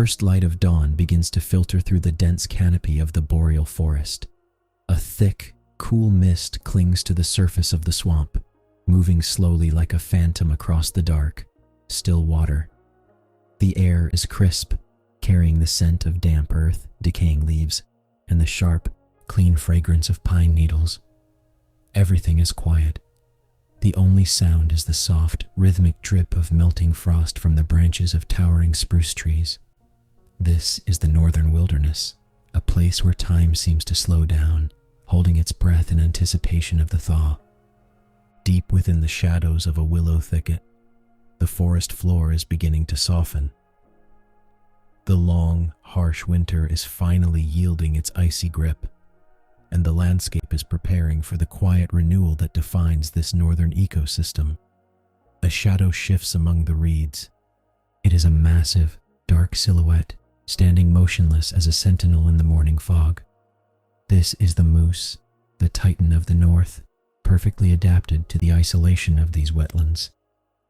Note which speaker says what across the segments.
Speaker 1: First light of dawn begins to filter through the dense canopy of the boreal forest. A thick, cool mist clings to the surface of the swamp, moving slowly like a phantom across the dark, still water. The air is crisp, carrying the scent of damp earth, decaying leaves, and the sharp, clean fragrance of pine needles. Everything is quiet. The only sound is the soft, rhythmic drip of melting frost from the branches of towering spruce trees. This is the northern wilderness, a place where time seems to slow down, holding its breath in anticipation of the thaw. Deep within the shadows of a willow thicket, the forest floor is beginning to soften. The long, harsh winter is finally yielding its icy grip, and the landscape is preparing for the quiet renewal that defines this northern ecosystem. A shadow shifts among the reeds. It is a massive, dark silhouette, standing motionless as a sentinel in the morning fog. This is the moose, the titan of the north, perfectly adapted to the isolation of these wetlands.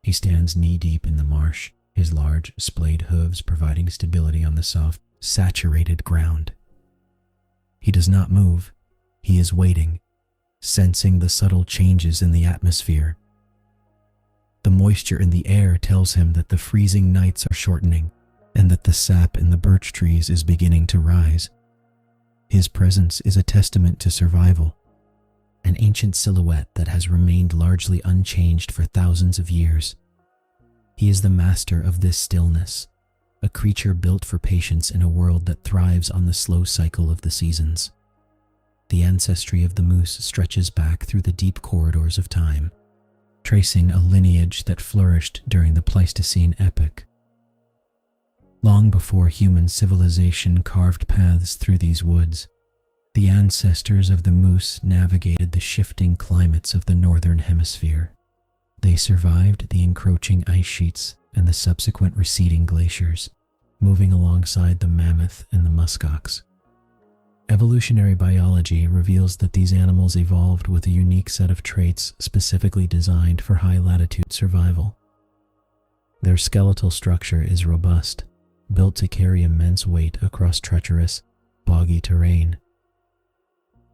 Speaker 1: He stands knee-deep in the marsh, his large, splayed hooves providing stability on the soft, saturated ground. He does not move. He is waiting, sensing the subtle changes in the atmosphere. The moisture in the air tells him that the freezing nights are shortening and that the sap in the birch trees is beginning to rise. His presence is a testament to survival, an ancient silhouette that has remained largely unchanged for thousands of years. He is the master of this stillness, a creature built for patience in a world that thrives on the slow cycle of the seasons. The ancestry of the moose stretches back through the deep corridors of time, tracing a lineage that flourished during the Pleistocene epoch. Long before human civilization carved paths through these woods, the ancestors of the moose navigated the shifting climates of the northern hemisphere. They survived the encroaching ice sheets and the subsequent receding glaciers, moving alongside the mammoth and the muskox. Evolutionary biology reveals that these animals evolved with a unique set of traits specifically designed for high-latitude survival. Their skeletal structure is robust, built to carry immense weight across treacherous, boggy terrain.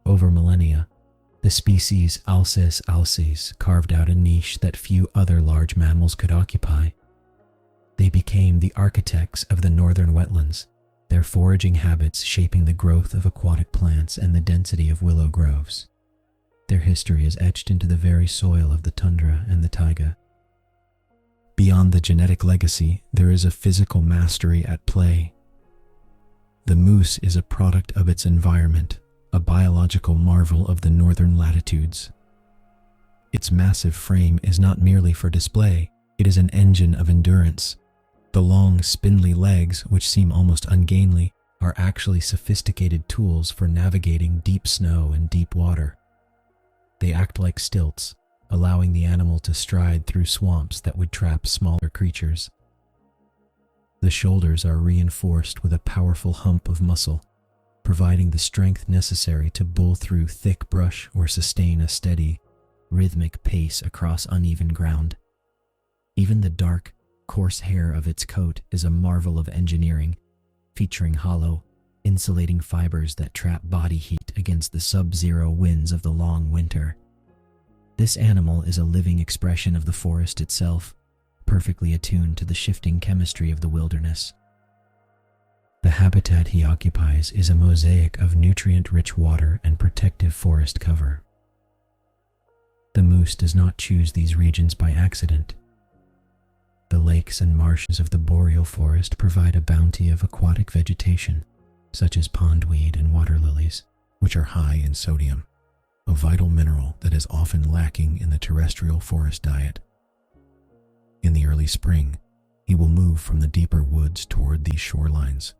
Speaker 1: Over millennia, the species Alces alces carved out a niche that few other large mammals could occupy. They became the architects of the northern wetlands, their foraging habits shaping the growth of aquatic plants and the density of willow groves. Their history is etched into the very soil of the tundra and the taiga. Beyond the genetic legacy, there is a physical mastery at play. The moose is a product of its environment, a biological marvel of the northern latitudes. Its massive frame is not merely for display, it is an engine of endurance. The long, spindly legs, which seem almost ungainly, are actually sophisticated tools for navigating deep snow and deep water. They act like stilts, allowing the animal to stride through swamps that would trap smaller creatures. The shoulders are reinforced with a powerful hump of muscle, providing the strength necessary to bull through thick brush or sustain a steady, rhythmic pace across uneven ground. Even the dark, coarse hair of its coat is a marvel of engineering, featuring hollow, insulating fibers that trap body heat against the sub-zero winds of the long winter. This animal is a living expression of the forest itself, perfectly attuned to the shifting chemistry of the wilderness. The habitat he occupies is a mosaic of nutrient-rich water and protective forest cover. The moose does not choose these regions by accident. The lakes and marshes of the boreal forest provide a bounty of aquatic vegetation, such as pondweed and water lilies, which are high in sodium, a vital mineral that is often lacking in the terrestrial forest diet. In the early spring, he will move from the deeper woods toward these shorelines,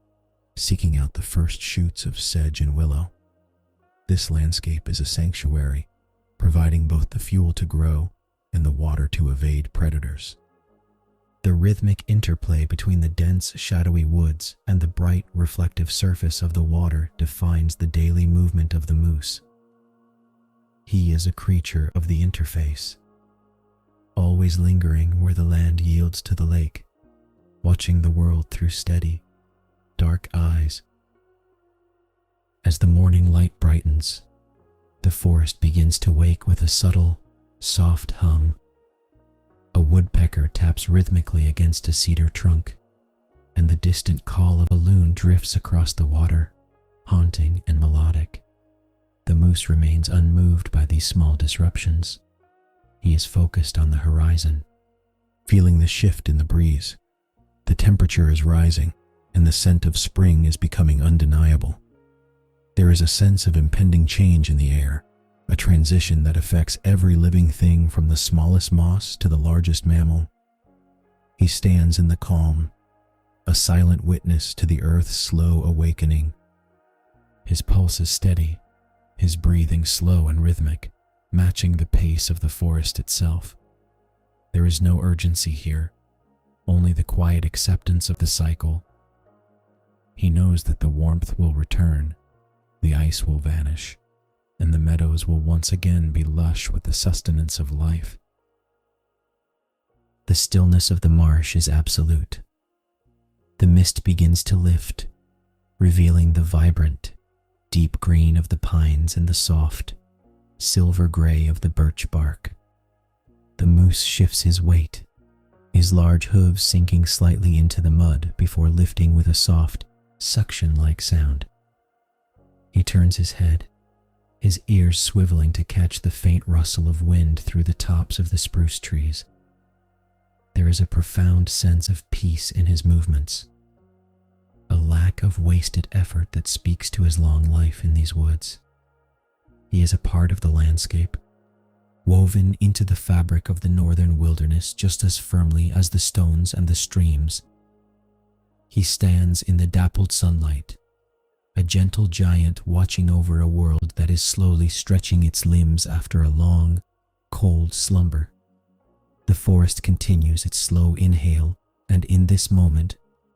Speaker 1: seeking out the first shoots of sedge and willow. This landscape is a sanctuary, providing both the fuel to grow and the water to evade predators. The rhythmic interplay between the dense, shadowy woods and the bright, reflective surface of the water defines the daily movement of the moose. He is a creature of the interface, always lingering where the land yields to the lake, watching the world through steady, dark eyes. As the morning light brightens, the forest begins to wake with a subtle, soft hum. A woodpecker taps rhythmically against a cedar trunk, and the distant call of a loon drifts across the water, haunting and melodic. The moose remains unmoved by these small disruptions. He is focused on the horizon, feeling the shift in the breeze. The temperature is rising, and the scent of spring is becoming undeniable. There is a sense of impending change in the air, a transition that affects every living thing from the smallest moss to the largest mammal. He stands in the calm, a silent witness to the earth's slow awakening. His pulse is steady, his breathing slow and rhythmic, matching the pace of the forest itself. There is no urgency here, only the quiet acceptance of the cycle. He knows that the warmth will return, the ice will vanish, and the meadows will once again be lush with the sustenance of life. The stillness of the marsh is absolute. The mist begins to lift, revealing the vibrant, deep green of the pines and the soft, silver gray of the birch bark. The moose shifts his weight, his large hooves sinking slightly into the mud before lifting with a soft, suction-like sound. He turns his head, his ears swiveling to catch the faint rustle of wind through the tops of the spruce trees. There is a profound sense of peace in his movements, a lack of wasted effort that speaks to his long life in these woods. He is a part of the landscape, woven into the fabric of the northern wilderness just as firmly as the stones and the streams. He stands in the dappled sunlight, a gentle giant watching over a world that is slowly stretching its limbs after a long, cold slumber. The forest continues its slow inhale, and in this moment,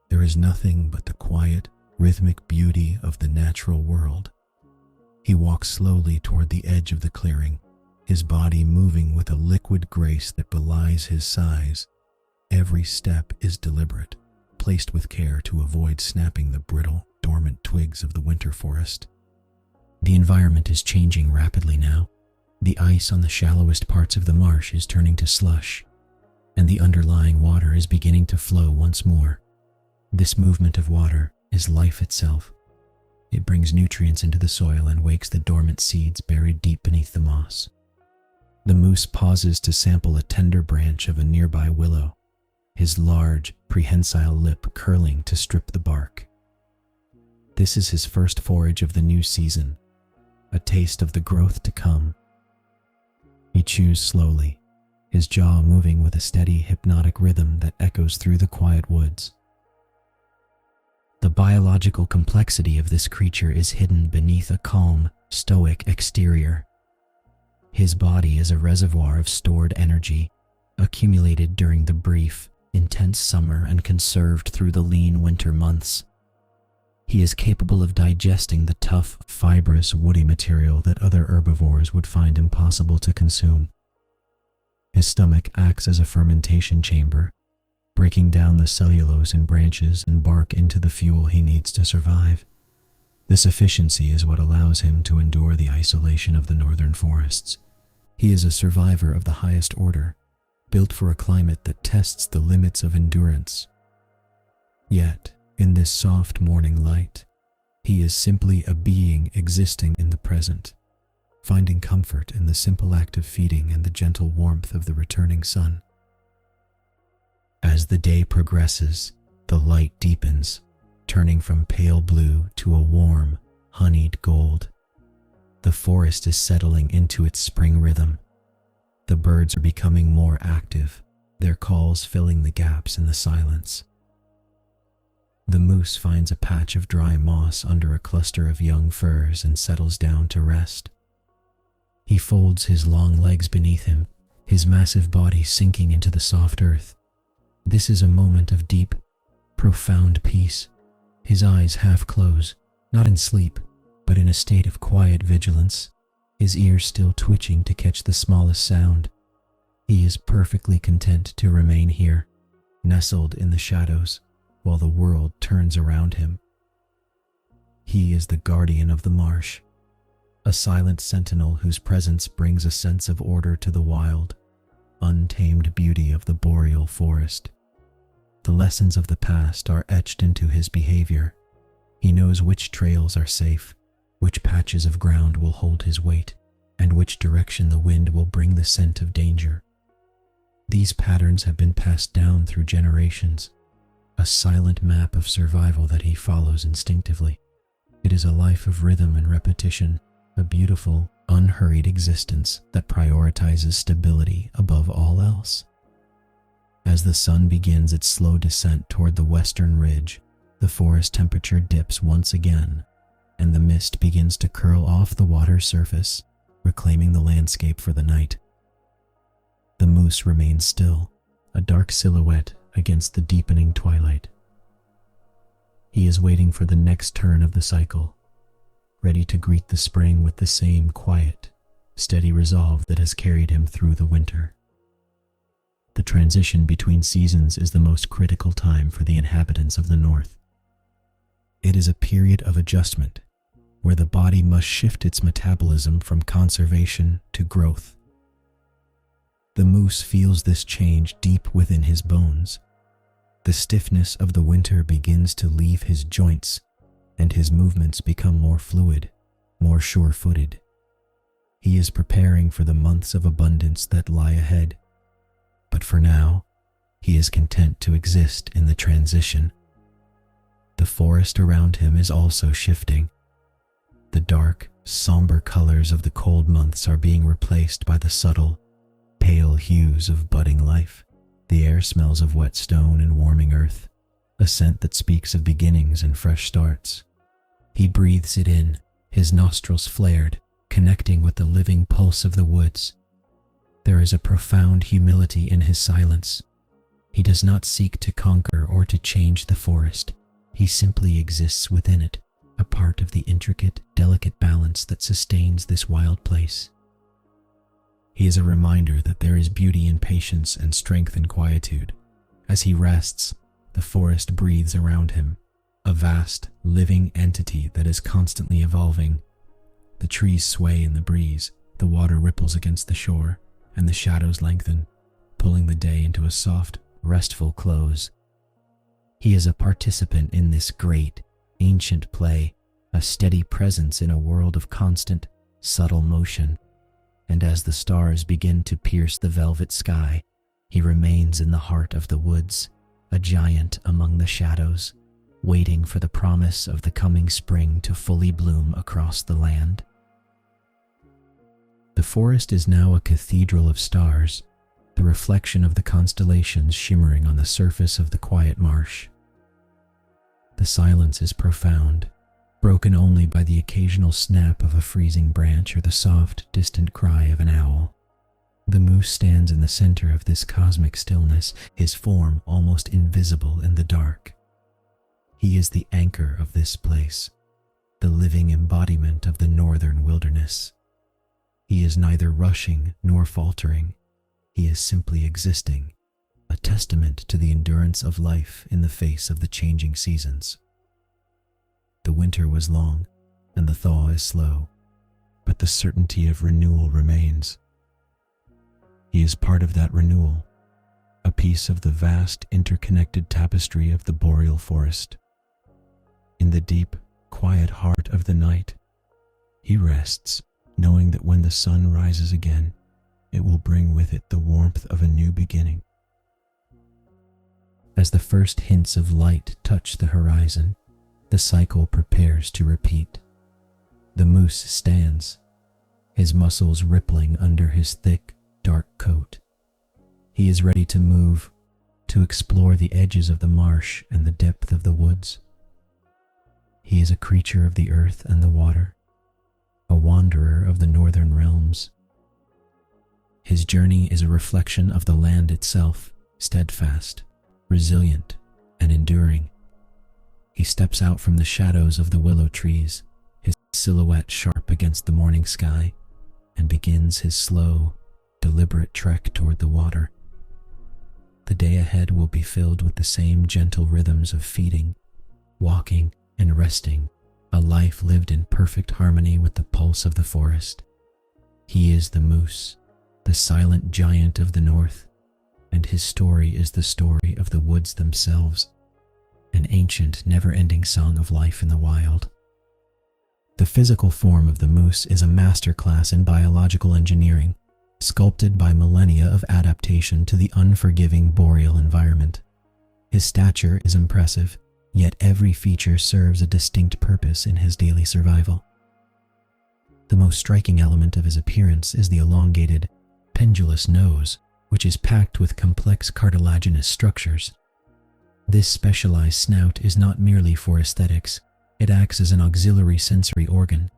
Speaker 1: there is nothing but the quiet, rhythmic beauty of the natural world. He walks slowly toward the edge of the clearing, his body moving with a liquid grace that belies his size. Every step is deliberate, placed with care to avoid snapping the brittle, dormant twigs of the winter forest. The environment is changing rapidly now. The ice on the shallowest parts of the marsh is turning to slush, and the underlying water is beginning to flow once more. This movement of water is life itself. It brings nutrients into the soil and wakes the dormant seeds buried deep beneath the moss. The moose pauses to sample a tender branch of a nearby willow, his large, prehensile lip curling to strip the bark. This is his first forage of the new season, a taste of the growth to come. He chews slowly, his jaw moving with a steady, hypnotic rhythm that echoes through the quiet woods. The biological complexity of this creature is hidden beneath a calm, stoic exterior. His body is a reservoir of stored energy, accumulated during the brief, intense summer and conserved through the lean winter months. He is capable of digesting the tough, fibrous, woody material that other herbivores would find impossible to consume. His stomach acts as a fermentation chamber, breaking down the cellulose in branches and bark into the fuel he needs to survive. This efficiency is what allows him to endure the isolation of the northern forests. He is a survivor of the highest order, built for a climate that tests the limits of endurance. Yet, in this soft morning light, he is simply a being existing in the present, finding comfort in the simple act of feeding and the gentle warmth of the returning sun. As the day progresses, the light deepens, turning from pale blue to a warm, honeyed gold. The forest is settling into its spring rhythm. The birds are becoming more active, their calls filling the gaps in the silence. The moose finds a patch of dry moss under a cluster of young firs and settles down to rest. He folds his long legs beneath him, his massive body sinking into the soft earth. This is a moment of deep, profound peace. His eyes half close, not in sleep, but in a state of quiet vigilance, his ears still twitching to catch the smallest sound. He is perfectly content to remain here, nestled in the shadows, while the world turns around him, He is the guardian of the marsh, a silent sentinel whose presence brings a sense of order to the wild, untamed beauty of the boreal forest. The lessons of the past are etched into his behavior. He knows which trails are safe, which patches of ground will hold his weight, and which direction the wind will bring the scent of danger. These patterns have been passed down through generations, a silent map of survival that he follows instinctively. It is a life of rhythm and repetition, a beautiful, unhurried existence that prioritizes stability above all else. As the sun begins its slow descent toward the western ridge, the forest temperature dips once again, and the mist begins to curl off the water's surface, reclaiming the landscape for the night. The moose remains still, a dark silhouette against the deepening twilight. He is waiting for the next turn of the cycle, ready to greet the spring with the same quiet, steady resolve that has carried him through the winter. The transition between seasons is the most critical time for the inhabitants of the north. It is a period of adjustment, where the body must shift its metabolism from conservation to growth. The moose feels this change deep within his bones. The stiffness of the winter begins to leave his joints, and his movements become more fluid, more sure-footed. He is preparing for the months of abundance that lie ahead. But for now, he is content to exist in the transition. The forest around him is also shifting. The dark, somber colors of the cold months are being replaced by the subtle, pale hues of budding life. The air smells of wet stone and warming earth, a scent that speaks of beginnings and fresh starts. He breathes it in, his nostrils flared, connecting with the living pulse of the woods. There is a profound humility in his silence. He does not seek to conquer or to change the forest. He simply exists within it, a part of the intricate, delicate balance that sustains this wild place. He is a reminder that there is beauty in patience and strength in quietude. As he rests, the forest breathes around him, a vast, living entity that is constantly evolving. The trees sway in the breeze, the water ripples against the shore, and the shadows lengthen, pulling the day into a soft, restful close. He is a participant in this great, ancient play, a steady presence in a world of constant, subtle motion. And as the stars begin to pierce the velvet sky, he remains in the heart of the woods, a giant among the shadows, waiting for the promise of the coming spring to fully bloom across the land. The forest is now a cathedral of stars, the reflection of the constellations shimmering on the surface of the quiet marsh. The silence is profound, broken only by the occasional snap of a freezing branch or the soft, distant cry of an owl. The moose stands in the center of this cosmic stillness, his form almost invisible in the dark. He is the anchor of this place, the living embodiment of the northern wilderness. He is neither rushing nor faltering. He is simply existing, a testament to the endurance of life in the face of the changing seasons. The winter was long, and the thaw is slow, but the certainty of renewal remains. He is part of that renewal, a piece of the vast interconnected tapestry of the boreal forest. In the deep, quiet heart of the night, he rests, knowing that when the sun rises again, it will bring with it the warmth of a new beginning. As the first hints of light touch the horizon, the cycle prepares to repeat. The moose stands, his muscles rippling under his thick, dark coat. He is ready to move, to explore the edges of the marsh and the depth of the woods. He is a creature of the earth and the water, a wanderer of the northern realms. His journey is a reflection of the land itself, steadfast, resilient, and enduring. He steps out from the shadows of the willow trees, his silhouette sharp against the morning sky, and begins his slow, deliberate trek toward the water. The day ahead will be filled with the same gentle rhythms of feeding, walking, and resting, a life lived in perfect harmony with the pulse of the forest. He is the moose, the silent giant of the north, and his story is the story of the woods themselves, an ancient, never-ending song of life in the wild. The physical form of the moose is a masterclass in biological engineering, sculpted by millennia of adaptation to the unforgiving boreal environment. His stature is impressive, yet every feature serves a distinct purpose in his daily survival. The most striking element of his appearance is the elongated, pendulous nose, which is packed with complex cartilaginous structures. This specialized snout is not merely for aesthetics, it acts as an auxiliary sensory organ.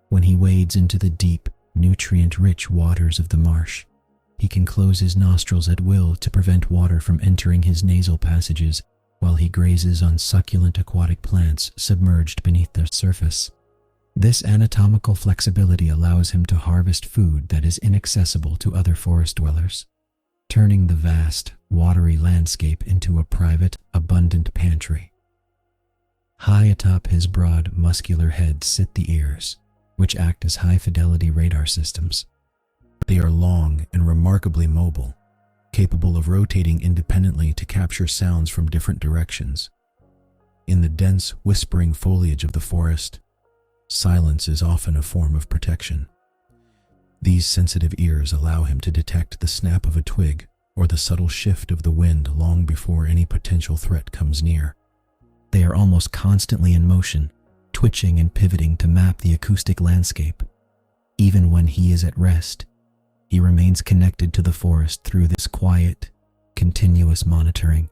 Speaker 1: When he wades into the deep, nutrient-rich waters of the marsh, he can close his nostrils at will to prevent water from entering his nasal passages while he grazes on succulent aquatic plants submerged beneath the surface. This anatomical flexibility allows him to harvest food that is inaccessible to other forest dwellers, turning the vast, watery landscape into a private, abundant pantry. High atop his broad, muscular head sit the ears, which act as high-fidelity radar systems. They are long and remarkably mobile, capable of rotating independently to capture sounds from different directions. In the dense, whispering foliage of the forest, silence is often a form of protection. These sensitive ears allow him to detect the snap of a twig or the subtle shift of the wind long before any potential threat comes near. They are almost constantly in motion, twitching and pivoting to map the acoustic landscape. Even when he is at rest, he remains connected to the forest through this quiet, continuous monitoring.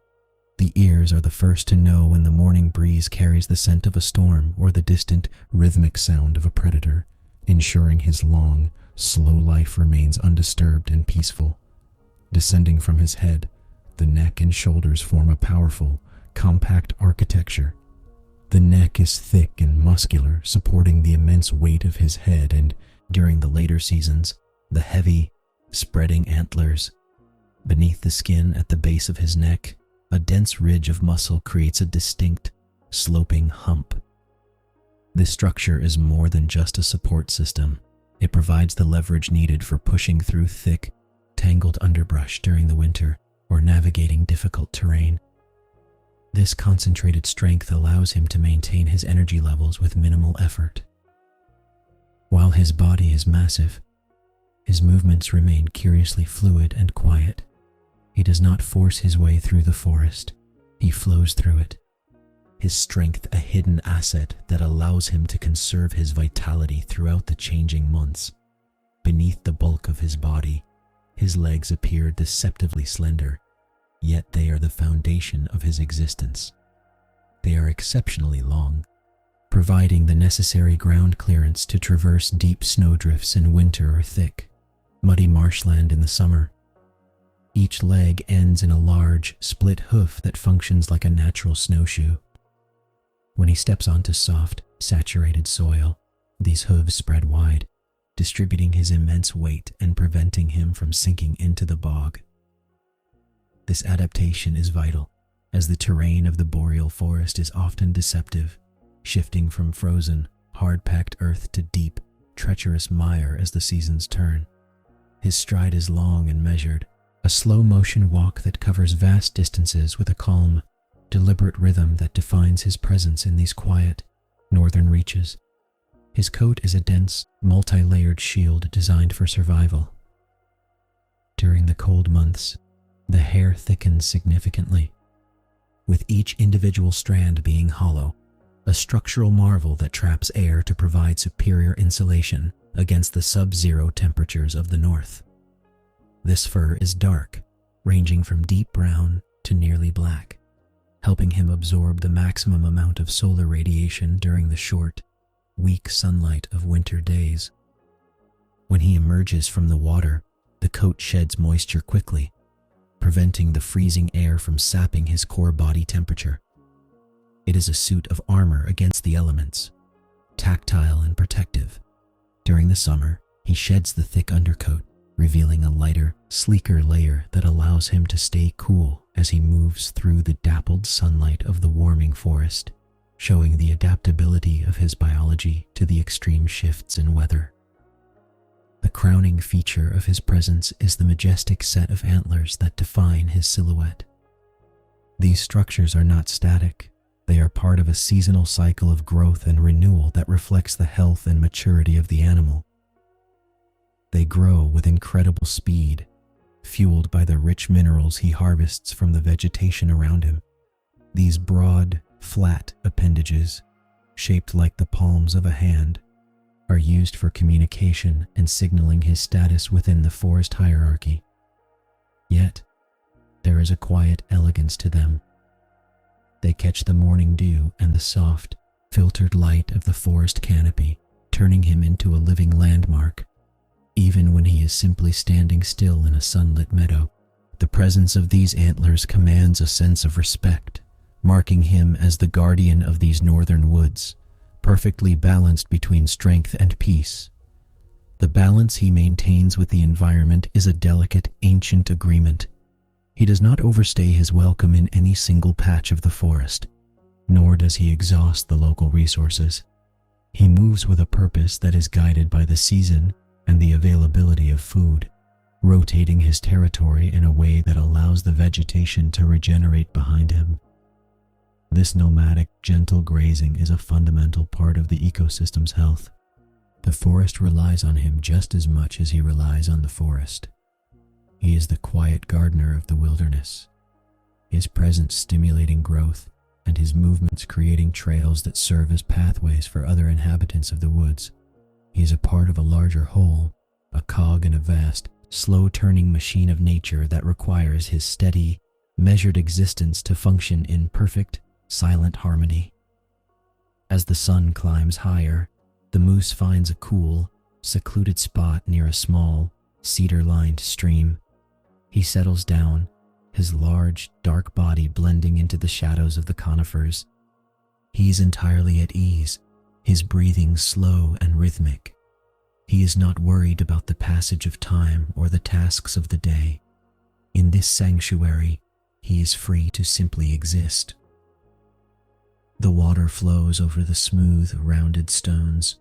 Speaker 1: The ears are the first to know when the morning breeze carries the scent of a storm or the distant, rhythmic sound of a predator, ensuring his long, slow life remains undisturbed and peaceful. Descending from his head, the neck and shoulders form a powerful, compact architecture. The neck is thick and muscular, supporting the immense weight of his head, and, during the later seasons, the heavy, spreading antlers. Beneath the skin at the base of his neck, a dense ridge of muscle creates a distinct, sloping hump. This structure is more than just a support system. It provides the leverage needed for pushing through thick, tangled underbrush during the winter or navigating difficult terrain. This concentrated strength allows him to maintain his energy levels with minimal effort. While his body is massive, his movements remain curiously fluid and quiet. He does not force his way through the forest, he flows through it. His strength a hidden asset that allows him to conserve his vitality throughout the changing months. Beneath the bulk of his body, his legs appear deceptively slender, yet they are the foundation of his existence. They are exceptionally long, providing the necessary ground clearance to traverse deep snowdrifts in winter or thick, muddy marshland in the summer. Each leg ends in a large, split hoof that functions like a natural snowshoe. When he steps onto soft, saturated soil, these hooves spread wide, distributing his immense weight and preventing him from sinking into the bog. This adaptation is vital, as the terrain of the boreal forest is often deceptive, shifting from frozen, hard-packed earth to deep, treacherous mire as the seasons turn. His stride is long and measured, a slow-motion walk that covers vast distances with a calm, deliberate rhythm that defines his presence in these quiet, northern reaches. His coat is a dense, multi-layered shield designed for survival. During the cold months, the hair thickens significantly, with each individual strand being hollow, a structural marvel that traps air to provide superior insulation against the sub-zero temperatures of the north. This fur is dark, ranging from deep brown to nearly black, helping him absorb the maximum amount of solar radiation during the short, weak sunlight of winter days. When he emerges from the water, the coat sheds moisture quickly, preventing the freezing air from sapping his core body temperature. It is a suit of armor against the elements, tactile and protective. During the summer, he sheds the thick undercoat, revealing a lighter, sleeker layer that allows him to stay cool as he moves through the dappled sunlight of the warming forest. showing the adaptability of his biology to the extreme shifts in weather. The crowning feature of his presence is the majestic set of antlers that define his silhouette. These structures are not static. They are part of a seasonal cycle of growth and renewal that reflects the health and maturity of the animal. They grow with incredible speed, fueled by the rich minerals he harvests from the vegetation around him. These broad, flat appendages, shaped like the palms of a hand, are used for communication and signaling his status within the forest hierarchy. Yet, there is a quiet elegance to them. They catch the morning dew and the soft, filtered light of the forest canopy, turning him into a living landmark. Even when he is simply standing still in a sunlit meadow, the presence of these antlers commands a sense of respect, marking him as the guardian of these northern woods, perfectly balanced between strength and peace. The balance he maintains with the environment is a delicate, ancient agreement. He does not overstay his welcome in any single patch of the forest, nor does he exhaust the local resources. He moves with a purpose that is guided by the season and the availability of food, rotating his territory in a way that allows the vegetation to regenerate behind him. This nomadic, gentle grazing is a fundamental part of the ecosystem's health. The forest relies on him just as much as he relies on the forest. He is the quiet gardener of the wilderness, his presence stimulating growth, and his movements creating trails that serve as pathways for other inhabitants of the woods. He is a part of a larger whole, a cog in a vast, slow-turning machine of nature that requires his steady, measured existence to function in perfect, silent harmony. As the sun climbs higher, the moose finds a cool, secluded spot near a small, cedar-lined stream. He settles down, his large, dark body blending into the shadows of the conifers. He is entirely at ease, his breathing slow and rhythmic. He is not worried about the passage of time or the tasks of the day. In this sanctuary, he is free to simply exist. The water flows over the smooth, rounded stones,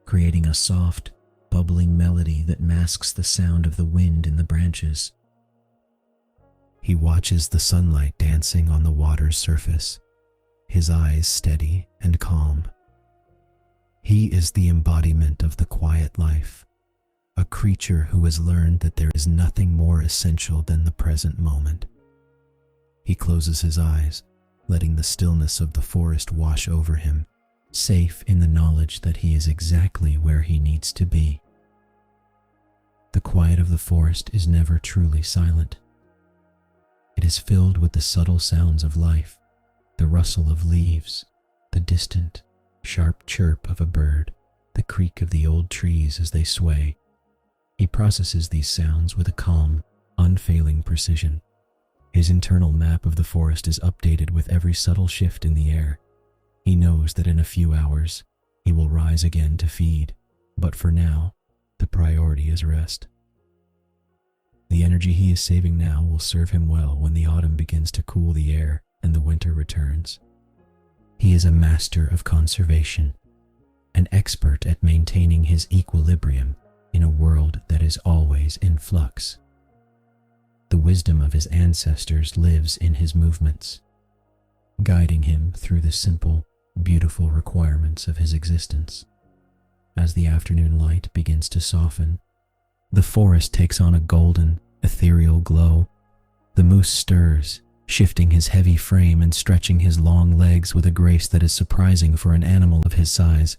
Speaker 1: creating a soft, bubbling melody that masks the sound of the wind in the branches. He watches the sunlight dancing on the water's surface, his eyes steady and calm. He is the embodiment of the quiet life, a creature who has learned that there is nothing more essential than the present moment. He closes his eyes, letting the stillness of the forest wash over him, safe in the knowledge that he is exactly where he needs to be. The quiet of the forest is never truly silent. It is filled with the subtle sounds of life, the rustle of leaves, the distant, sharp chirp of a bird, the creak of the old trees as they sway. He processes these sounds with a calm, unfailing precision. His internal map of the forest is updated with every subtle shift in the air. He knows that in a few hours, he will rise again to feed, but for now, the priority is rest. The energy he is saving now will serve him well when the autumn begins to cool the air and the winter returns. He is a master of conservation, an expert at maintaining his equilibrium in a world that is always in flux. The wisdom of his ancestors lives in his movements, guiding him through the simple, beautiful requirements of his existence. As the afternoon light begins to soften, the forest takes on a golden, ethereal glow. The moose stirs, shifting his heavy frame and stretching his long legs with a grace that is surprising for an animal of his size.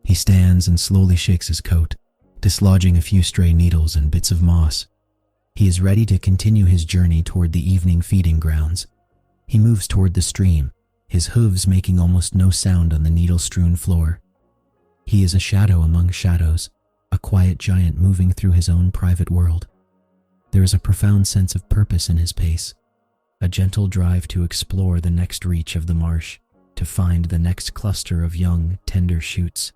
Speaker 1: He stands and slowly shakes his coat, dislodging a few stray needles and bits of moss. He is ready to continue his journey toward the evening feeding grounds. He moves toward the stream, his hooves making almost no sound on the needle-strewn floor. He is a shadow among shadows, a quiet giant moving through his own private world. There is a profound sense of purpose in his pace, a gentle drive to explore the next reach of the marsh, to find the next cluster of young, tender shoots.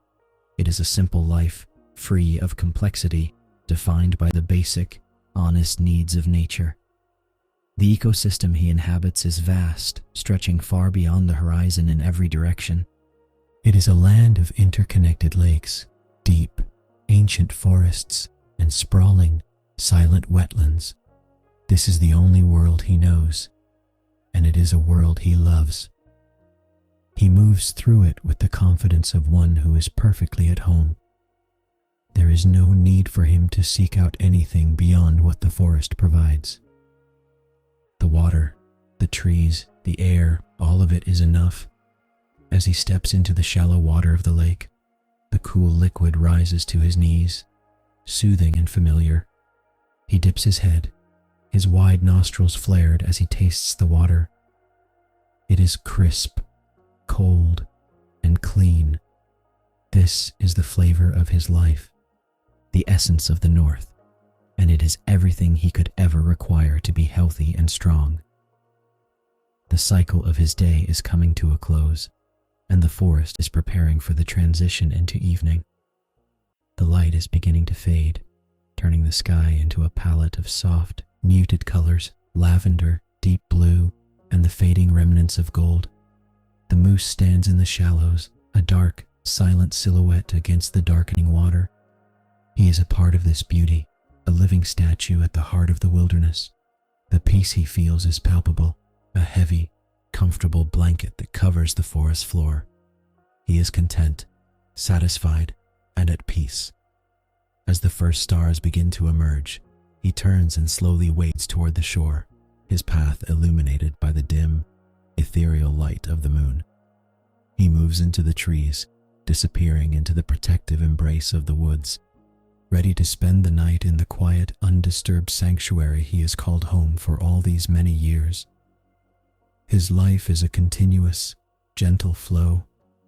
Speaker 1: It is a simple life, free of complexity, defined by the basic, honest needs of nature. The ecosystem he inhabits is vast, stretching far beyond the horizon in every direction. It is a land of interconnected lakes, deep, ancient forests, and sprawling, silent wetlands. This is the only world he knows, and it is a world he loves. He moves through it with the confidence of one who is perfectly at home. There is no need for him to seek out anything beyond what the forest provides. The water, the trees, the air, all of it is enough. As he steps into the shallow water of the lake, the cool liquid rises to his knees, soothing and familiar. He dips his head, his wide nostrils flared as he tastes the water. It is crisp, cold, and clean. This is the flavor of his life, the essence of the North, and it is everything he could ever require to be healthy and strong. The cycle of his day is coming to a close, and the forest is preparing for the transition into evening. The light is beginning to fade, turning the sky into a palette of soft, muted colors, lavender, deep blue, and the fading remnants of gold. The moose stands in the shallows, a dark, silent silhouette against the darkening water. He is a part of this beauty, a living statue at the heart of the wilderness. The peace he feels is palpable, a heavy, comfortable blanket that covers the forest floor. He is content, satisfied, and at peace. As the first stars begin to emerge, he turns and slowly wades toward the shore, his path illuminated by the dim, ethereal light of the moon. He moves into the trees, disappearing into the protective embrace of the woods, ready to spend the night in the quiet, undisturbed sanctuary he has called home for all these many years. His life is a continuous, gentle flow,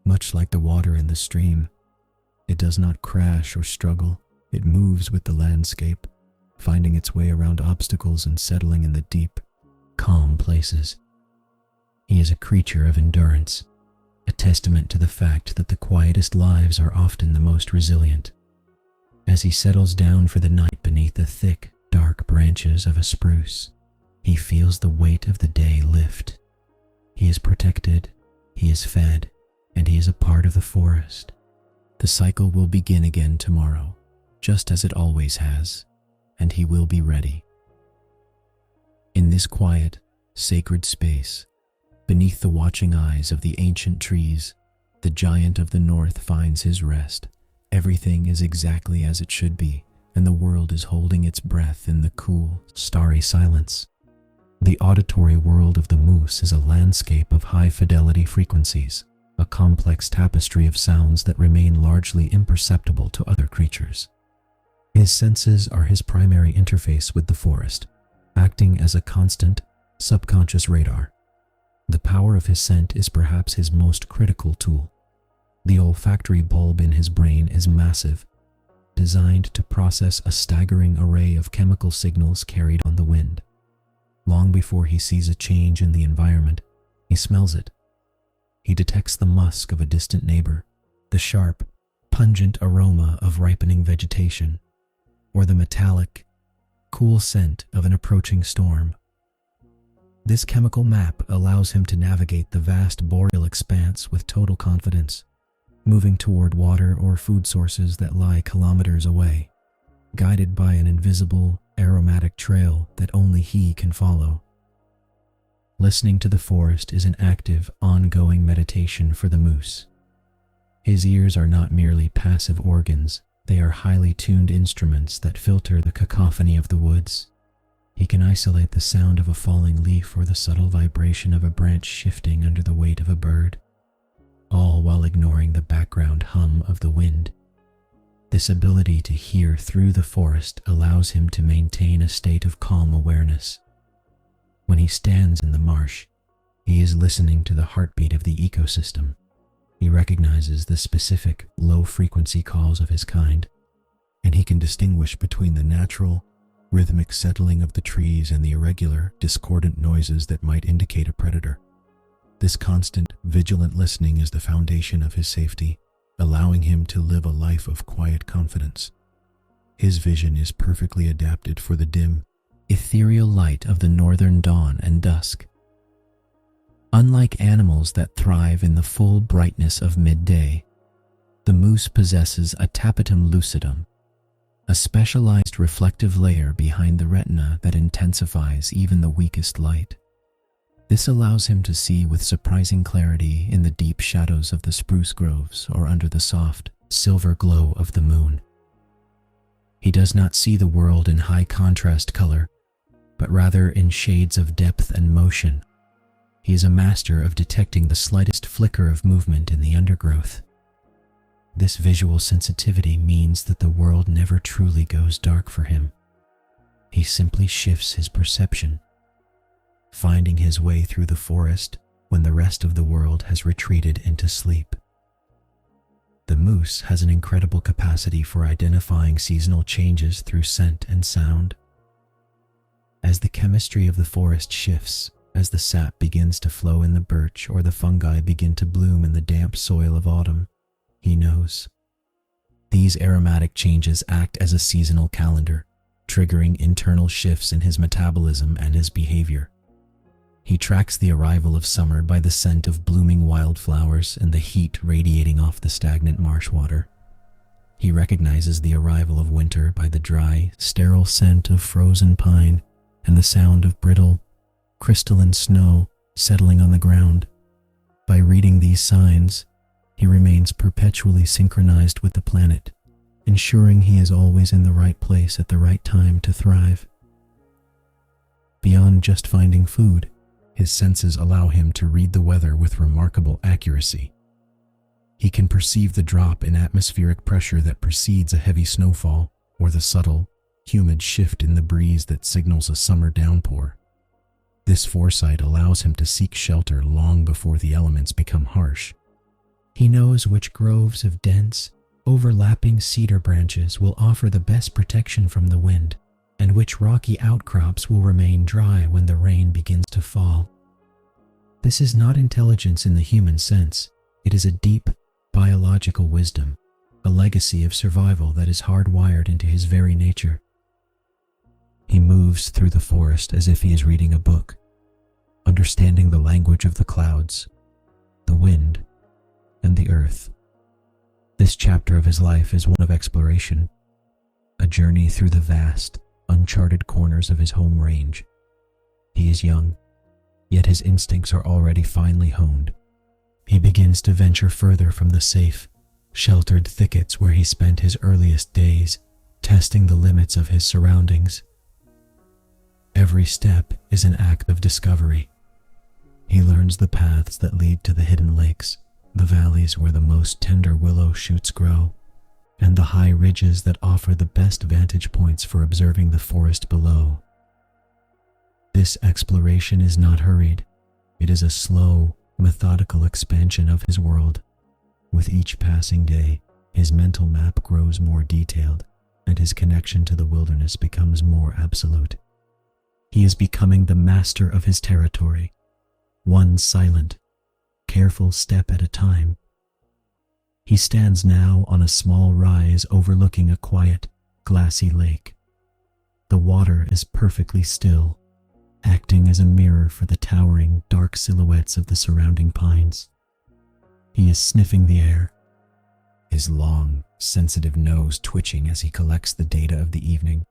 Speaker 1: much like the water in the stream. It does not crash or struggle. It moves with the landscape, finding its way around obstacles and settling in the deep, calm places. He is a creature of endurance, a testament to the fact that the quietest lives are often the most resilient. As he settles down for the night beneath the thick, dark branches of a spruce, he feels the weight of the day lift. He is protected, he is fed, and he is a part of the forest. The cycle will begin again tomorrow, just as it always has, and he will be ready. In this quiet, sacred space, beneath the watching eyes of the ancient trees, the giant of the north finds his rest. Everything is exactly as it should be, and the world is holding its breath in the cool, starry silence. The auditory world of the moose is a landscape of high-fidelity frequencies, a complex tapestry of sounds that remain largely imperceptible to other creatures. His senses are his primary interface with the forest, acting as a constant, subconscious radar. The power of his scent is perhaps his most critical tool. The olfactory bulb in his brain is massive, designed to process a staggering array of chemical signals carried on the wind. Long before he sees a change in the environment, he smells it. He detects the musk of a distant neighbor, the sharp, pungent aroma of ripening vegetation, or the metallic, cool scent of an approaching storm. This chemical map allows him to navigate the vast boreal expanse with total confidence, moving toward water or food sources that lie kilometers away, guided by an invisible, aromatic trail that only he can follow. Listening to the forest is an active, ongoing meditation for the moose. His ears are not merely passive organs, they are highly tuned instruments that filter the cacophony of the woods. He can isolate the sound of a falling leaf or the subtle vibration of a branch shifting under the weight of a bird, all while ignoring the background hum of the wind. This ability to hear through the forest allows him to maintain a state of calm awareness. When he stands in the marsh, he is listening to the heartbeat of the ecosystem. He recognizes the specific, low-frequency calls of his kind, and he can distinguish between the natural, rhythmic settling of the trees and the irregular, discordant noises that might indicate a predator. This constant, vigilant listening is the foundation of his safety, allowing him to live a life of quiet confidence. His vision is perfectly adapted for the dim, ethereal light of the northern dawn and dusk. Unlike animals that thrive in the full brightness of midday, the moose possesses a tapetum lucidum, a specialized reflective layer behind the retina that intensifies even the weakest light. This allows him to see with surprising clarity in the deep shadows of the spruce groves or under the soft, silver glow of the moon. He does not see the world in high contrast color, but rather in shades of depth and motion. He is a master of detecting the slightest flicker of movement in the undergrowth. This visual sensitivity means that the world never truly goes dark for him. He simply shifts his perception, finding his way through the forest when the rest of the world has retreated into sleep. The moose has an incredible capacity for identifying seasonal changes through scent and sound. As the chemistry of the forest shifts, as the sap begins to flow in the birch or the fungi begin to bloom in the damp soil of autumn, he knows. These aromatic changes act as a seasonal calendar, triggering internal shifts in his metabolism and his behavior. He tracks the arrival of summer by the scent of blooming wildflowers and the heat radiating off the stagnant marsh water. He recognizes the arrival of winter by the dry, sterile scent of frozen pine and the sound of brittle, crystalline snow settling on the ground. By reading these signs, he remains perpetually synchronized with the planet, ensuring he is always in the right place at the right time to thrive. Beyond just finding food, his senses allow him to read the weather with remarkable accuracy. He can perceive the drop in atmospheric pressure that precedes a heavy snowfall, or the subtle, humid shift in the breeze that signals a summer downpour. This foresight allows him to seek shelter long before the elements become harsh. He knows which groves of dense, overlapping cedar branches will offer the best protection from the wind, and which rocky outcrops will remain dry when the rain begins to fall. This is not intelligence in the human sense. It is a deep, biological wisdom, a legacy of survival that is hardwired into his very nature. He moves through the forest as if he is reading a book, understanding the language of the clouds, the wind, and the earth. This chapter of his life is one of exploration, a journey through the vast, uncharted corners of his home range. He is young, yet his instincts are already finely honed. He begins to venture further from the safe, sheltered thickets where he spent his earliest days, testing the limits of his surroundings. Every step is an act of discovery. He learns the paths that lead to the hidden lakes, the valleys where the most tender willow shoots grow, and the high ridges that offer the best vantage points for observing the forest below. This exploration is not hurried. It is a slow, methodical expansion of his world. With each passing day, his mental map grows more detailed, and his connection to the wilderness becomes more absolute. He is becoming the master of his territory, one silent, careful step at a time. He stands now on a small rise overlooking a quiet, glassy lake. The water is perfectly still, acting as a mirror for the towering, dark silhouettes of the surrounding pines. He is sniffing the air, his long, sensitive nose twitching as he collects the data of the evening.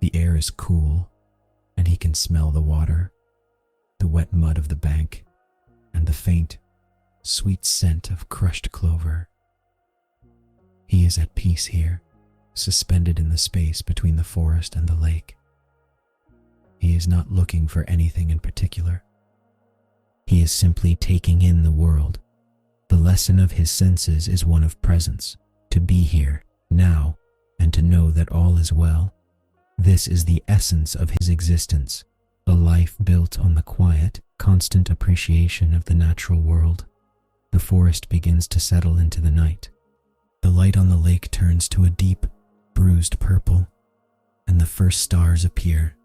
Speaker 1: The air is cool, and he can smell the water, the wet mud of the bank, and the faint, sweet scent of crushed clover. He is at peace here, suspended in the space between the forest and the lake. He is not looking for anything in particular. He is simply taking in the world. The lesson of his senses is one of presence, to be here, now, and to know that all is well. This is the essence of his existence, a life built on the quiet, constant appreciation of the natural world. The forest begins to settle into the night. The light on the lake turns to a deep, bruised purple, and the first stars appear,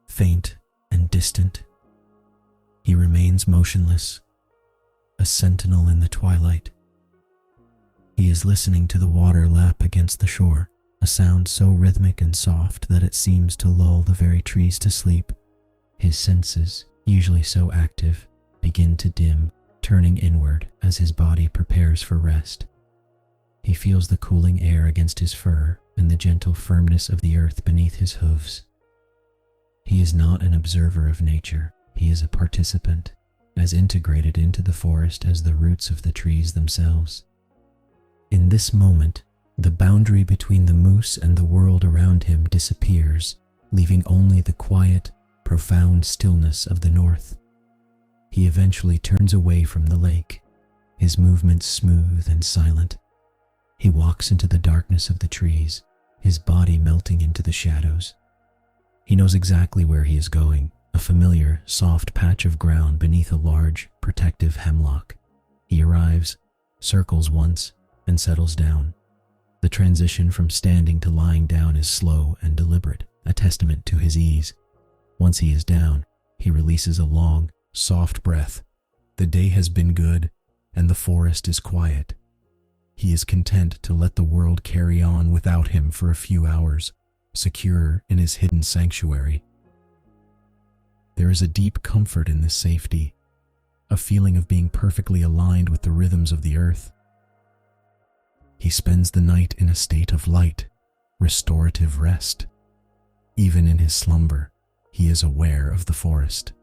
Speaker 1: faint and distant. He remains motionless, a sentinel in the twilight. He is listening to the water lap against the shore, a sound so rhythmic and soft that it seems to lull the very trees to sleep. His senses, usually so active, begin to dim, turning inward as his body prepares for rest. He feels the cooling air against his fur and the gentle firmness of the earth beneath his hooves. He is not an observer of nature, he is a participant, as integrated into the forest as the roots of the trees themselves. In this moment, the boundary between the moose and the world around him disappears, leaving only the quiet, profound stillness of the north. He eventually turns away from the lake, his movements smooth and silent. He walks into the darkness of the trees, his body melting into the shadows. He knows exactly where he is going, a familiar, soft patch of ground beneath a large, protective hemlock. He arrives, circles once, and settles down. The transition from standing to lying down is slow and deliberate, a testament to his ease. Once he is down, he releases a long, soft breath. The day has been good, and the forest is quiet. He is content to let the world carry on without him for a few hours, secure in his hidden sanctuary. There is a deep comfort in this safety, a feeling of being perfectly aligned with the rhythms of the earth. He spends the night in a state of light, restorative rest. Even in his slumber, he is aware of the forest.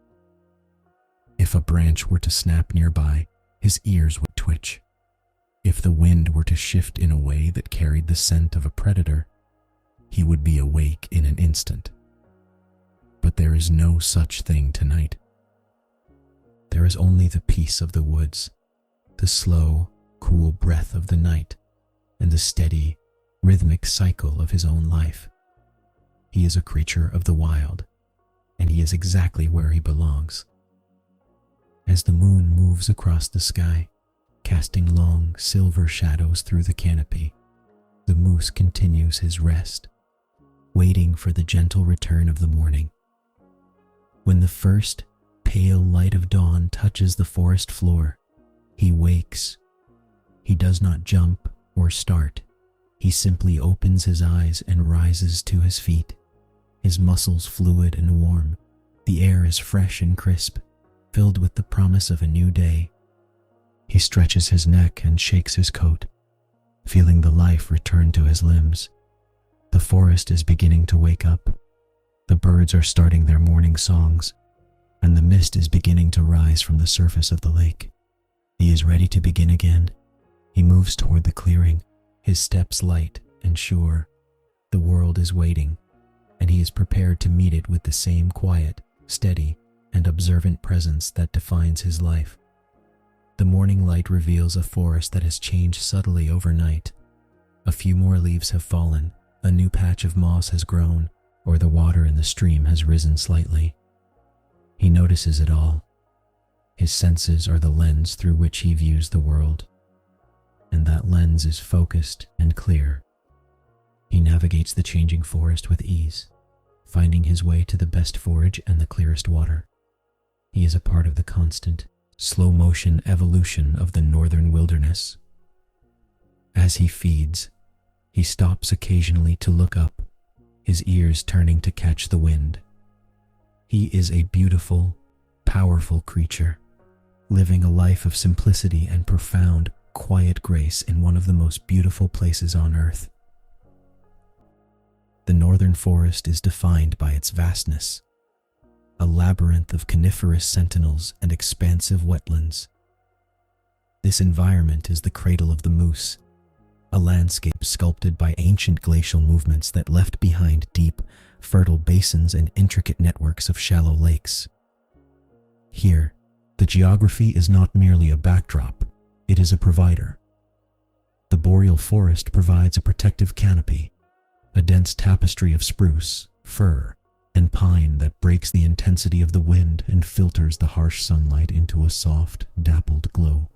Speaker 1: If a branch were to snap nearby, his ears would twitch. If the wind were to shift in a way that carried the scent of a predator, he would be awake in an instant. But there is no such thing tonight. There is only the peace of the woods, the slow, cool breath of the night, and the steady, rhythmic cycle of his own life. He is a creature of the wild, and he is exactly where he belongs. As the moon moves across the sky, casting long, silver shadows through the canopy, the moose continues his rest, waiting for the gentle return of the morning. When the first, pale light of dawn touches the forest floor, he wakes. He does not jump or start. He simply opens his eyes and rises to his feet, his muscles fluid and warm. The air is fresh and crisp, filled with the promise of a new day. He stretches his neck and shakes his coat, feeling the life return to his limbs. The forest is beginning to wake up. The birds are starting their morning songs, and the mist is beginning to rise from the surface of the lake. He is ready to begin again. He moves toward the clearing, his steps light and sure. The world is waiting, and he is prepared to meet it with the same quiet, steady, and observant presence that defines his life. The morning light reveals a forest that has changed subtly overnight. A few more leaves have fallen, a new patch of moss has grown, or the water in the stream has risen slightly. He notices it all. His senses are the lens through which he views the world, and that lens is focused and clear. He navigates the changing forest with ease, finding his way to the best forage and the clearest water. He is a part of the constant, slow-motion evolution of the northern wilderness. As he feeds, he stops occasionally to look up, his ears turning to catch the wind. He is a beautiful, powerful creature, living a life of simplicity and profound, quiet grace in one of the most beautiful places on earth. The northern forest is defined by its vastness, a labyrinth of coniferous sentinels and expansive wetlands. This environment is the cradle of the moose, a landscape sculpted by ancient glacial movements that left behind deep, fertile basins and intricate networks of shallow lakes. Here, the geography is not merely a backdrop, it is a provider. The boreal forest provides a protective canopy, a dense tapestry of spruce, fir, and pine that breaks the intensity of the wind and filters the harsh sunlight into a soft, dappled glow.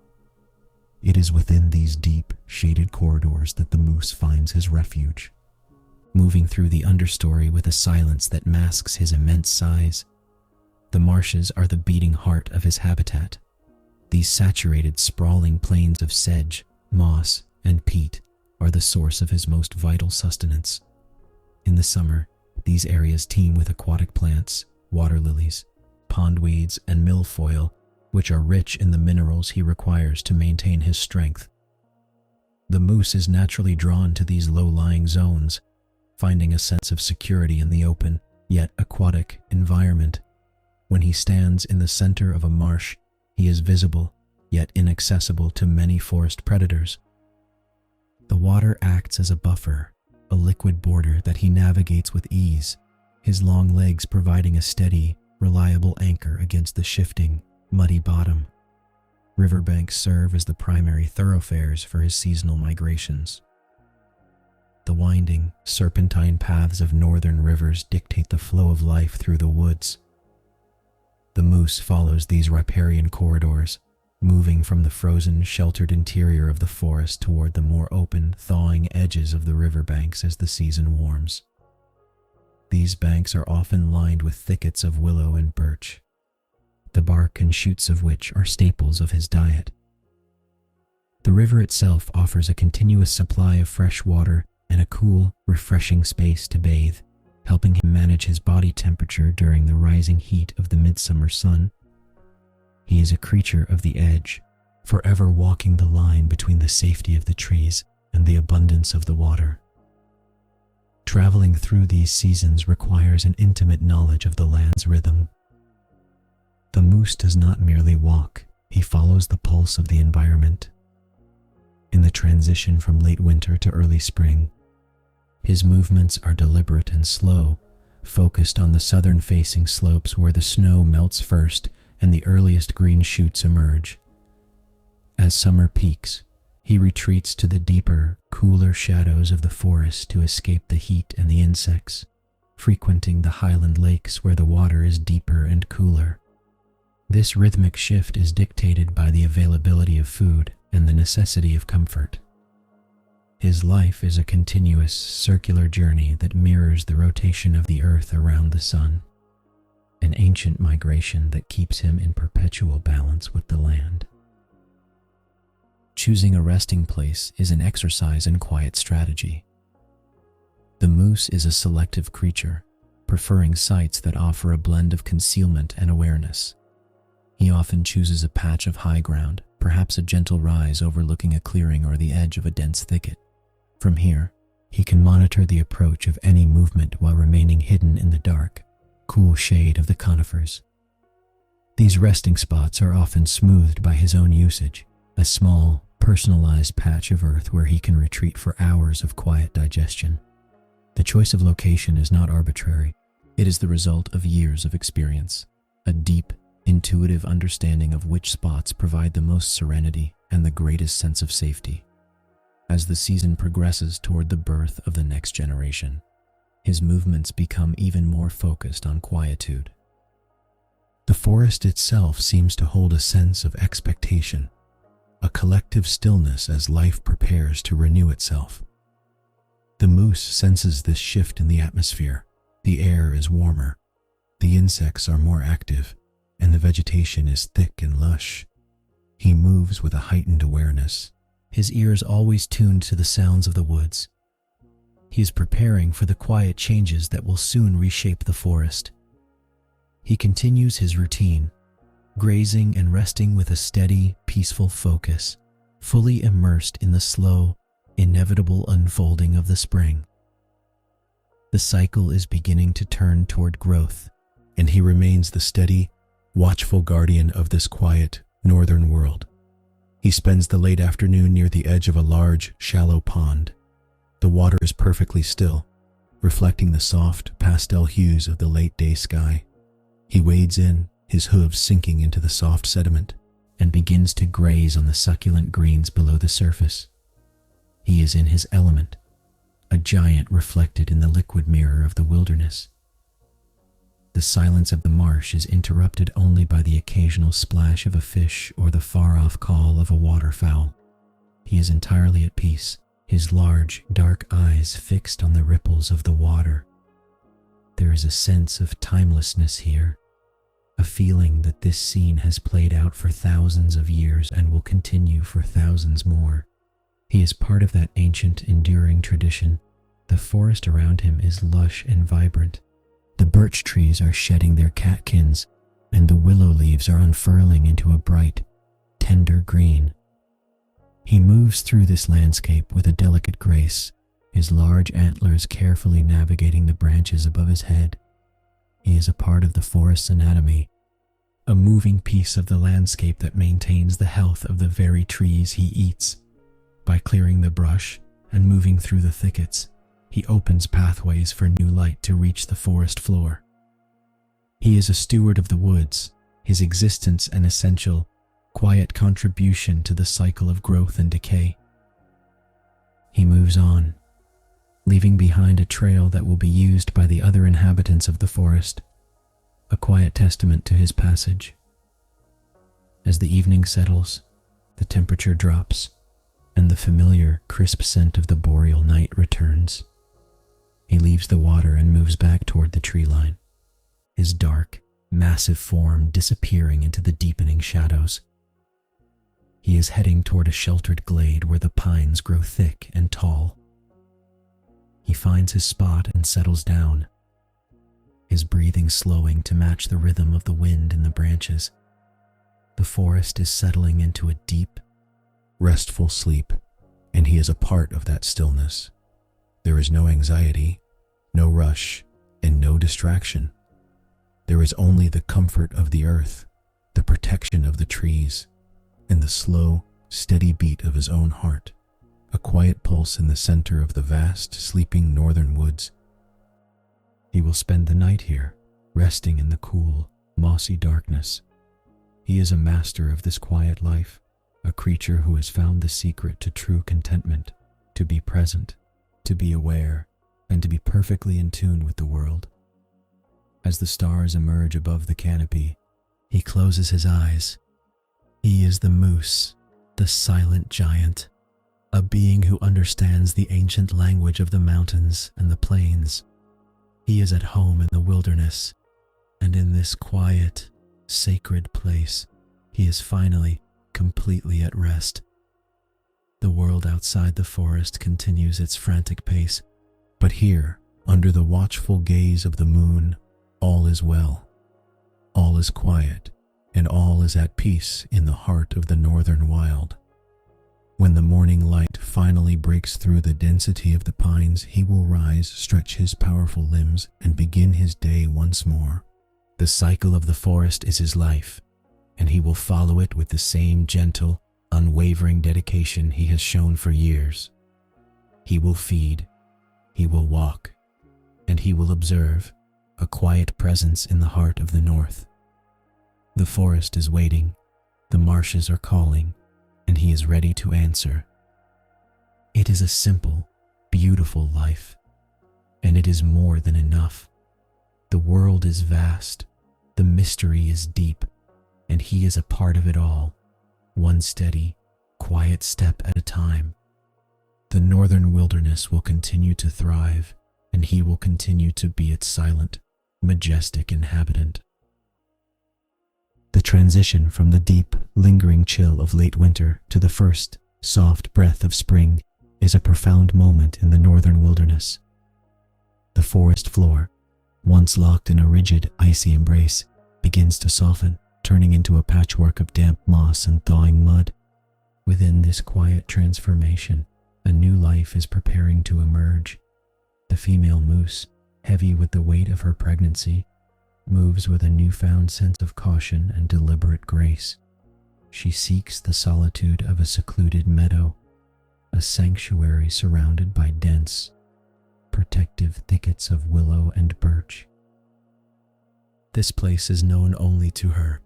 Speaker 1: It is within these deep, shaded corridors that the moose finds his refuge, moving through the understory with a silence that masks his immense size. The marshes are the beating heart of his habitat. These saturated, sprawling plains of sedge, moss, and peat are the source of his most vital sustenance. In the summer, these areas teem with aquatic plants, water lilies, pondweeds, and milfoil, which are rich in the minerals he requires to maintain his strength. The moose is naturally drawn to these low-lying zones, finding a sense of security in the open, yet aquatic environment. When he stands in the center of a marsh, he is visible, yet inaccessible to many forest predators. The water acts as a buffer, a liquid border that he navigates with ease, his long legs providing a steady, reliable anchor against the shifting, muddy bottom. Riverbanks serve as the primary thoroughfares for his seasonal migrations. The winding, serpentine paths of northern rivers dictate the flow of life through the woods. The moose follows these riparian corridors, moving from the frozen, sheltered interior of the forest toward the more open, thawing edges of the riverbanks as the season warms. These banks are often lined with thickets of willow and birch, the bark and shoots of which are staples of his diet. The river itself offers a continuous supply of fresh water and a cool, refreshing space to bathe, helping him manage his body temperature during the rising heat of the midsummer sun. He is a creature of the edge, forever walking the line between the safety of the trees and the abundance of the water. Traveling through these seasons requires an intimate knowledge of the land's rhythm. The moose does not merely walk, he follows the pulse of the environment. In the transition from late winter to early spring, his movements are deliberate and slow, focused on the southern-facing slopes where the snow melts first and the earliest green shoots emerge. As summer peaks, he retreats to the deeper, cooler shadows of the forest to escape the heat and the insects, frequenting the highland lakes where the water is deeper and cooler. This rhythmic shift is dictated by the availability of food and the necessity of comfort. His life is a continuous, circular journey that mirrors the rotation of the earth around the sun, an ancient migration that keeps him in perpetual balance with the land. Choosing a resting place is an exercise in quiet strategy. The moose is a selective creature, preferring sites that offer a blend of concealment and awareness. He often chooses a patch of high ground, perhaps a gentle rise overlooking a clearing or the edge of a dense thicket. From here, he can monitor the approach of any movement while remaining hidden in the dark, cool shade of the conifers. These resting spots are often smoothed by his own usage, a small, personalized patch of earth where he can retreat for hours of quiet digestion. The choice of location is not arbitrary. It is the result of years of experience, a deep, intuitive understanding of which spots provide the most serenity and the greatest sense of safety. As the season progresses toward the birth of the next generation, his movements become even more focused on quietude. The forest itself seems to hold a sense of expectation, a collective stillness as life prepares to renew itself. The moose senses this shift in the atmosphere. The air is warmer, the insects are more active, and the vegetation is thick and lush. He moves with a heightened awareness, his ears always tuned to the sounds of the woods. He is preparing for the quiet changes that will soon reshape the forest. He continues his routine, grazing and resting with a steady, peaceful focus, fully immersed in the slow, inevitable unfolding of the spring. The cycle is beginning to turn toward growth, and he remains the steady, watchful guardian of this quiet, northern world. He spends the late afternoon near the edge of a large, shallow pond. The water is perfectly still, reflecting the soft, pastel hues of the late-day sky. He wades in, his hooves sinking into the soft sediment, and begins to graze on the succulent greens below the surface. He is in his element, a giant reflected in the liquid mirror of the wilderness. The silence of the marsh is interrupted only by the occasional splash of a fish or the far-off call of a waterfowl. He is entirely at peace, his large, dark eyes fixed on the ripples of the water. There is a sense of timelessness here, a feeling that this scene has played out for thousands of years and will continue for thousands more. He is part of that ancient, enduring tradition. The forest around him is lush and vibrant. The birch trees are shedding their catkins, and the willow leaves are unfurling into a bright, tender green. He moves through this landscape with a delicate grace, his large antlers carefully navigating the branches above his head. He is a part of the forest's anatomy, a moving piece of the landscape that maintains the health of the very trees he eats. By clearing the brush and moving through the thickets, he opens pathways for new light to reach the forest floor. He is a steward of the woods, his existence an essential, quiet contribution to the cycle of growth and decay. He moves on, leaving behind a trail that will be used by the other inhabitants of the forest, a quiet testament to his passage. As the evening settles, the temperature drops, and the familiar, crisp scent of the boreal night returns. He leaves the water and moves back toward the tree line, his dark, massive form disappearing into the deepening shadows. He is heading toward a sheltered glade where the pines grow thick and tall. He finds his spot and settles down, his breathing slowing to match the rhythm of the wind in the branches. The forest is settling into a deep, restful sleep, and he is a part of that stillness. There is no anxiety, no rush, and no distraction. There is only the comfort of the earth, the protection of the trees, and the slow, steady beat of his own heart, a quiet pulse in the center of the vast, sleeping northern woods. He will spend the night here, resting in the cool, mossy darkness. He is a master of this quiet life, a creature who has found the secret to true contentment, to be present, to be aware, and to be perfectly in tune with the world. As the stars emerge above the canopy, he closes his eyes. He is the moose, the silent giant, a being who understands the ancient language of the mountains and the plains. He is at home in the wilderness, and in this quiet, sacred place, he is finally completely at rest. The world outside the forest continues its frantic pace, but here, under the watchful gaze of the moon, all is well. All is quiet, and all is at peace in the heart of the northern wild. When the morning light finally breaks through the density of the pines, he will rise, stretch his powerful limbs, and begin his day once more. The cycle of the forest is his life, and he will follow it with the same gentle, unwavering dedication he has shown for years. He will feed, he will walk, and he will observe, a quiet presence in the heart of the north. The forest is waiting, the marshes are calling, and he is ready to answer. It is a simple, beautiful life, and it is more than enough. The world is vast, the mystery is deep, and he is a part of it all, one steady, quiet step at a time. The northern wilderness will continue to thrive, and he will continue to be its silent, majestic inhabitant. The transition from the deep, lingering chill of late winter to the first, soft breath of spring is a profound moment in the northern wilderness. The forest floor, once locked in a rigid, icy embrace, begins to soften, turning into a patchwork of damp moss and thawing mud. Within this quiet transformation, a new life is preparing to emerge. The female moose, heavy with the weight of her pregnancy, moves with a newfound sense of caution and deliberate grace. She seeks the solitude of a secluded meadow, a sanctuary surrounded by dense, protective thickets of willow and birch. This place is known only to her,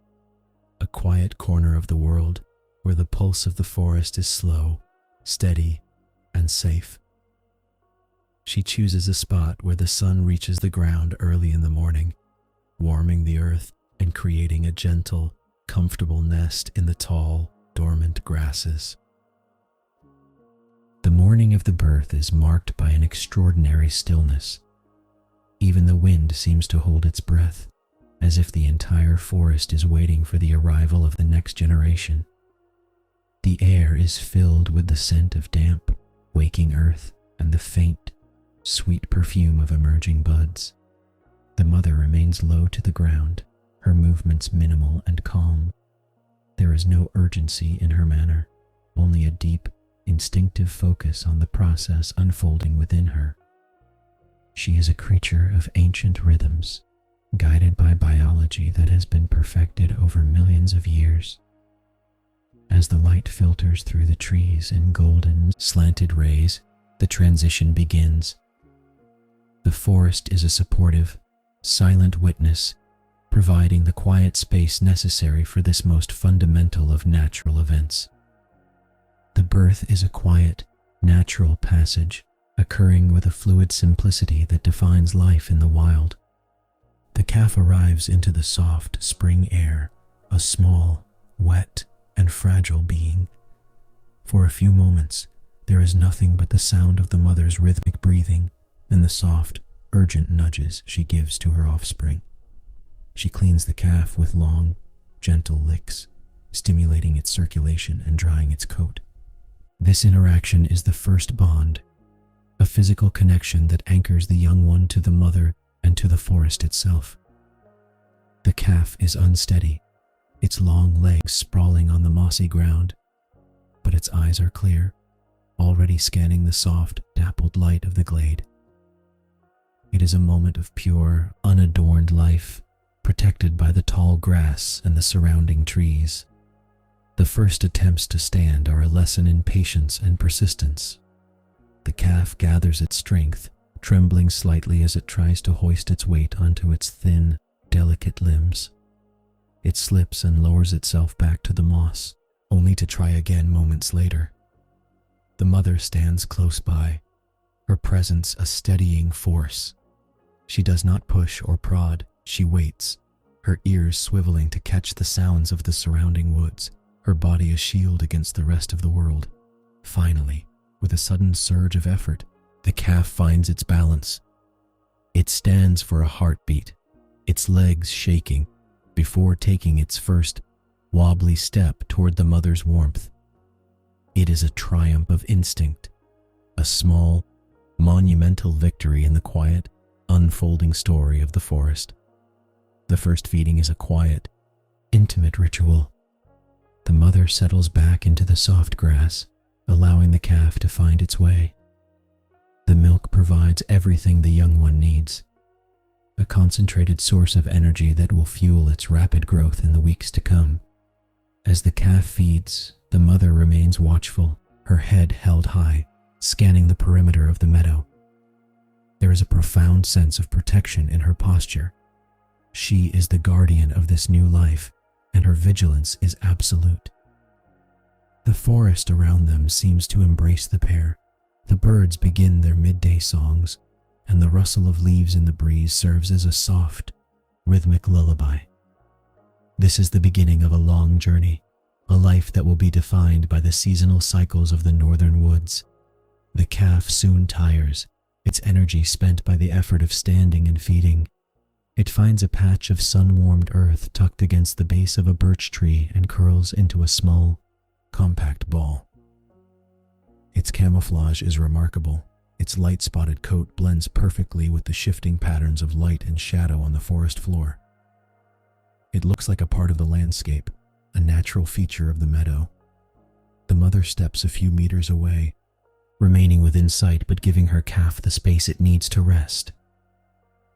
Speaker 1: a quiet corner of the world where the pulse of the forest is slow, steady, and safe. She chooses a spot where the sun reaches the ground early in the morning, warming the earth and creating a gentle, comfortable nest in the tall, dormant grasses. The morning of the birth is marked by an extraordinary stillness. Even the wind seems to hold its breath, as if the entire forest is waiting for the arrival of the next generation. The air is filled with the scent of damp, waking earth and the faint, sweet perfume of emerging buds. The mother remains low to the ground, her movements minimal and calm. There is no urgency in her manner, only a deep, instinctive focus on the process unfolding within her. She is a creature of ancient rhythms, guided by biology that has been perfected over millions of years. As the light filters through the trees in golden, slanted rays, the transition begins. The forest is a supportive, silent witness, providing the quiet space necessary for this most fundamental of natural events. The birth is a quiet, natural passage, occurring with a fluid simplicity that defines life in the wild. The calf arrives into the soft spring air, a small, wet, and fragile being. For a few moments, there is nothing but the sound of the mother's rhythmic breathing and the soft, urgent nudges she gives to her offspring. She cleans the calf with long, gentle licks, stimulating its circulation and drying its coat. This interaction is the first bond, a physical connection that anchors the young one to the mother and to the forest itself. The calf is unsteady, its long legs sprawling on the mossy ground, but its eyes are clear, already scanning the soft, dappled light of the glade. It is a moment of pure, unadorned life, protected by the tall grass and the surrounding trees. The first attempts to stand are a lesson in patience and persistence. The calf gathers its strength, trembling slightly as it tries to hoist its weight onto its thin, delicate limbs. It slips and lowers itself back to the moss, only to try again moments later. The mother stands close by, her presence a steadying force. She does not push or prod, she waits, her ears swiveling to catch the sounds of the surrounding woods, her body a shield against the rest of the world. Finally, with a sudden surge of effort, the calf finds its balance. It stands for a heartbeat, its legs shaking, before taking its first, wobbly step toward the mother's warmth. It is a triumph of instinct, a small, monumental victory in the quiet, unfolding story of the forest. The first feeding is a quiet, intimate ritual. The mother settles back into the soft grass, allowing the calf to find its way. The milk provides everything the young one needs, a concentrated source of energy that will fuel its rapid growth in the weeks to come. As the calf feeds, the mother remains watchful, her head held high, scanning the perimeter of the meadow. There is a profound sense of protection in her posture. She is the guardian of this new life, and her vigilance is absolute. The forest around them seems to embrace the pair. The birds begin their midday songs, and the rustle of leaves in the breeze serves as a soft, rhythmic lullaby. This is the beginning of a long journey, a life that will be defined by the seasonal cycles of the northern woods. The calf soon tires, its energy spent by the effort of standing and feeding. It finds a patch of sun-warmed earth tucked against the base of a birch tree and curls into a small, compact ball. Its camouflage is remarkable. Its light-spotted coat blends perfectly with the shifting patterns of light and shadow on the forest floor. It looks like a part of the landscape, a natural feature of the meadow. The mother steps a few meters away, remaining within sight but giving her calf the space it needs to rest.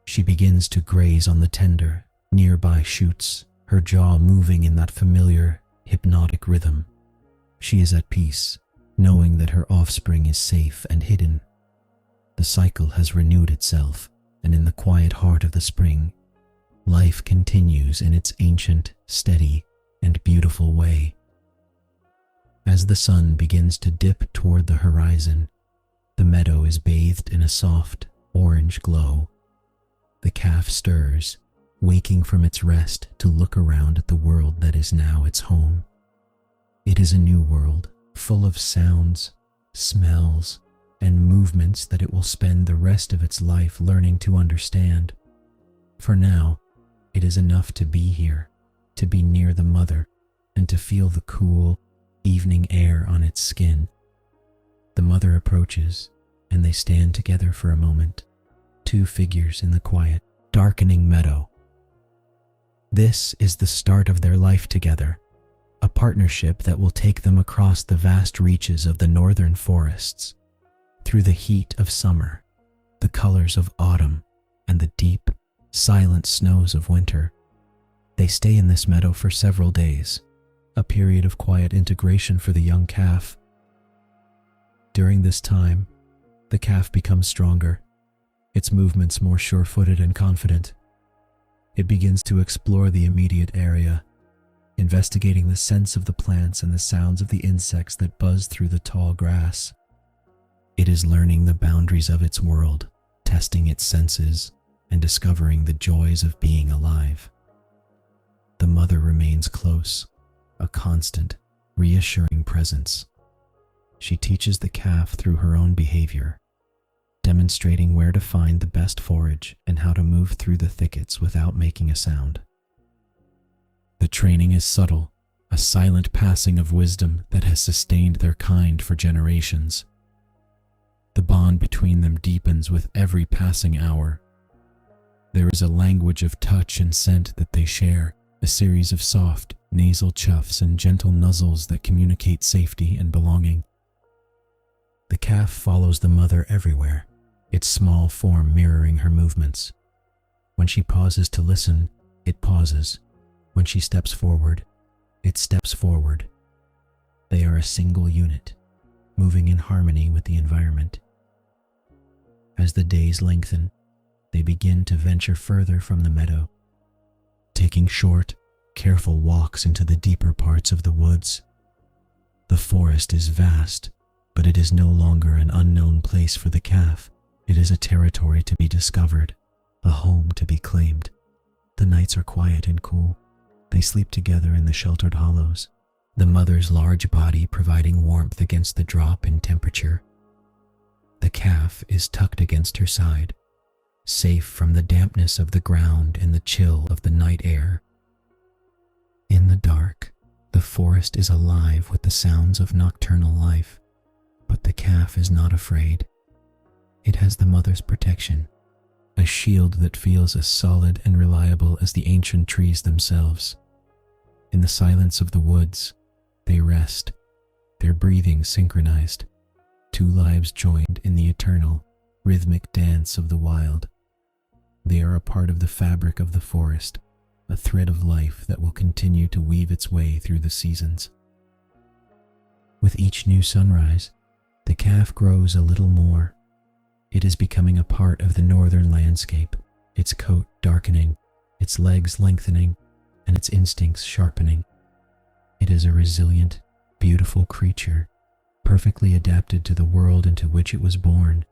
Speaker 1: She begins to graze on the tender, nearby shoots, her jaw moving in that familiar, hypnotic rhythm. She is at peace, knowing that her offspring is safe and hidden. The cycle has renewed itself, and in the quiet heart of the spring, life continues in its ancient, steady, and beautiful way. As the sun begins to dip toward the horizon, the meadow is bathed in a soft, orange glow. The calf stirs, waking from its rest to look around at the world that is now its home. It is a new world, full of sounds, smells, and movements that it will spend the rest of its life learning to understand. For now, it is enough to be here, to be near the mother, and to feel the cool, evening air on its skin. The mother approaches, and they stand together for a moment, two figures in the quiet, darkening meadow. This is the start of their life together, a partnership that will take them across the vast reaches of the northern forests, through the heat of summer, the colors of autumn, and the deep, silent snows of winter. They stay in this meadow for several days, a period of quiet integration for the young calf. During this time, the calf becomes stronger, its movements more sure-footed and confident. It begins to explore the immediate area, investigating the scents of the plants and the sounds of the insects that buzz through the tall grass. It is learning the boundaries of its world, testing its senses, and discovering the joys of being alive. The mother remains close, a constant, reassuring presence. She teaches the calf through her own behavior, demonstrating where to find the best forage and how to move through the thickets without making a sound. The training is subtle, a silent passing of wisdom that has sustained their kind for generations. The bond between them deepens with every passing hour. There is a language of touch and scent that they share, a series of soft, nasal chuffs and gentle nuzzles that communicate safety and belonging. The calf follows the mother everywhere, its small form mirroring her movements. When she pauses to listen, it pauses. When she steps forward, it steps forward. They are a single unit, moving in harmony with the environment. As the days lengthen, they begin to venture further from the meadow, taking short, careful walks into the deeper parts of the woods. The forest is vast, but it is no longer an unknown place for the calf. It is a territory to be discovered, a home to be claimed. The nights are quiet and cool. They sleep together in the sheltered hollows, the mother's large body providing warmth against the drop in temperature. The calf is tucked against her side, safe from the dampness of the ground and the chill of the night air. In the dark, the forest is alive with the sounds of nocturnal life, but the calf is not afraid. It has the mother's protection, a shield that feels as solid and reliable as the ancient trees themselves. In the silence of the woods, they rest, their breathing synchronized, two lives joined in the eternal, rhythmic dance of the wild. They are a part of the fabric of the forest, a thread of life that will continue to weave its way through the seasons. With each new sunrise, the calf grows a little more. It is becoming a part of the northern landscape, its coat darkening, its legs lengthening, and its instincts sharpening. It is a resilient, beautiful creature, perfectly adapted to the world into which it was born.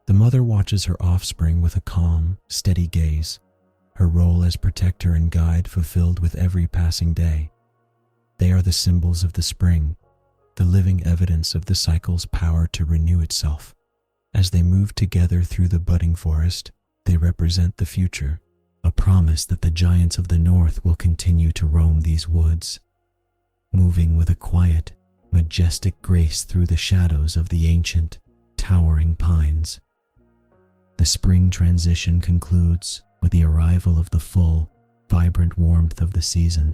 Speaker 1: The mother watches her offspring with a calm, steady gaze, her role as protector and guide fulfilled with every passing day. They are the symbols of the spring, the living evidence of the cycle's power to renew itself. As they move together through the budding forest, they represent the future, a promise that the giants of the north will continue to roam these woods, moving with a quiet, majestic grace through the shadows of the ancient, towering pines. The spring transition concludes with the arrival of the full, vibrant warmth of the season.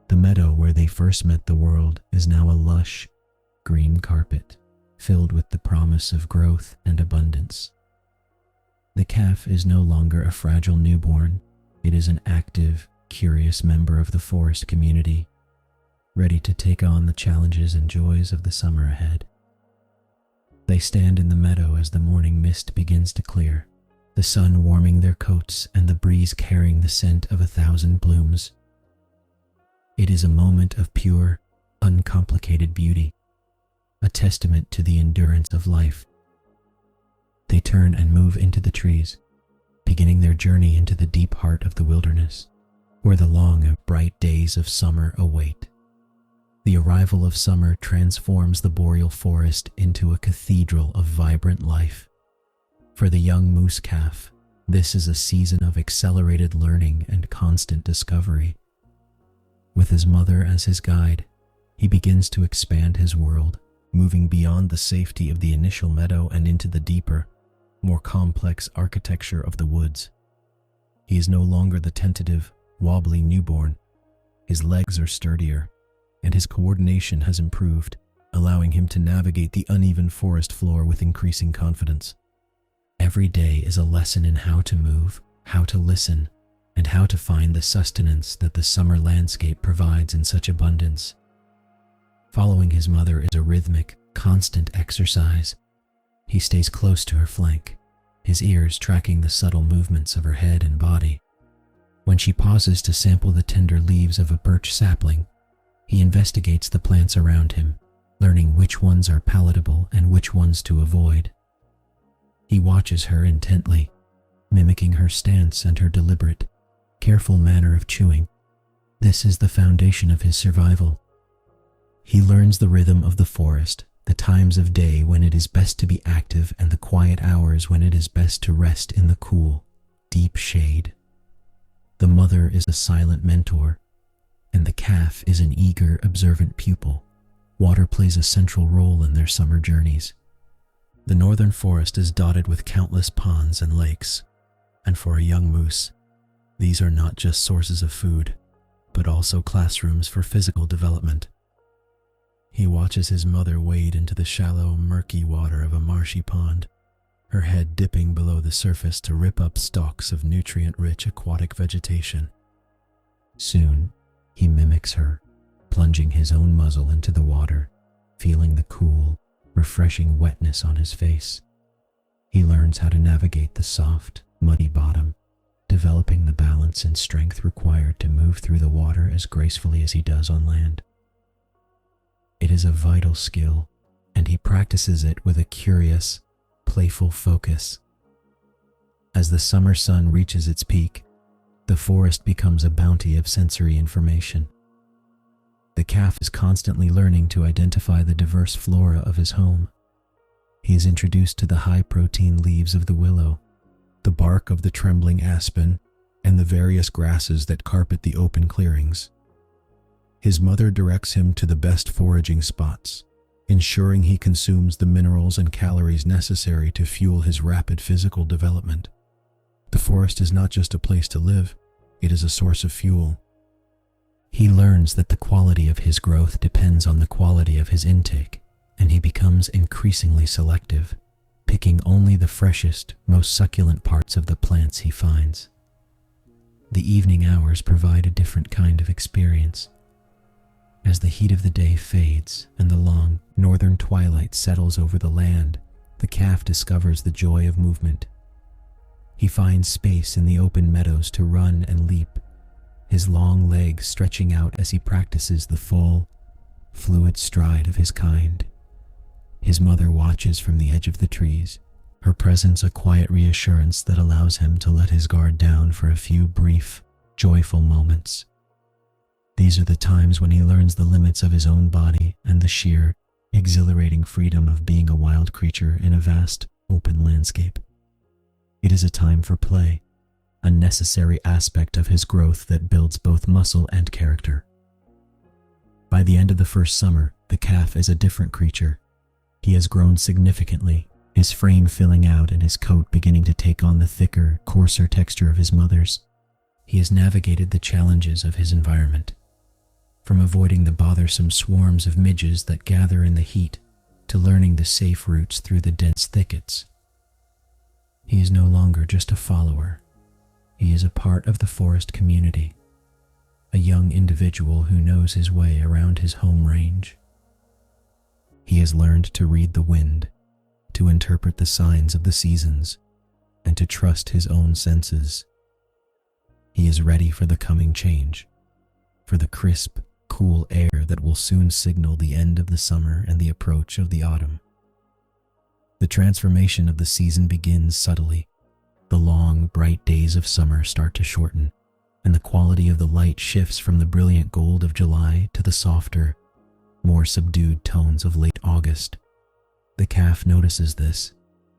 Speaker 1: The meadow where they first met the world is now a lush, green carpet, filled with the promise of growth and abundance. The calf is no longer a fragile newborn. It is an active, curious member of the forest community, ready to take on the challenges and joys of the summer ahead. They stand in the meadow as the morning mist begins to clear, the sun warming their coats and the breeze carrying the scent of 1,000 blooms. It is a moment of pure, uncomplicated beauty, a testament to the endurance of life. They turn and move into the trees, beginning their journey into the deep heart of the wilderness, where the long, bright days of summer await. The arrival of summer transforms the boreal forest into a cathedral of vibrant life. For the young moose calf, this is a season of accelerated learning and constant discovery. With his mother as his guide, He begins to expand his world, moving beyond the safety of the initial meadow and into the deeper, more complex architecture of the woods. He is no longer the tentative, wobbly newborn. His legs are sturdier, and his coordination has improved, allowing him to navigate the uneven forest floor with increasing confidence. Every day is a lesson in how to move, how to listen, and how to find the sustenance that the summer landscape provides in such abundance. Following his mother is a rhythmic, constant exercise. He stays close to her flank, his ears tracking the subtle movements of her head and body. When she pauses to sample the tender leaves of a birch sapling, he investigates the plants around him, learning which ones are palatable and which ones to avoid. He watches her intently, mimicking her stance and her deliberate, careful manner of chewing. This is the foundation of his survival. He learns the rhythm of the forest, the times of day when it is best to be active and the quiet hours when it is best to rest in the cool, deep shade. The mother is a silent mentor, and the calf is an eager, observant pupil. Water plays a central role in their summer journeys. The northern forest is dotted with countless ponds and lakes, and for a young moose, these are not just sources of food, but also classrooms for physical development. He watches his mother wade into the shallow, murky water of a marshy pond, her head dipping below the surface to rip up stalks of nutrient-rich aquatic vegetation. Soon, he mimics her, plunging his own muzzle into the water, feeling the cool, refreshing wetness on his face. He learns how to navigate the soft, muddy bottom, developing the balance and strength required to move through the water as gracefully as he does on land. It is a vital skill, and he practices it with a curious, playful focus. As the summer sun reaches its peak, the forest becomes a bounty of sensory information. The calf is constantly learning to identify the diverse flora of his home. He is introduced to the high-protein leaves of the willow, the bark of the trembling aspen, and the various grasses that carpet the open clearings. His mother directs him to the best foraging spots, ensuring he consumes the minerals and calories necessary to fuel his rapid physical development. The forest is not just a place to live, it is a source of fuel. He learns that the quality of his growth depends on the quality of his intake, and he becomes increasingly selective, picking only the freshest, most succulent parts of the plants he finds. The evening hours provide a different kind of experience. As the heat of the day fades and the long, northern twilight settles over the land, the calf discovers the joy of movement. He finds space in the open meadows to run and leap, his long legs stretching out as he practices the full, fluid stride of his kind. His mother watches from the edge of the trees, her presence a quiet reassurance that allows him to let his guard down for a few brief, joyful moments. These are the times when he learns the limits of his own body and the sheer, exhilarating freedom of being a wild creature in a vast, open landscape. It is a time for play, a necessary aspect of his growth that builds both muscle and character. By the end of the first summer, the calf is a different creature. He has grown significantly, his frame filling out and his coat beginning to take on the thicker, coarser texture of his mother's. He has navigated the challenges of his environment, from avoiding the bothersome swarms of midges that gather in the heat to learning the safe routes through the dense thickets. He is no longer just a follower. He is a part of the forest community, a young individual who knows his way around his home range. He has learned to read the wind, to interpret the signs of the seasons, and to trust his own senses. He is ready for the coming change, for the crisp, cool air that will soon signal the end of the summer and the approach of the autumn. The transformation of the season begins subtly. The long, bright days of summer start to shorten, and the quality of the light shifts from the brilliant gold of July to the softer, more subdued tones of late August. The calf notices this,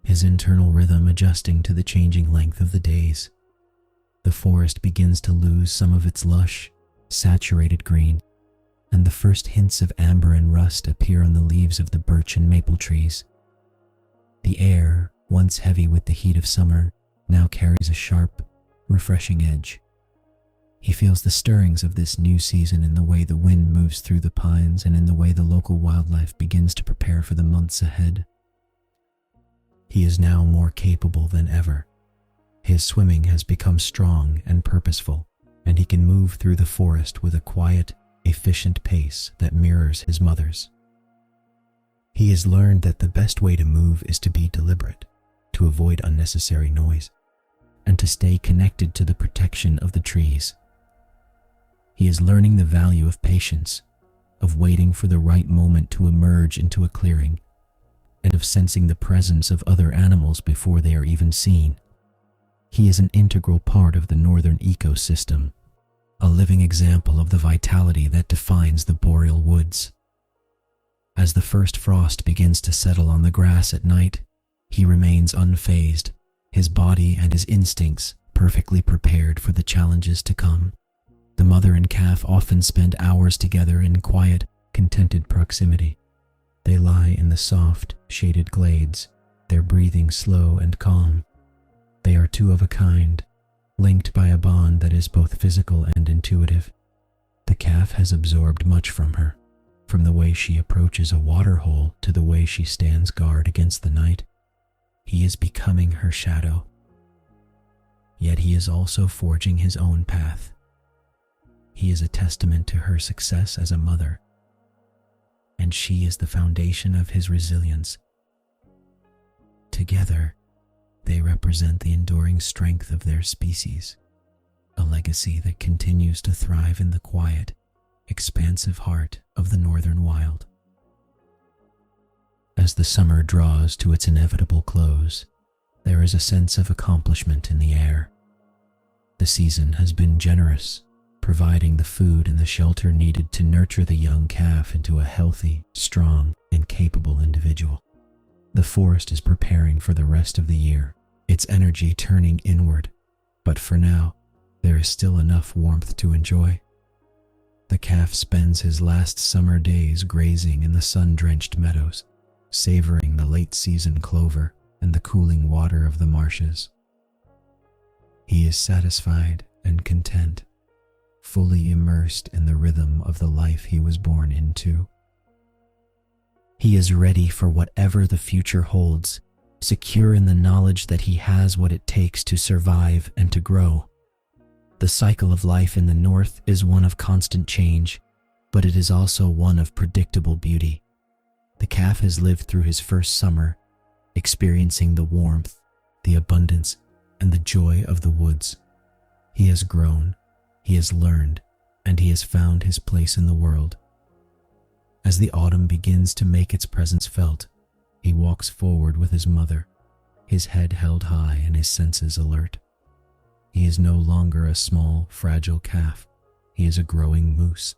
Speaker 1: his internal rhythm adjusting to the changing length of the days. The forest begins to lose some of its lush, saturated green, and the first hints of amber and rust appear on the leaves of the birch and maple trees. The air, once heavy with the heat of summer, now carries a sharp, refreshing edge. He feels the stirrings of this new season in the way the wind moves through the pines and in the way the local wildlife begins to prepare for the months ahead. He is now more capable than ever. His swimming has become strong and purposeful, and he can move through the forest with a quiet, efficient pace that mirrors his mother's. He has learned that the best way to move is to be deliberate, to avoid unnecessary noise, and to stay connected to the protection of the trees. He is learning the value of patience, of waiting for the right moment to emerge into a clearing, and of sensing the presence of other animals before they are even seen. He is an integral part of the northern ecosystem, a living example of the vitality that defines the boreal woods. As the first frost begins to settle on the grass at night, he remains unfazed, his body and his instincts perfectly prepared for the challenges to come. The mother and calf often spend hours together in quiet, contented proximity. They lie in the soft, shaded glades, their breathing slow and calm. They are two of a kind, linked by a bond that is both physical and intuitive. The calf has absorbed much from her, from the way she approaches a water hole to the way she stands guard against the night. He is becoming her shadow. Yet he is also forging his own path. He is a testament to her success as a mother, and she is the foundation of his resilience. Together, they represent the enduring strength of their species, a legacy that continues to thrive in the quiet, expansive heart of the northern wild. As the summer draws to its inevitable close, there is a sense of accomplishment in the air. The season has been generous, providing the food and the shelter needed to nurture the young calf into a healthy, strong, and capable individual. The forest is preparing for the rest of the year, its energy turning inward, but for now, there is still enough warmth to enjoy. The calf spends his last summer days grazing in the sun-drenched meadows, savoring the late-season clover and the cooling water of the marshes. He is satisfied and content, fully immersed in the rhythm of the life he was born into. He is ready for whatever the future holds, secure in the knowledge that he has what it takes to survive and to grow. The cycle of life in the north is one of constant change, but it is also one of predictable beauty. The calf has lived through his first summer, experiencing the warmth, the abundance, and the joy of the woods. He has grown, he has learned, and he has found his place in the world. As the autumn begins to make its presence felt, he walks forward with his mother, his head held high and his senses alert. He is no longer a small, fragile calf. He is a growing moose,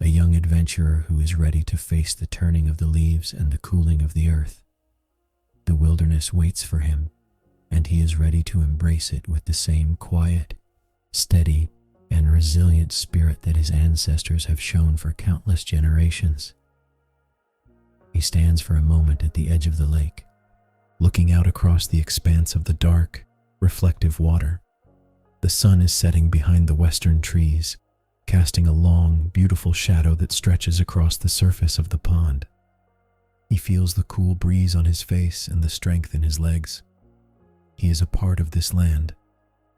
Speaker 1: a young adventurer who is ready to face the turning of the leaves and the cooling of the earth. The wilderness waits for him, and he is ready to embrace it with the same quiet, steady, and resilient spirit that his ancestors have shown for countless generations. He stands for a moment at the edge of the lake, looking out across the expanse of the dark, reflective water. The sun is setting behind the western trees, casting a long, beautiful shadow that stretches across the surface of the pond. He feels the cool breeze on his face and the strength in his legs. He is a part of this land,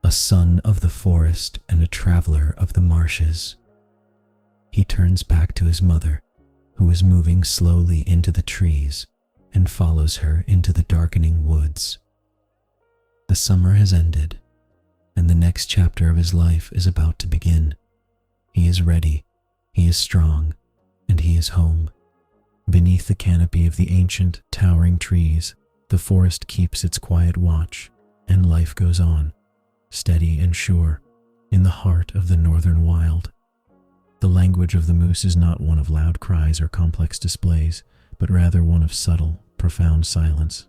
Speaker 1: a son of the forest and a traveler of the marshes. He turns back to his mother, who is moving slowly into the trees, and follows her into the darkening woods. The summer has ended, and the next chapter of his life is about to begin. He is ready, he is strong, and he is home. Beneath the canopy of the ancient, towering trees, the forest keeps its quiet watch, and life goes on, steady and sure, in the heart of the northern wild. The language of the moose is not one of loud cries or complex displays, but rather one of subtle, profound silence.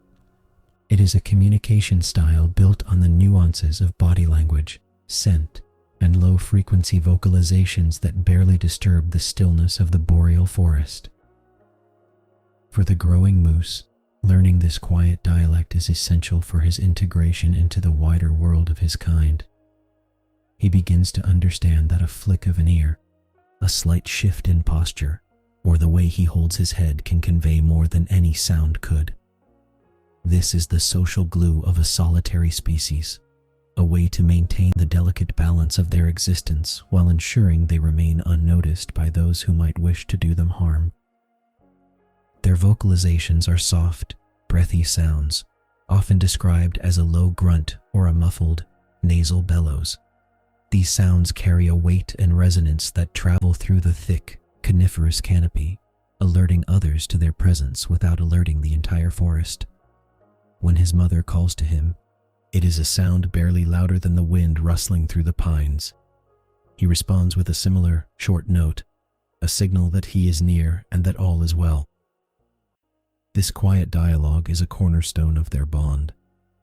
Speaker 1: It is a communication style built on the nuances of body language, scent, and low-frequency vocalizations that barely disturb the stillness of the boreal forest. For the growing moose, learning this quiet dialect is essential for his integration into the wider world of his kind. He begins to understand that a flick of an ear, a slight shift in posture, or the way he holds his head can convey more than any sound could. This is the social glue of a solitary species, a way to maintain the delicate balance of their existence while ensuring they remain unnoticed by those who might wish to do them harm. Their vocalizations are soft, breathy sounds, often described as a low grunt or a muffled, nasal bellows. These sounds carry a weight and resonance that travel through the thick, coniferous canopy, alerting others to their presence without alerting the entire forest. When his mother calls to him, it is a sound barely louder than the wind rustling through the pines. He responds with a similar, short note, a signal that he is near and that all is well. This quiet dialogue is a cornerstone of their bond,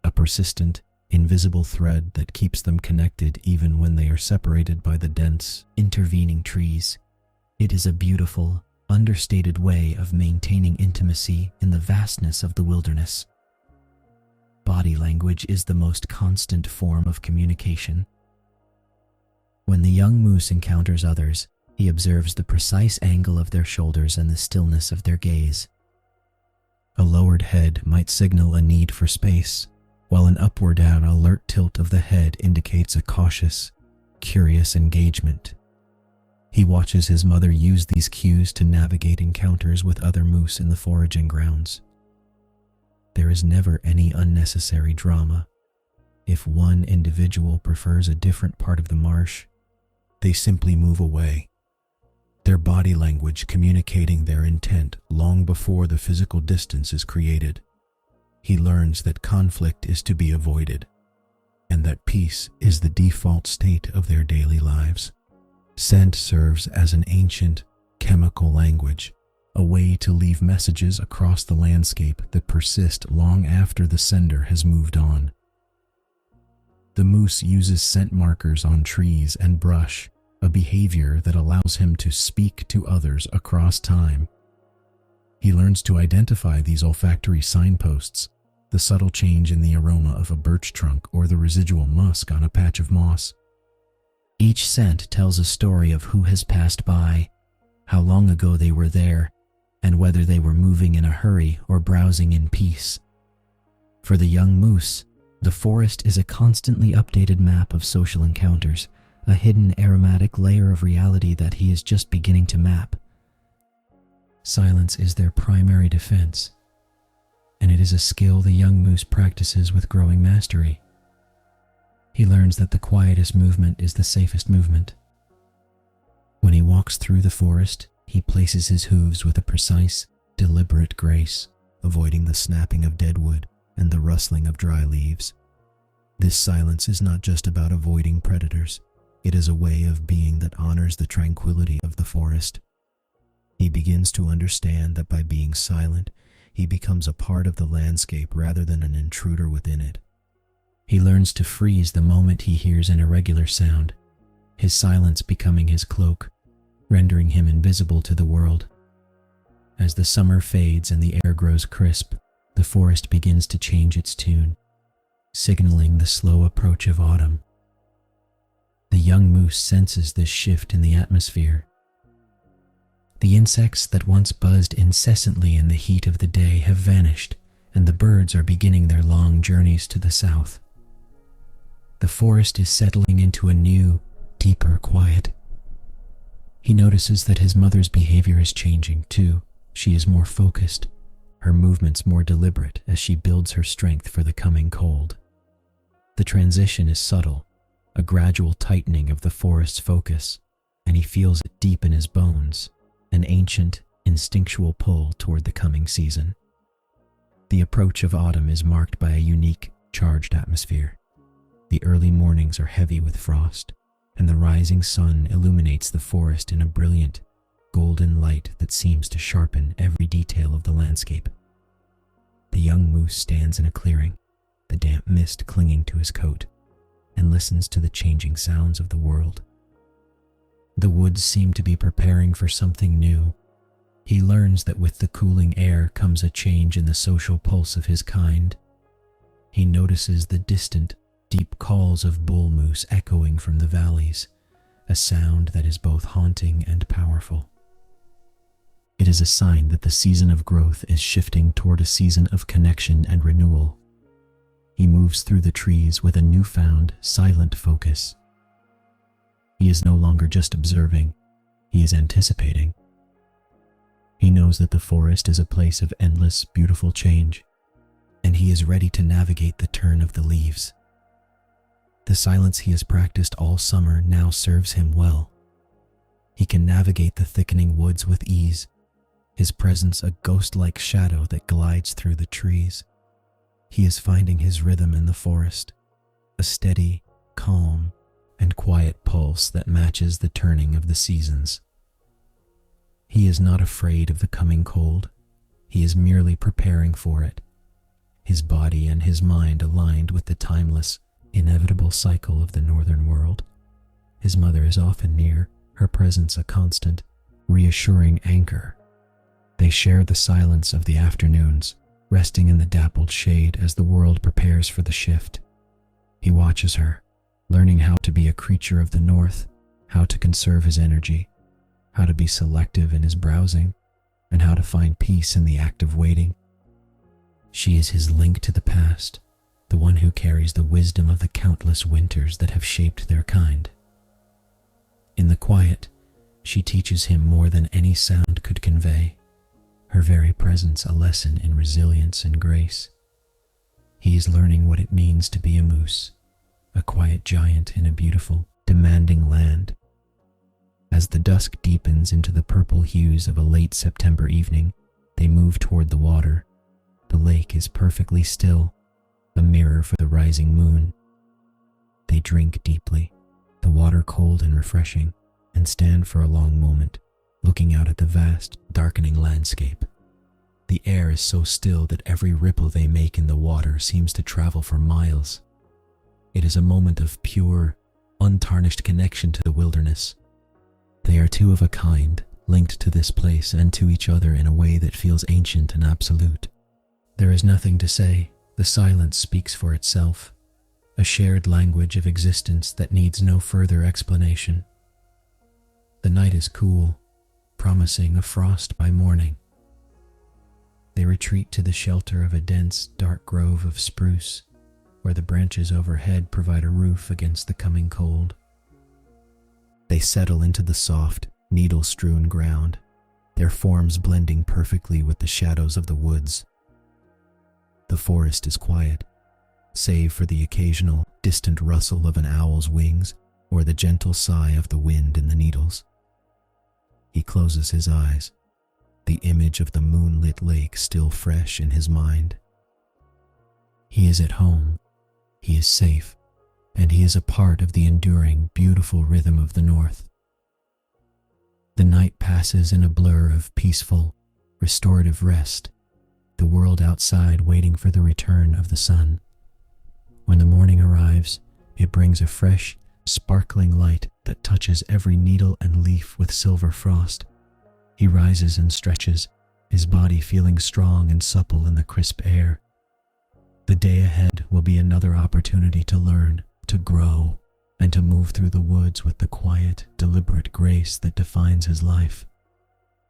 Speaker 1: a persistent, invisible thread that keeps them connected even when they are separated by the dense, intervening trees. It is a beautiful, understated way of maintaining intimacy in the vastness of the wilderness. Body language is the most constant form of communication. When the young moose encounters others, he observes the precise angle of their shoulders and the stillness of their gaze. A lowered head might signal a need for space, while an upward and alert tilt of the head indicates a cautious, curious engagement. He watches his mother use these cues to navigate encounters with other moose in the foraging grounds. There is never any unnecessary drama. If one individual prefers a different part of the marsh, they simply move away, their body language communicating their intent long before the physical distance is created. He learns that conflict is to be avoided, and that peace is the default state of their daily lives. Scent serves as an ancient, chemical language, a way to leave messages across the landscape that persist long after the sender has moved on. The moose uses scent markers on trees and brush, a behavior that allows him to speak to others across time. He learns to identify these olfactory signposts, the subtle change in the aroma of a birch trunk or the residual musk on a patch of moss. Each scent tells a story of who has passed by, how long ago they were there, and whether they were moving in a hurry or browsing in peace. For the young moose, the forest is a constantly updated map of social encounters, a hidden aromatic layer of reality that he is just beginning to map. Silence is their primary defense, and it is a skill the young moose practices with growing mastery. He learns that the quietest movement is the safest movement. When he walks through the forest, he places his hooves with a precise, deliberate grace, avoiding the snapping of dead wood and the rustling of dry leaves. This silence is not just about avoiding predators. It is a way of being that honors the tranquility of the forest. He begins to understand that by being silent, he becomes a part of the landscape rather than an intruder within it. He learns to freeze the moment he hears an irregular sound, his silence becoming his cloak, rendering him invisible to the world. As the summer fades and the air grows crisp, the forest begins to change its tune, signaling the slow approach of autumn. The young moose senses this shift in the atmosphere. The insects that once buzzed incessantly in the heat of the day have vanished, and the birds are beginning their long journeys to the south. The forest is settling into a new, deeper quiet. He notices that his mother's behavior is changing too. She is more focused, her movements more deliberate as she builds her strength for the coming cold. The transition is subtle, a gradual tightening of the forest's focus, and he feels it deep in his bones, an ancient, instinctual pull toward the coming season. The approach of autumn is marked by a unique, charged atmosphere. The early mornings are heavy with frost, and the rising sun illuminates the forest in a brilliant, golden light that seems to sharpen every detail of the landscape. The young moose stands in a clearing, the damp mist clinging to his coat. and listens to the changing sounds of the world. The woods seem to be preparing for something new. He learns that with the cooling air comes a change in the social pulse of his kind. He notices the distant, deep calls of bull moose echoing from the valleys, a sound that is both haunting and powerful. It is a sign that the season of growth is shifting toward a season of connection and renewal. He moves through the trees with a newfound, silent focus. He is no longer just observing, he is anticipating. He knows that the forest is a place of endless, beautiful change, and he is ready to navigate the turn of the leaves. The silence he has practiced all summer now serves him well. He can navigate the thickening woods with ease, his presence a ghost-like shadow that glides through the trees. He is finding his rhythm in the forest, a steady, calm, and quiet pulse that matches the turning of the seasons. He is not afraid of the coming cold. He is merely preparing for it, his body and his mind aligned with the timeless, inevitable cycle of the northern world. His mother is often near, her presence a constant, reassuring anchor. They share the silence of the afternoons, resting in the dappled shade as the world prepares for the shift. He watches her, learning how to be a creature of the north, how to conserve his energy, how to be selective in his browsing, and how to find peace in the act of waiting. She is his link to the past, the one who carries the wisdom of the countless winters that have shaped their kind. In the quiet, she teaches him more than any sound could convey, her very presence a lesson in resilience and grace. He is learning what it means to be a moose, a quiet giant in a beautiful, demanding land. As the dusk deepens into the purple hues of a late September evening, they move toward the water. The lake is perfectly still, a mirror for the rising moon. They drink deeply, the water cold and refreshing, and stand for a long moment, looking out at the vast, darkening landscape. The air is so still that every ripple they make in the water seems to travel for miles. It is a moment of pure, untarnished connection to the wilderness. They are two of a kind, linked to this place and to each other in a way that feels ancient and absolute. There is nothing to say, the silence speaks for itself, a shared language of existence that needs no further explanation. The night is cool, promising a frost by morning. They retreat to the shelter of a dense, dark grove of spruce, where the branches overhead provide a roof against the coming cold. They settle into the soft, needle-strewn ground, their forms blending perfectly with the shadows of the woods. The forest is quiet, save for the occasional, distant rustle of an owl's wings or the gentle sigh of the wind in the needles. He closes his eyes, the image of the moonlit lake still fresh in his mind. He is at home, he is safe, and he is a part of the enduring, beautiful rhythm of the north. The night passes in a blur of peaceful, restorative rest, the world outside waiting for the return of the sun. When the morning arrives, it brings a fresh, sparkling light that touches every needle and leaf with silver frost. He rises and stretches, his body feeling strong and supple in the crisp air. The day ahead will be another opportunity to learn, to grow, and to move through the woods with the quiet, deliberate grace that defines his life.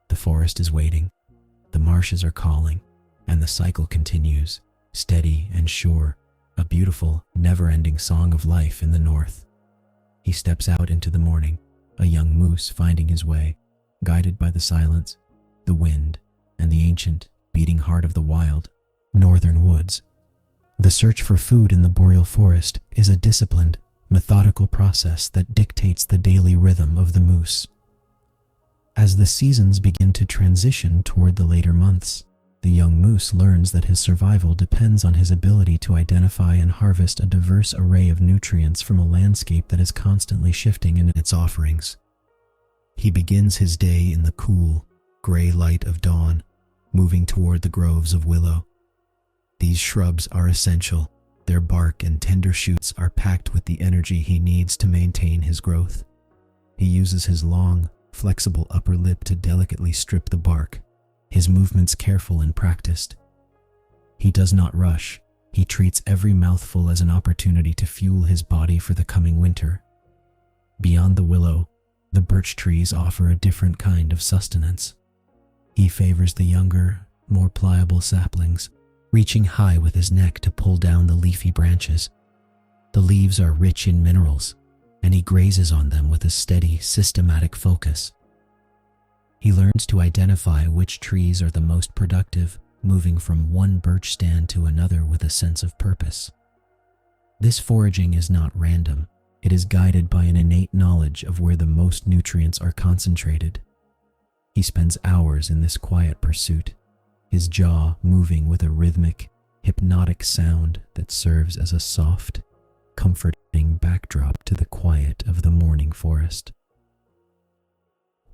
Speaker 1: The forest is waiting, the marshes are calling, and the cycle continues, steady and sure, a beautiful, never-ending song of life in the north. He steps out into the morning, a young moose finding his way, guided by the silence, the wind, and the ancient, beating heart of the wild, northern woods. The search for food in the boreal forest is a disciplined, methodical process that dictates the daily rhythm of the moose. As the seasons begin to transition toward the later months, the young moose learns that his survival depends on his ability to identify and harvest a diverse array of nutrients from a landscape that is constantly shifting in its offerings. He begins his day in the cool, gray light of dawn, moving toward the groves of willow. These shrubs are essential, Their bark and tender shoots are packed with the energy he needs to maintain his growth. He uses his long, flexible upper lip to delicately strip the bark, his movements careful and practiced. He does not rush. He treats every mouthful as an opportunity to fuel his body for the coming winter. Beyond the willow, the birch trees offer a different kind of sustenance. He favors the younger, more pliable saplings, reaching high with his neck to pull down the leafy branches. The leaves are rich in minerals, and he grazes on them with a steady, systematic focus. He learns to identify which trees are the most productive, moving from one birch stand to another with a sense of purpose. This foraging is not random. It is guided by an innate knowledge of where the most nutrients are concentrated. He spends hours in this quiet pursuit, his jaw moving with a rhythmic, hypnotic sound that serves as a soft, comforting backdrop to the quiet of the morning forest.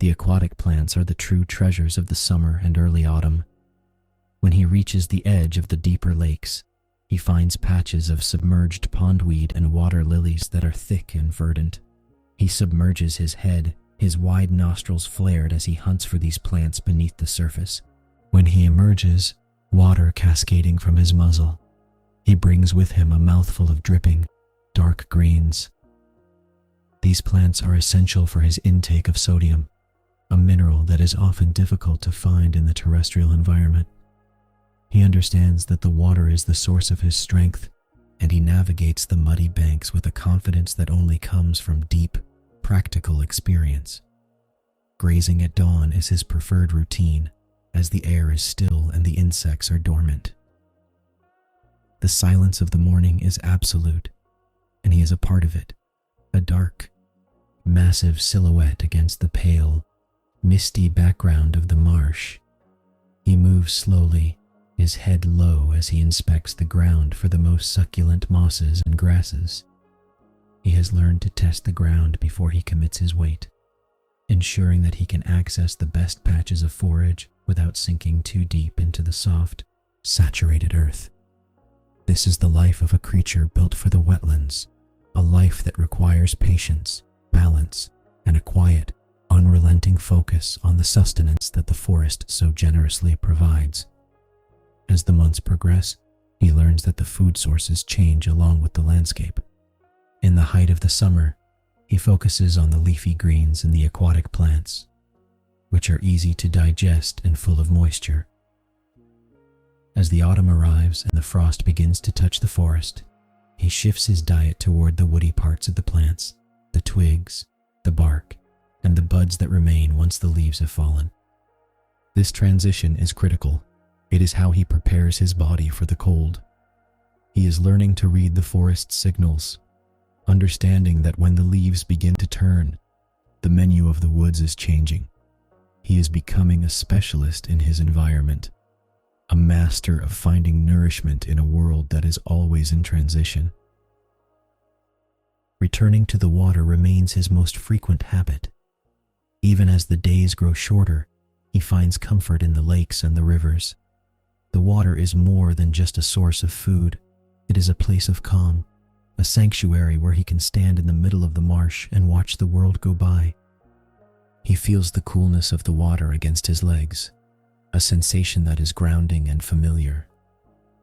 Speaker 1: The aquatic plants are the true treasures of the summer and early autumn. When he reaches the edge of the deeper lakes, he finds patches of submerged pondweed and water lilies that are thick and verdant. He submerges his head, his wide nostrils flared as he hunts for these plants beneath the surface. When he emerges, water cascading from his muzzle, he brings with him a mouthful of dripping, dark greens. These plants are essential for his intake of sodium, a mineral that is often difficult to find in the terrestrial environment. He understands that the water is the source of his strength, and he navigates the muddy banks with a confidence that only comes from deep, practical experience. Grazing at dawn is his preferred routine, as the air is still and the insects are dormant. The silence of the morning is absolute, and he is a part of it, a dark, massive silhouette against the pale, misty background of the marsh. He moves slowly, his head low as he inspects the ground for the most succulent mosses and grasses. He has learned to test the ground before he commits his weight, ensuring that he can access the best patches of forage without sinking too deep into the soft, saturated earth. This is the life of a creature built for the wetlands, a life that requires patience, balance, and a quiet, unrelenting focus on the sustenance that the forest so generously provides. As the months progress, he learns that the food sources change along with the landscape. In the height of the summer, he focuses on the leafy greens and the aquatic plants, which are easy to digest and full of moisture. As the autumn arrives and the frost begins to touch the forest, he shifts his diet toward the woody parts of the plants, the twigs, the bark, and the buds that remain once the leaves have fallen. This transition is critical. It is how he prepares his body for the cold. He is learning to read the forest's signals, understanding that when the leaves begin to turn, the menu of the woods is changing. He is becoming a specialist in his environment, a master of finding nourishment in a world that is always in transition. Returning to the water remains his most frequent habit. Even as the days grow shorter, he finds comfort in the lakes and the rivers. The water is more than just a source of food. It is a place of calm, a sanctuary where he can stand in the middle of the marsh and watch the world go by. He feels the coolness of the water against his legs, a sensation that is grounding and familiar.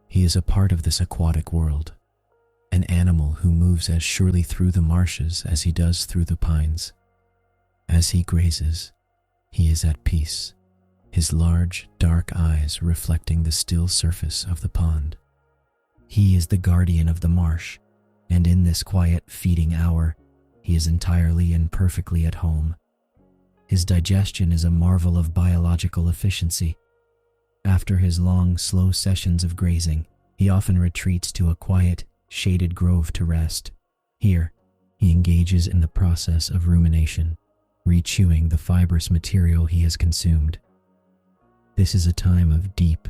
Speaker 1: He is a part of this aquatic world, an animal who moves as surely through the marshes as he does through the pines. As he grazes, he is at peace, his large, dark eyes reflecting the still surface of the pond. He is the guardian of the marsh, and in this quiet feeding hour, he is entirely and perfectly at home. His digestion is a marvel of biological efficiency. After his long, slow sessions of grazing, he often retreats to a quiet, shaded grove to rest. Here, he engages in the process of rumination, rechewing the fibrous material he has consumed. This is a time of deep,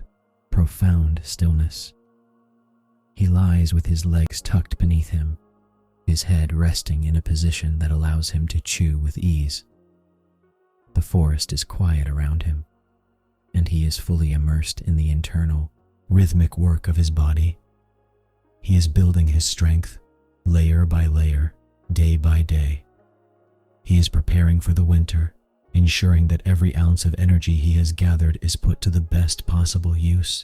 Speaker 1: profound stillness. He lies with his legs tucked beneath him, his head resting in a position that allows him to chew with ease. The forest is quiet around him, and he is fully immersed in the internal, rhythmic work of his body. He is building his strength, layer by layer, day by day. He is preparing for the winter, ensuring that every ounce of energy he has gathered is put to the best possible use.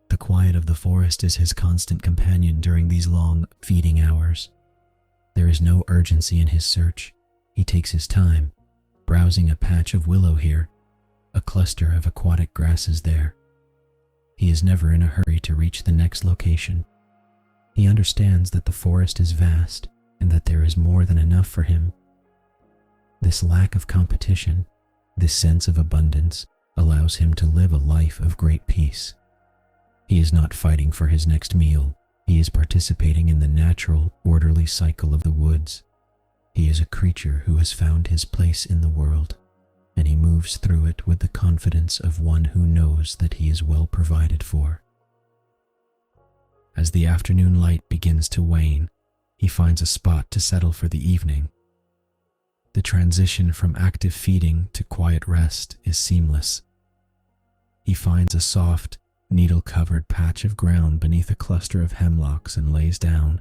Speaker 1: The quiet of the forest is his constant companion during these long, feeding hours. There is no urgency in his search. He takes his time, browsing a patch of willow here, a cluster of aquatic grasses there. He is never in a hurry to reach the next location. He understands that the forest is vast and that there is more than enough for him. This lack of competition, this sense of abundance, allows him to live a life of great peace. He is not fighting for his next meal. He is participating in the natural, orderly cycle of the woods. He is a creature who has found his place in the world, and he moves through it with the confidence of one who knows that he is well provided for. As the afternoon light begins to wane, he finds a spot to settle for the evening. The transition from active feeding to quiet rest is seamless. He finds a soft, needle-covered patch of ground beneath a cluster of hemlocks and lays down.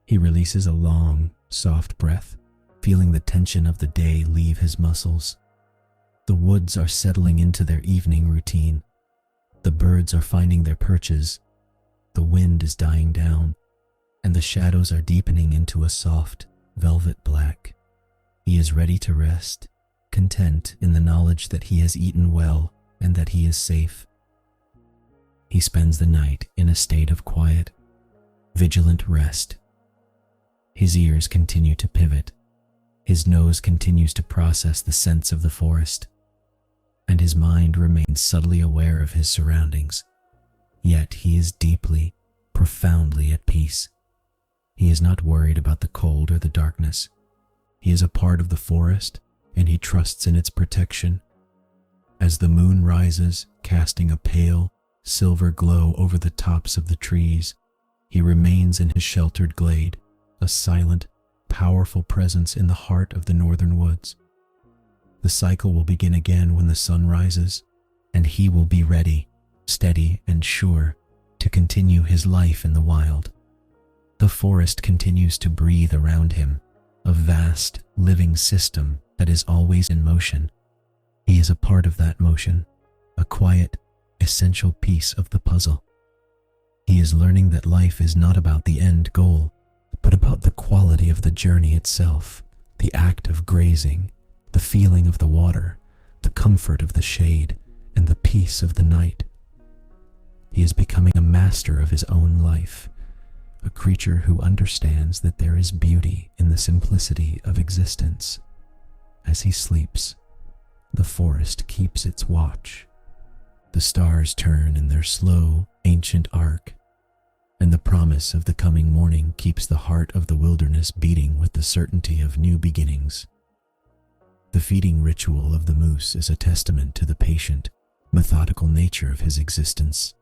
Speaker 1: He releases a long, soft breath, feeling the tension of the day leave his muscles. The woods are settling into their evening routine. The birds are finding their perches. The wind is dying down, and the shadows are deepening into a soft, velvet black. He is ready to rest, content in the knowledge that he has eaten well and that he is safe. He spends the night in a state of quiet, vigilant rest. His ears continue to pivot. His nose continues to process the scents of the forest, and his mind remains subtly aware of his surroundings. Yet he is deeply, profoundly at peace. He is not worried about the cold or the darkness. He is a part of the forest, and he trusts in its protection. As the moon rises, casting a pale, silver glow over the tops of the trees, he remains in his sheltered glade, a silent, powerful presence in the heart of the northern woods. The cycle will begin again when the sun rises, and he will be ready, steady and sure, to continue his life in the wild. The forest continues to breathe around him, a vast, living system that is always in motion. He is a part of that motion, a quiet, essential piece of the puzzle. He is learning that life is not about the end goal, but about the quality of the journey itself, the act of grazing, the feeling of the water, the comfort of the shade, and the peace of the night. He is becoming a master of his own life, a creature who understands that there is beauty in the simplicity of existence. As he sleeps, the forest keeps its watch. The stars turn in their slow, ancient arc, and the promise of the coming morning keeps the heart of the wilderness beating with the certainty of new beginnings. The feeding ritual of the moose is a testament to the patient, methodical nature of his existence.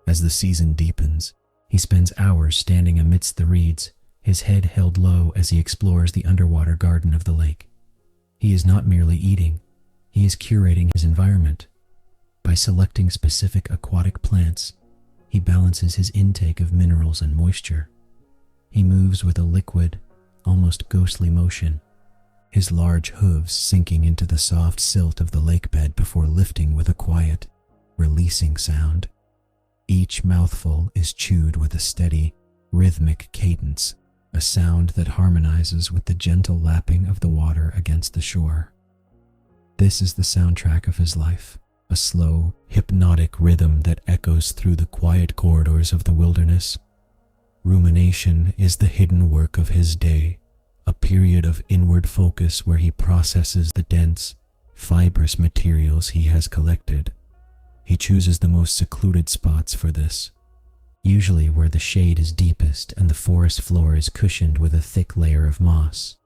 Speaker 1: As the season deepens, he spends hours standing amidst the reeds, his head held low as he explores the underwater garden of the lake. He is not merely eating, he is curating his environment. By selecting specific aquatic plants, he balances his intake of minerals and moisture. He moves with a liquid, almost ghostly motion, his large hooves sinking into the soft silt of the lake bed before lifting with a quiet, releasing sound. Each mouthful is chewed with a steady, rhythmic cadence, a sound that harmonizes with the gentle lapping of the water against the shore. This is the soundtrack of his life, a slow, hypnotic rhythm that echoes through the quiet corridors of the wilderness. Rumination is the hidden work of his day, a period of inward focus where he processes the dense, fibrous materials he has collected. He chooses the most secluded spots for this, usually where the shade is deepest and the forest floor is cushioned with a thick layer of moss.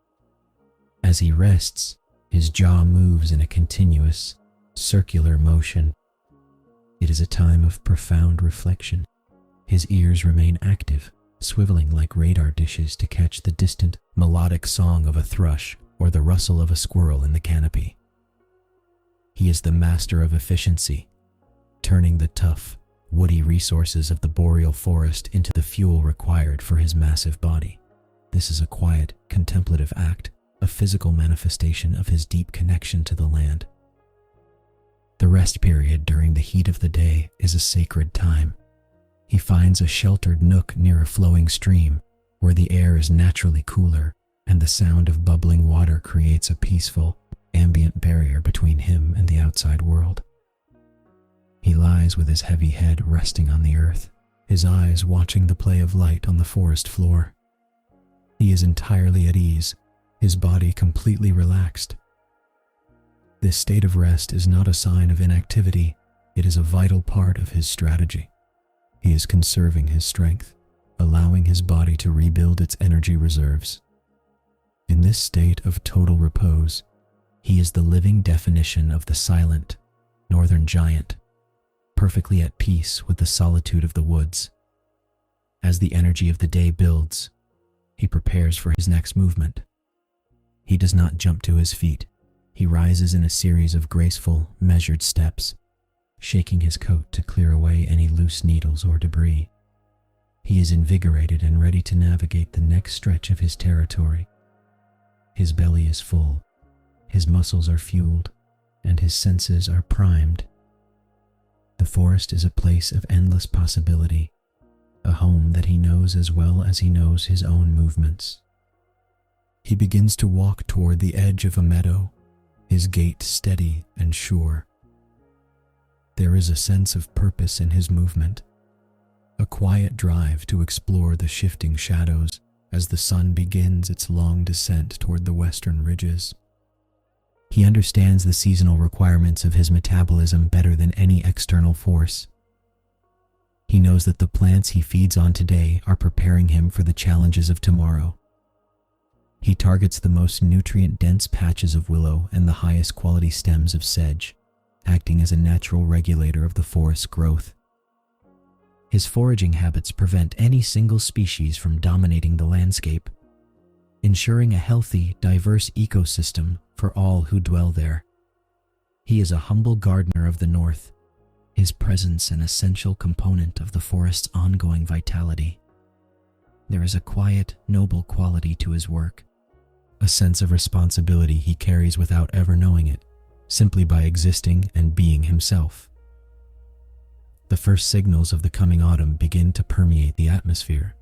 Speaker 1: As he rests, his jaw moves in a continuous, circular motion. It is a time of profound reflection. His ears remain active, swiveling like radar dishes to catch the distant, melodic song of a thrush or the rustle of a squirrel in the canopy. He is the master of efficiency, turning the tough, woody resources of the boreal forest into the fuel required for his massive body. This is a quiet, contemplative act, a physical manifestation of his deep connection to the land. The rest period during the heat of the day is a sacred time. He finds a sheltered nook near a flowing stream where the air is naturally cooler and the sound of bubbling water creates a peaceful, ambient barrier between him and the outside world. He lies with his heavy head resting on the earth, his eyes watching the play of light on the forest floor. He is entirely at ease, his body completely relaxed. This state of rest is not a sign of inactivity, it is a vital part of his strategy. He is conserving his strength, allowing his body to rebuild its energy reserves. In this state of total repose, he is the living definition of the silent, northern giant, perfectly at peace with the solitude of the woods. As the energy of the day builds, he prepares for his next movement. He does not jump to his feet. He rises in a series of graceful, measured steps, shaking his coat to clear away any loose needles or debris. He is invigorated and ready to navigate the next stretch of his territory. His belly is full, his muscles are fueled, and his senses are primed. The forest is a place of endless possibility, a home that he knows as well as he knows his own movements. He begins to walk toward the edge of a meadow, his gait steady and sure. There is a sense of purpose in his movement, a quiet drive to explore the shifting shadows as the sun begins its long descent toward the western ridges. He understands the seasonal requirements of his metabolism better than any external force. He knows that the plants he feeds on today are preparing him for the challenges of tomorrow. He targets the most nutrient-dense patches of willow and the highest quality stems of sedge, acting as a natural regulator of the forest's growth. His foraging habits prevent any single species from dominating the landscape, ensuring a healthy, diverse ecosystem for all who dwell there. He is a humble gardener of the north, his presence an essential component of the forest's ongoing vitality. There is a quiet, noble quality to his work, a sense of responsibility he carries without ever knowing it, simply by existing and being himself. The first signals of the coming autumn begin to permeate the atmosphere.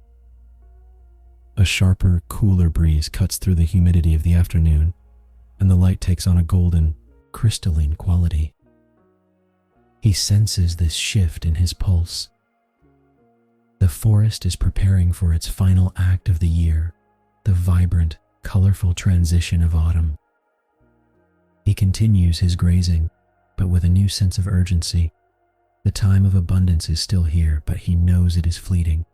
Speaker 1: A sharper, cooler breeze cuts through the humidity of the afternoon, and the light takes on a golden, crystalline quality. He senses this shift in his pulse. The forest is preparing for its final act of the year, the vibrant, colorful transition of autumn. He continues his grazing, but with a new sense of urgency. The time of abundance is still here, but he knows it is fleeting.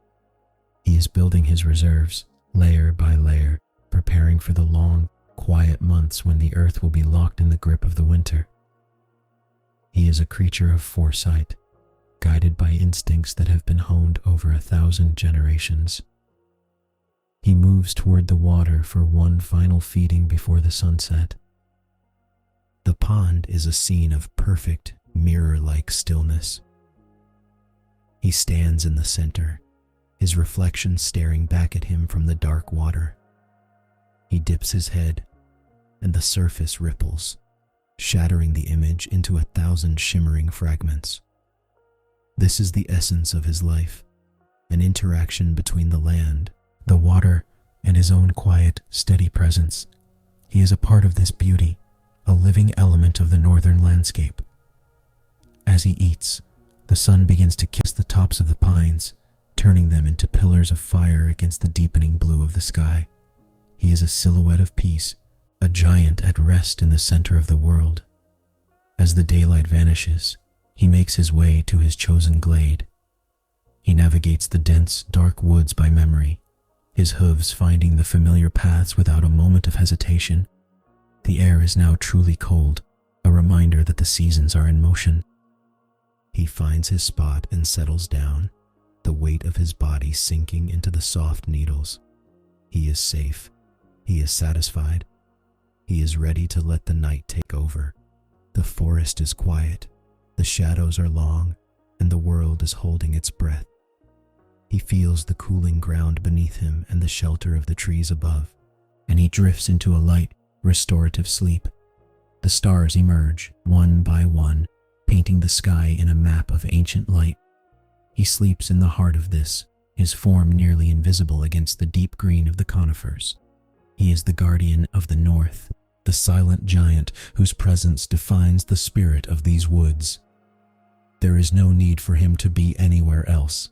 Speaker 1: He is building his reserves, layer by layer, preparing for the long, quiet months when the earth will be locked in the grip of the winter. He is a creature of foresight, guided by instincts that have been honed over 1,000 generations. He moves toward the water for one final feeding before the sunset. The pond is a scene of perfect, mirror-like stillness. He stands in the center, his reflection staring back at him from the dark water. He dips his head, and the surface ripples, shattering the image into 1,000 shimmering fragments. This is the essence of his life, an interaction between the land, the water, and his own quiet, steady presence. He is a part of this beauty, a living element of the northern landscape. As he eats, the sun begins to kiss the tops of the pines, turning them into pillars of fire against the deepening blue of the sky. He is a silhouette of peace, a giant at rest in the center of the world. As the daylight vanishes, he makes his way to his chosen glade. He navigates the dense, dark woods by memory, his hooves finding the familiar paths without a moment of hesitation. The air is now truly cold, a reminder that the seasons are in motion. He finds his spot and settles down, the weight of his body sinking into the soft needles. He is safe. He is satisfied. He is ready to let the night take over. The forest is quiet. The shadows are long, and the world is holding its breath. He feels the cooling ground beneath him and the shelter of the trees above, and he drifts into a light, restorative sleep. The stars emerge, one by one, painting the sky in a map of ancient light. He sleeps in the heart of this, his form nearly invisible against the deep green of the conifers. He is the guardian of the north, the silent giant whose presence defines the spirit of these woods. There is no need for him to be anywhere else.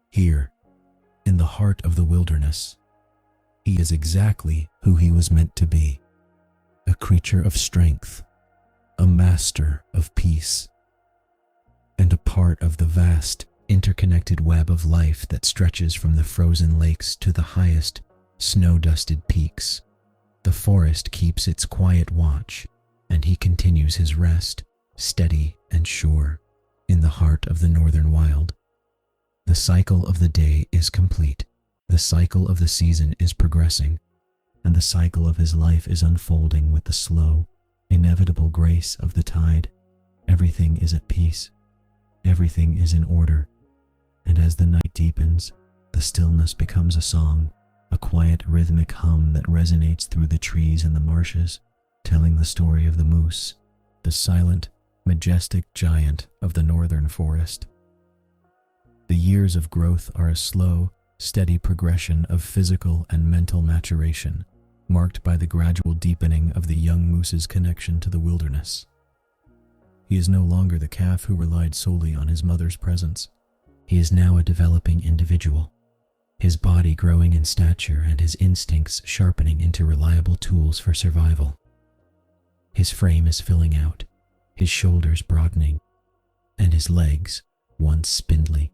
Speaker 1: Here, in the heart of the wilderness, he is exactly who he was meant to be. A creature of strength, a master of peace, and a part of the vast, interconnected web of life that stretches from the frozen lakes to the highest, snow-dusted peaks. The forest keeps its quiet watch, and he continues his rest, steady and sure, in the heart of the northern wild. The cycle of the day is complete, the cycle of the season is progressing, and the cycle of his life is unfolding with the slow, inevitable grace of the tide. Everything is at peace, everything is in order, and as the night deepens, the stillness becomes a song, a quiet rhythmic hum that resonates through the trees and the marshes, telling the story of the moose, the silent, majestic giant of the northern forest. The years of growth are a slow, steady progression of physical and mental maturation, marked by the gradual deepening of the young moose's connection to the wilderness. He is no longer the calf who relied solely on his mother's presence. He is now a developing individual, his body growing in stature and his instincts sharpening into reliable tools for survival. His frame is filling out, his shoulders broadening, and his legs, once spindly,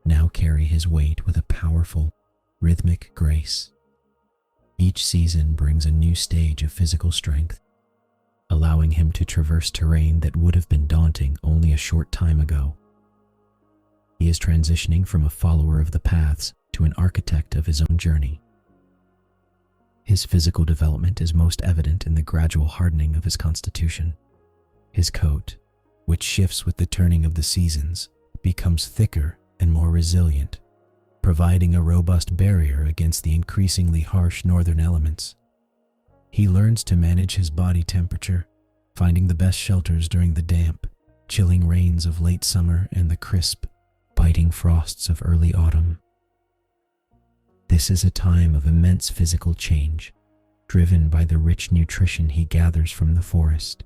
Speaker 1: now carry his weight with a powerful, rhythmic grace. Each season brings a new stage of physical strength, allowing him to traverse terrain that would have been daunting only a short time ago. He is transitioning from a follower of the paths to an architect of his own journey. His physical development is most evident in the gradual hardening of his constitution. His coat, which shifts with the turning of the seasons, becomes thicker and more resilient, providing a robust barrier against the increasingly harsh northern elements. He learns to manage his body temperature, finding the best shelters during the damp, chilling rains of late summer and the crisp, biting frosts of early autumn. This is a time of immense physical change, driven by the rich nutrition he gathers from the forest.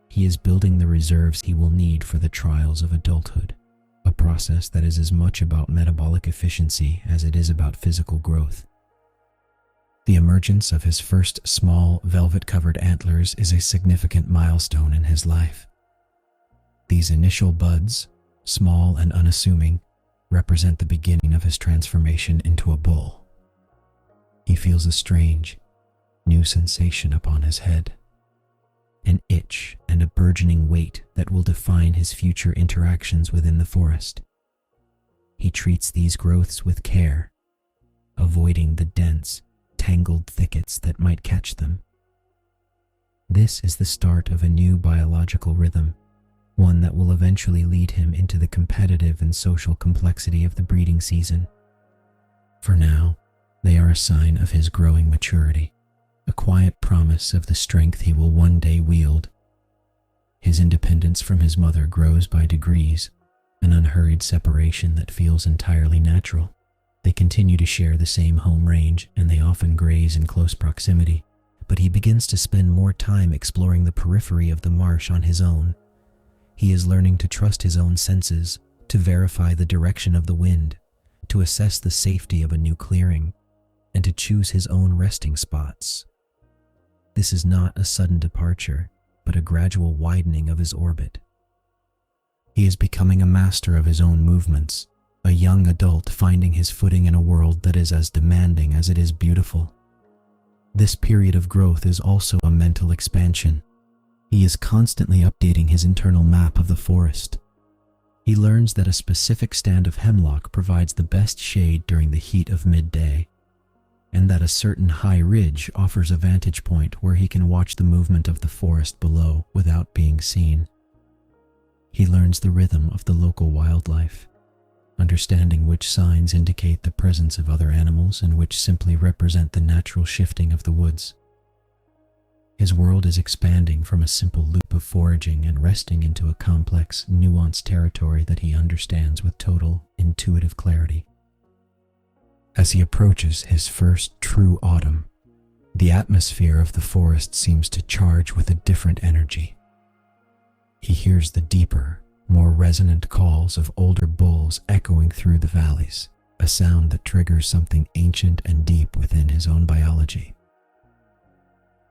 Speaker 1: He is building the reserves he will need for the trials of adulthood, a process that is as much about metabolic efficiency as it is about physical growth. The emergence of his first small, velvet-covered antlers is a significant milestone in his life. These initial buds, small and unassuming, represent the beginning of his transformation into a bull. He feels a strange, new sensation upon his head, an itch and a burgeoning weight that will define his future interactions within the forest. He treats these growths with care, avoiding the dense, tangled thickets that might catch them. This is the start of a new biological rhythm, one that will eventually lead him into the competitive and social complexity of the breeding season. For now, they are a sign of his growing maturity, a quiet promise of the strength he will one day wield. His independence from his mother grows by degrees, an unhurried separation that feels entirely natural. They continue to share the same home range, and they often graze in close proximity, but he begins to spend more time exploring the periphery of the marsh on his own. He is learning to trust his own senses, to verify the direction of the wind, to assess the safety of a new clearing, and to choose his own resting spots. This is not a sudden departure, but a gradual widening of his orbit. He is becoming a master of his own movements, a young adult finding his footing in a world that is as demanding as it is beautiful. This period of growth is also a mental expansion. He is constantly updating his internal map of the forest. He learns that a specific stand of hemlock provides the best shade during the heat of midday, and that a certain high ridge offers a vantage point where he can watch the movement of the forest below without being seen. He learns the rhythm of the local wildlife, understanding which signs indicate the presence of other animals and which simply represent the natural shifting of the woods. His world is expanding from a simple loop of foraging and resting into a complex, nuanced territory that he understands with total, intuitive clarity. As he approaches his first true autumn, the atmosphere of the forest seems to charge with a different energy. He hears the deeper, more resonant calls of older bulls echoing through the valleys, a sound that triggers something ancient and deep within his own biology.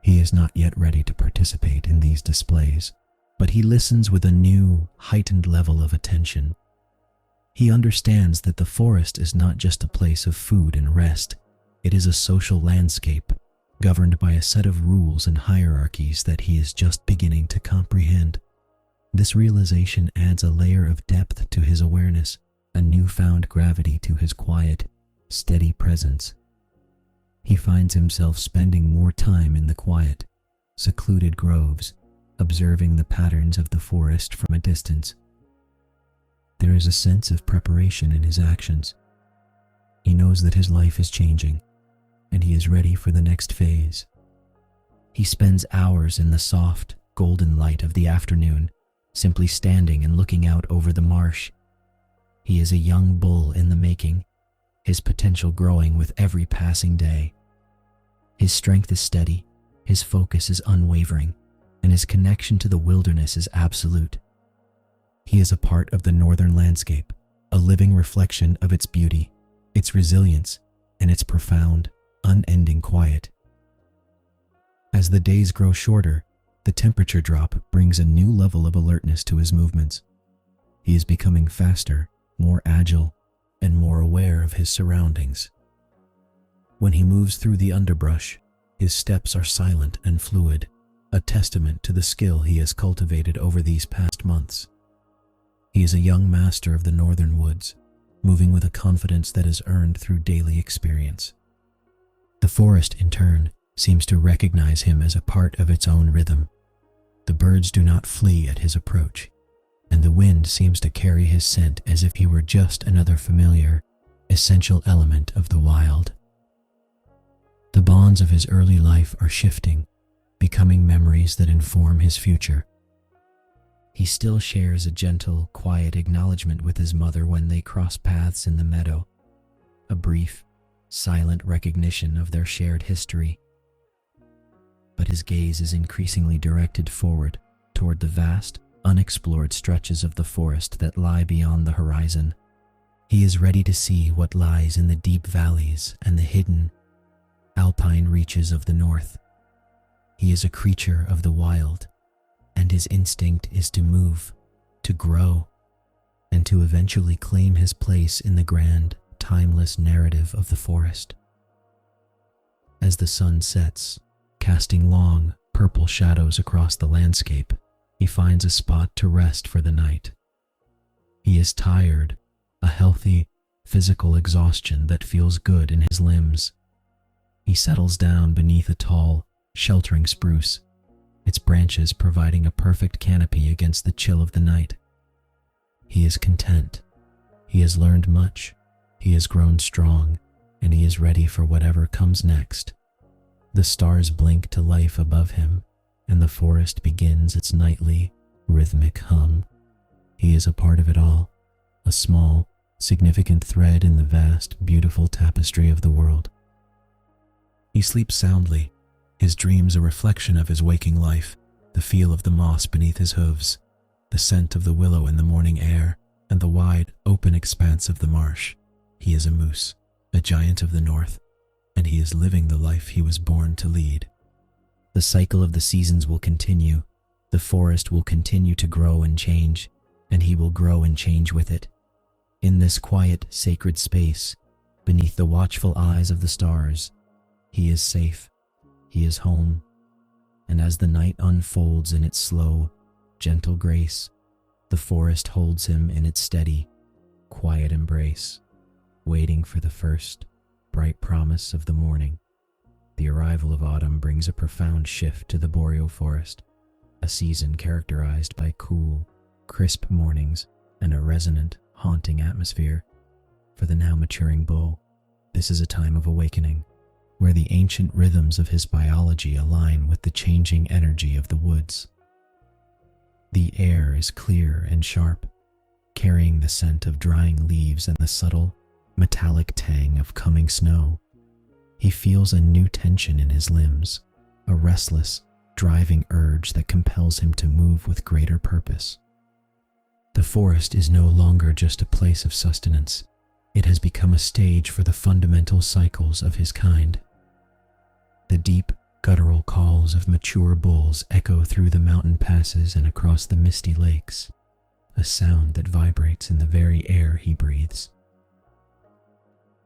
Speaker 1: He is not yet ready to participate in these displays, but he listens with a new, heightened level of attention. He understands that the forest is not just a place of food and rest, it is a social landscape, governed by a set of rules and hierarchies that he is just beginning to comprehend. This realization adds a layer of depth to his awareness, a newfound gravity to his quiet, steady presence. He finds himself spending more time in the quiet, secluded groves, observing the patterns of the forest from a distance. There is a sense of preparation in his actions. He knows that his life is changing, and he is ready for the next phase. He spends hours in the soft, golden light of the afternoon, simply standing and looking out over the marsh. He is a young bull in the making, his potential growing with every passing day. His strength is steady, his focus is unwavering, and his connection to the wilderness is absolute. He is a part of the northern landscape, a living reflection of its beauty, its resilience, and its profound, unending quiet. As the days grow shorter, the temperature drop brings a new level of alertness to his movements. He is becoming faster, more agile, and more aware of his surroundings. When he moves through the underbrush, his steps are silent and fluid, a testament to the skill he has cultivated over these past months. He is a young master of the northern woods, moving with a confidence that is earned through daily experience. The forest, in turn, seems to recognize him as a part of its own rhythm. The birds do not flee at his approach, and the wind seems to carry his scent as if he were just another familiar, essential element of the wild. The bonds of his early life are shifting, becoming memories that inform his future. He still shares a gentle, quiet acknowledgement with his mother when they cross paths in the meadow, a brief, silent recognition of their shared history. But his gaze is increasingly directed forward, toward the vast, unexplored stretches of the forest that lie beyond the horizon. He is ready to see what lies in the deep valleys and the hidden, alpine reaches of the north. He is a creature of the wild, and his instinct is to move, to grow, and to eventually claim his place in the grand, timeless narrative of the forest. As the sun sets, casting long, purple shadows across the landscape, he finds a spot to rest for the night. He is tired, a healthy, physical exhaustion that feels good in his limbs. He settles down beneath a tall, sheltering spruce, its branches providing a perfect canopy against the chill of the night. He is content. He has learned much. He has grown strong, and he is ready for whatever comes next. The stars blink to life above him, and the forest begins its nightly, rhythmic hum. He is a part of it all, a small, significant thread in the vast, beautiful tapestry of the world. He sleeps soundly, his dreams a reflection of his waking life, the feel of the moss beneath his hooves, the scent of the willow in the morning air, and the wide, open expanse of the marsh. He is a moose, a giant of the north, and he is living the life he was born to lead. The cycle of the seasons will continue, the forest will continue to grow and change, and he will grow and change with it. In this quiet, sacred space, beneath the watchful eyes of the stars, he is safe, he is home, and as the night unfolds in its slow, gentle grace, the forest holds him in its steady, quiet embrace, waiting for the first, bright promise of the morning. The arrival of autumn brings a profound shift to the boreal forest, a season characterized by cool, crisp mornings, and a resonant, haunting atmosphere. For the now maturing bull, this is a time of awakening, where the ancient rhythms of his biology align with the changing energy of the woods. The air is clear and sharp, carrying the scent of drying leaves and the subtle, metallic tang of coming snow. He feels a new tension in his limbs, a restless, driving urge that compels him to move with greater purpose. The forest is no longer just a place of sustenance. It has become a stage for the fundamental cycles of his kind. The deep, guttural calls of mature bulls echo through the mountain passes and across the misty lakes, a sound that vibrates in the very air he breathes.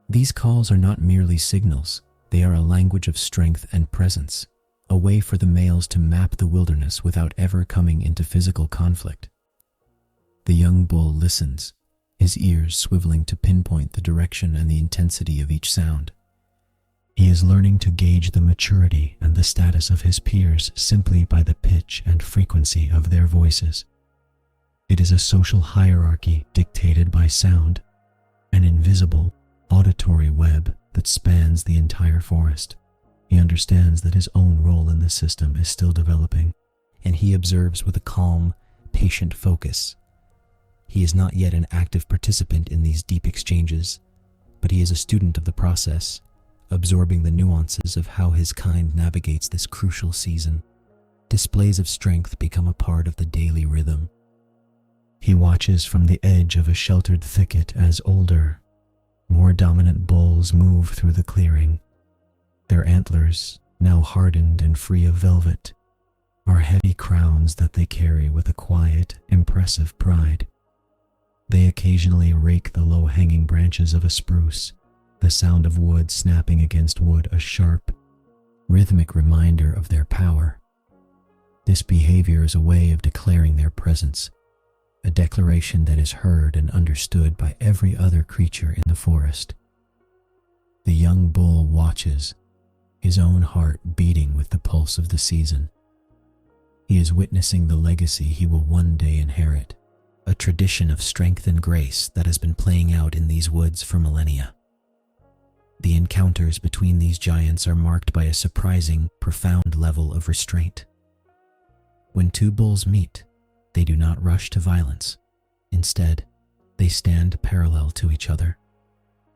Speaker 1: These calls are not merely signals, they are a language of strength and presence, a way for the males to map the wilderness without ever coming into physical conflict. The young bull listens, his ears swiveling to pinpoint the direction and the intensity of each sound. He is learning to gauge the maturity and the status of his peers simply by the pitch and frequency of their voices. It is a social hierarchy dictated by sound, an invisible, auditory web that spans the entire forest. He understands that his own role in the system is still developing, and he observes with a calm, patient focus. He is not yet an active participant in these deep exchanges, but he is a student of the process, absorbing the nuances of how his kind navigates this crucial season. Displays of strength become a part of the daily rhythm. He watches from the edge of a sheltered thicket as older, more dominant bulls move through the clearing. Their antlers, now hardened and free of velvet, are heavy crowns that they carry with a quiet, impressive pride. They occasionally rake the low-hanging branches of a spruce, the sound of wood snapping against wood a sharp, rhythmic reminder of their power. This behavior is a way of declaring their presence, a declaration that is heard and understood by every other creature in the forest. The young bull watches, his own heart beating with the pulse of the season. He is witnessing the legacy he will one day inherit, a tradition of strength and grace that has been playing out in these woods for millennia. The encounters between these giants are marked by a surprising, profound level of restraint. When two bulls meet, they do not rush to violence. Instead, they stand parallel to each other,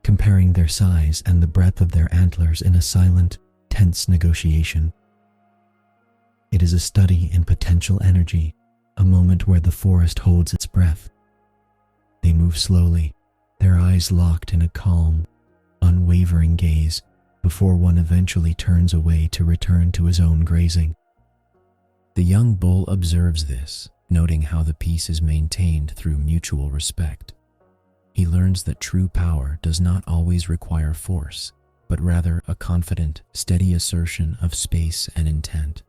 Speaker 1: comparing their size and the breadth of their antlers in a silent, tense negotiation. It is a study in potential energy, a moment where the forest holds its breath. They move slowly, their eyes locked in a calm, unwavering gaze before one eventually turns away to return to his own grazing. The young bull observes this, noting how the peace is maintained through mutual respect. He learns that true power does not always require force, but rather a confident, steady assertion of space and intent.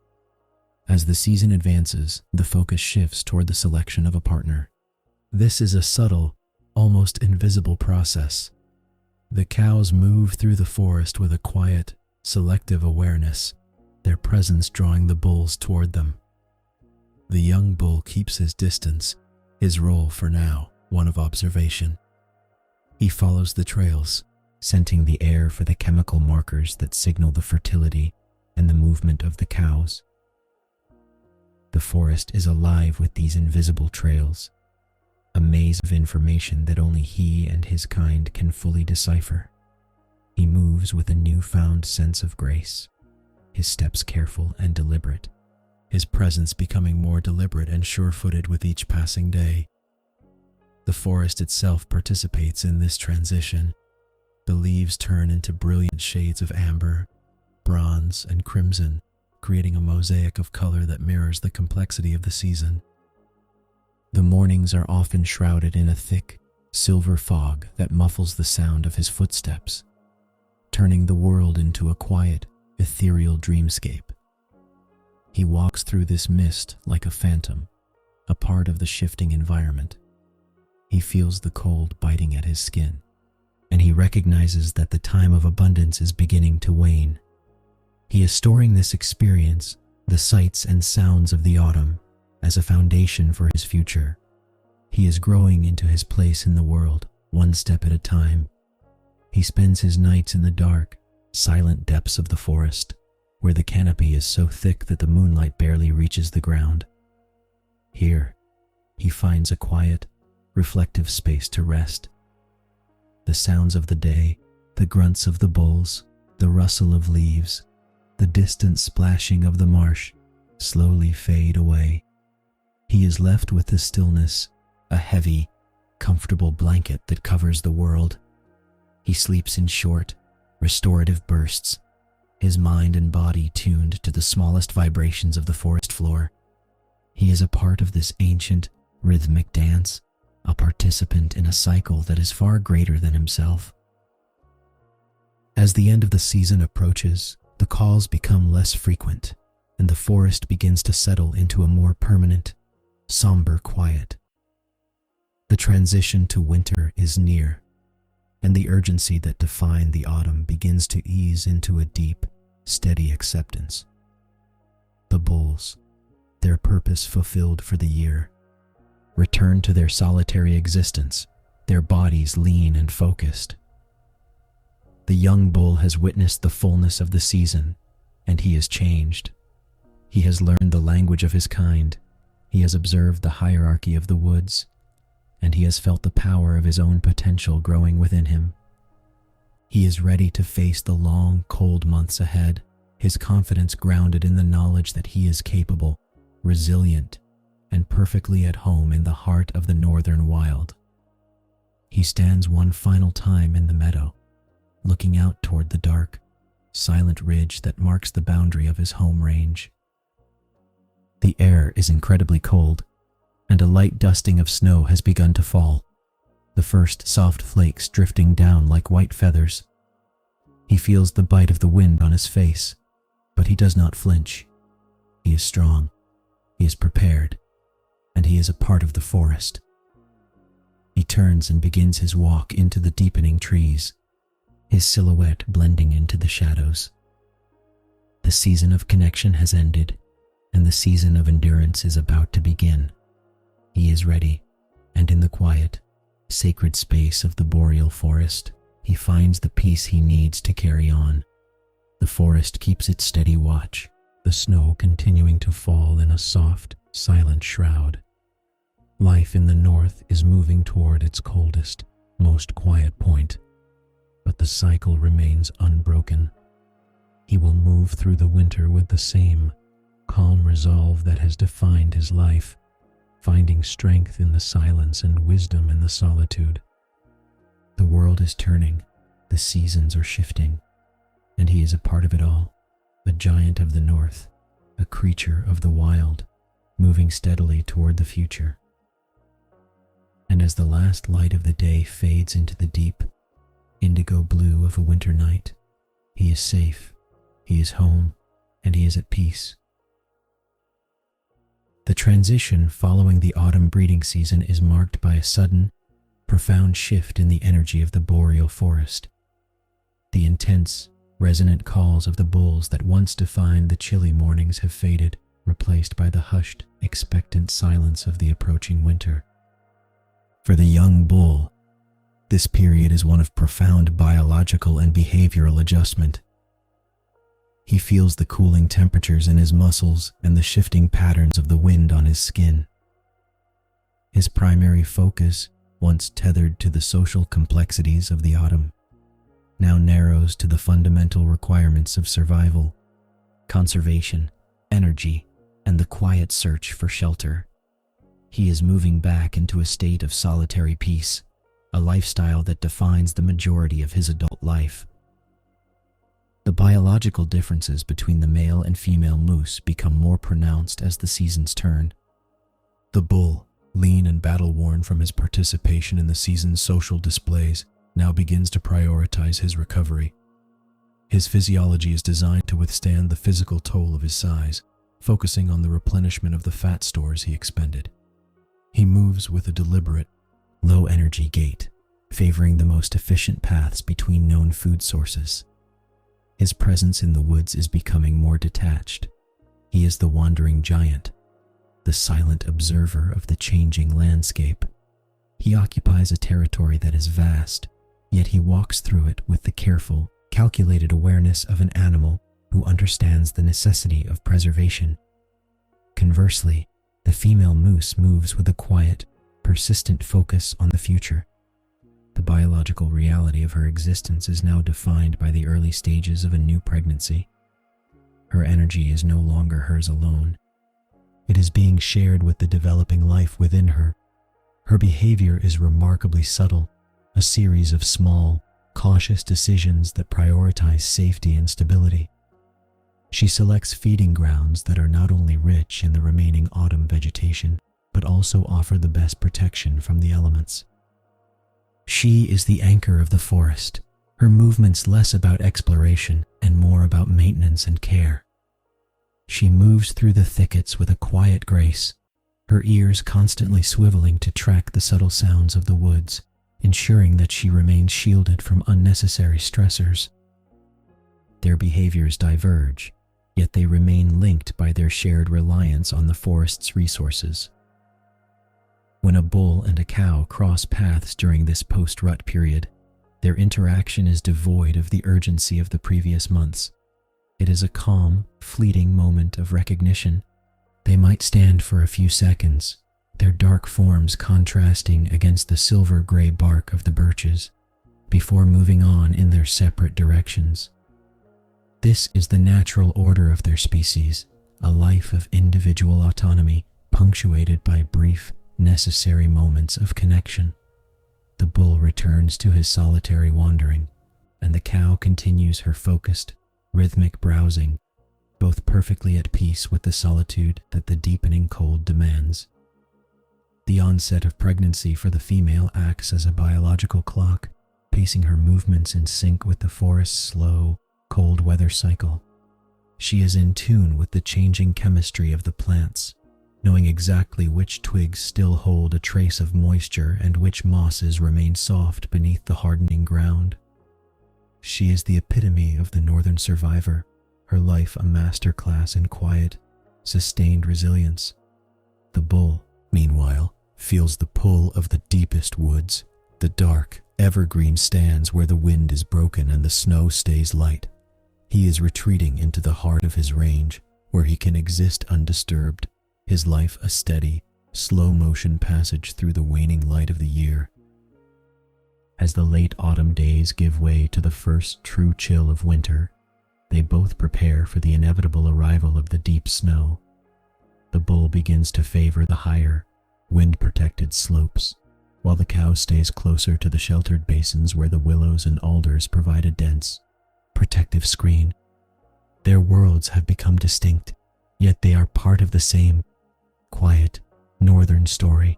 Speaker 1: As the season advances, the focus shifts toward the selection of a partner. This is a subtle, almost invisible process. The cows move through the forest with a quiet, selective awareness, their presence drawing the bulls toward them. The young bull keeps his distance, his role for now one of observation. He follows the trails, scenting the air for the chemical markers that signal the fertility and the movement of the cows. The forest is alive with these invisible trails, a maze of information that only he and his kind can fully decipher. He moves with a newfound sense of grace, his steps careful and deliberate, his presence becoming more deliberate and sure-footed with each passing day. The forest itself participates in this transition. The leaves turn into brilliant shades of amber, bronze, and crimson, creating a mosaic of color that mirrors the complexity of the season. The mornings are often shrouded in a thick, silver fog that muffles the sound of his footsteps, turning the world into a quiet, ethereal dreamscape. He walks through this mist like a phantom, a part of the shifting environment. He feels the cold biting at his skin, and he recognizes that the time of abundance is beginning to wane. He is storing this experience, the sights and sounds of the autumn, as a foundation for his future, He is growing into his place in the world, one step at a time. He spends his nights in the dark, silent depths of the forest, where the canopy is so thick that the moonlight barely reaches the ground. Here, he finds a quiet, reflective space to rest. The sounds of the day, the grunts of the bulls, the rustle of leaves, the distant splashing of the marsh slowly fade away. He is left with the stillness, a heavy, comfortable blanket that covers the world. He sleeps in short, restorative bursts, his mind and body tuned to the smallest vibrations of the forest floor. He is a part of this ancient, rhythmic dance, a participant in a cycle that is far greater than himself. As the end of the season approaches, the calls become less frequent, and the forest begins to settle into a more permanent, somber quiet. The transition to winter is near, and the urgency that defined the autumn begins to ease into a deep, steady acceptance. The bulls, their purpose fulfilled for the year, return to their solitary existence, their bodies lean and focused. The young bull has witnessed the fullness of the season, and he is changed. He has learned the language of his kind, he has observed the hierarchy of the woods, and he has felt the power of his own potential growing within him. He is ready to face the long, cold months ahead, his confidence grounded in the knowledge that he is capable, resilient, and perfectly at home in the heart of the northern wild. He stands one final time in the meadow, looking out toward the dark, silent ridge that marks the boundary of his home range. The air is incredibly cold, and a light dusting of snow has begun to fall, the first soft flakes drifting down like white feathers. He feels the bite of the wind on his face, but he does not flinch. He is strong, he is prepared, and he is a part of the forest. He turns and begins his walk into the deepening trees, his silhouette blending into the shadows. The season of connection has ended, and the season of endurance is about to begin. He is ready, and in the quiet, sacred space of the boreal forest, he finds the peace he needs to carry on. The forest keeps its steady watch, the snow continuing to fall in a soft, silent shroud. Life in the north is moving toward its coldest, most quiet point, but the cycle remains unbroken. He will move through the winter with the same calm resolve that has defined his life, finding strength in the silence and wisdom in the solitude. The world is turning, the seasons are shifting, and he is a part of it all, a giant of the north, a creature of the wild, moving steadily toward the future. And as the last light of the day fades into the deep, indigo blue of a winter night, he is safe, he is home, and he is at peace. The transition following the autumn breeding season is marked by a sudden, profound shift in the energy of the boreal forest. The intense, resonant calls of the bulls that once defined the chilly mornings have faded, replaced by the hushed, expectant silence of the approaching winter. For the young bull, this period is one of profound biological and behavioral adjustment. He feels the cooling temperatures in his muscles and the shifting patterns of the wind on his skin. His primary focus, once tethered to the social complexities of the autumn, now narrows to the fundamental requirements of survival, conservation, energy, and the quiet search for shelter. He is moving back into a state of solitary peace, a lifestyle that defines the majority of his adult life. The biological differences between the male and female moose become more pronounced as the seasons turn. The bull, lean and battle-worn from his participation in the season's social displays, now begins to prioritize his recovery. His physiology is designed to withstand the physical toll of his size, focusing on the replenishment of the fat stores he expended. He moves with a deliberate, low-energy gait, favoring the most efficient paths between known food sources. His presence in the woods is becoming more detached. He is the wandering giant, the silent observer of the changing landscape, He occupies a territory that is vast, yet he walks through it with the careful, calculated awareness of an animal who understands the necessity of preservation. Conversely, the female moose moves with a quiet, persistent focus on the future. The biological reality of her existence is now defined by the early stages of a new pregnancy. Her energy is no longer hers alone. It is being shared with the developing life within her. Her behavior is remarkably subtle, a series of small, cautious decisions that prioritize safety and stability. She selects feeding grounds that are not only rich in the remaining autumn vegetation, but also offer the best protection from the elements. She is the anchor of the forest, her movements less about exploration and more about maintenance and care. She moves through the thickets with a quiet grace, her ears constantly swiveling to track the subtle sounds of the woods, ensuring that she remains shielded from unnecessary stressors. Their behaviors diverge, yet they remain linked by their shared reliance on the forest's resources. When a bull and a cow cross paths during this post-rut period, their interaction is devoid of the urgency of the previous months. It is a calm, fleeting moment of recognition. They might stand for a few seconds, their dark forms contrasting against the silver-gray bark of the birches, before moving on in their separate directions. This is the natural order of their species, a life of individual autonomy, punctuated by brief, necessary moments of connection. The bull returns to his solitary wandering, and the cow continues her focused, rhythmic browsing, both perfectly at peace with the solitude that the deepening cold demands. The onset of pregnancy for the female acts as a biological clock, pacing her movements in sync with the forest's slow, cold weather cycle. She is in tune with the changing chemistry of the plants, knowing exactly which twigs still hold a trace of moisture and which mosses remain soft beneath the hardening ground. She is the epitome of the northern survivor, her life a masterclass in quiet, sustained resilience. The bull, meanwhile, feels the pull of the deepest woods, the dark, evergreen stands where the wind is broken and the snow stays light. He is retreating into the heart of his range, where he can exist undisturbed, his life a steady, slow-motion passage through the waning light of the year. As the late autumn days give way to the first true chill of winter, they both prepare for the inevitable arrival of the deep snow. The bull begins to favor the higher, wind-protected slopes, while the cow stays closer to the sheltered basins where the willows and alders provide a dense, protective screen. Their worlds have become distinct, yet they are part of the same, quiet, northern story.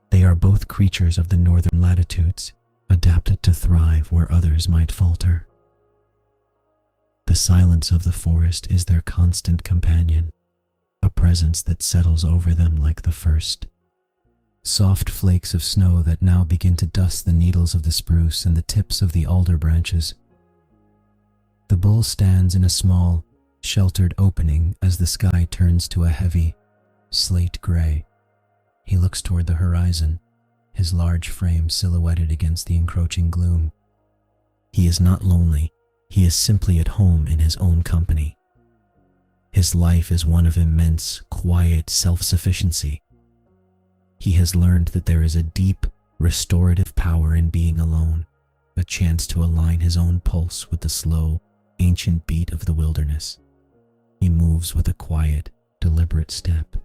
Speaker 1: They are both creatures of the northern latitudes, adapted to thrive where others might falter. The silence of the forest is their constant companion, a presence that settles over them like the first. Soft flakes of snow that now begin to dust the needles of the spruce and the tips of the alder branches. The bull stands in a small, sheltered opening as the sky turns to a heavy, slate gray. He looks toward the horizon, his large frame silhouetted against the encroaching gloom. He is not lonely, he is simply at home in his own company. His life is one of immense, quiet self-sufficiency. He has learned that there is a deep, restorative power in being alone, a chance to align his own pulse with the slow, ancient beat of the wilderness. He moves with a quiet, deliberate step,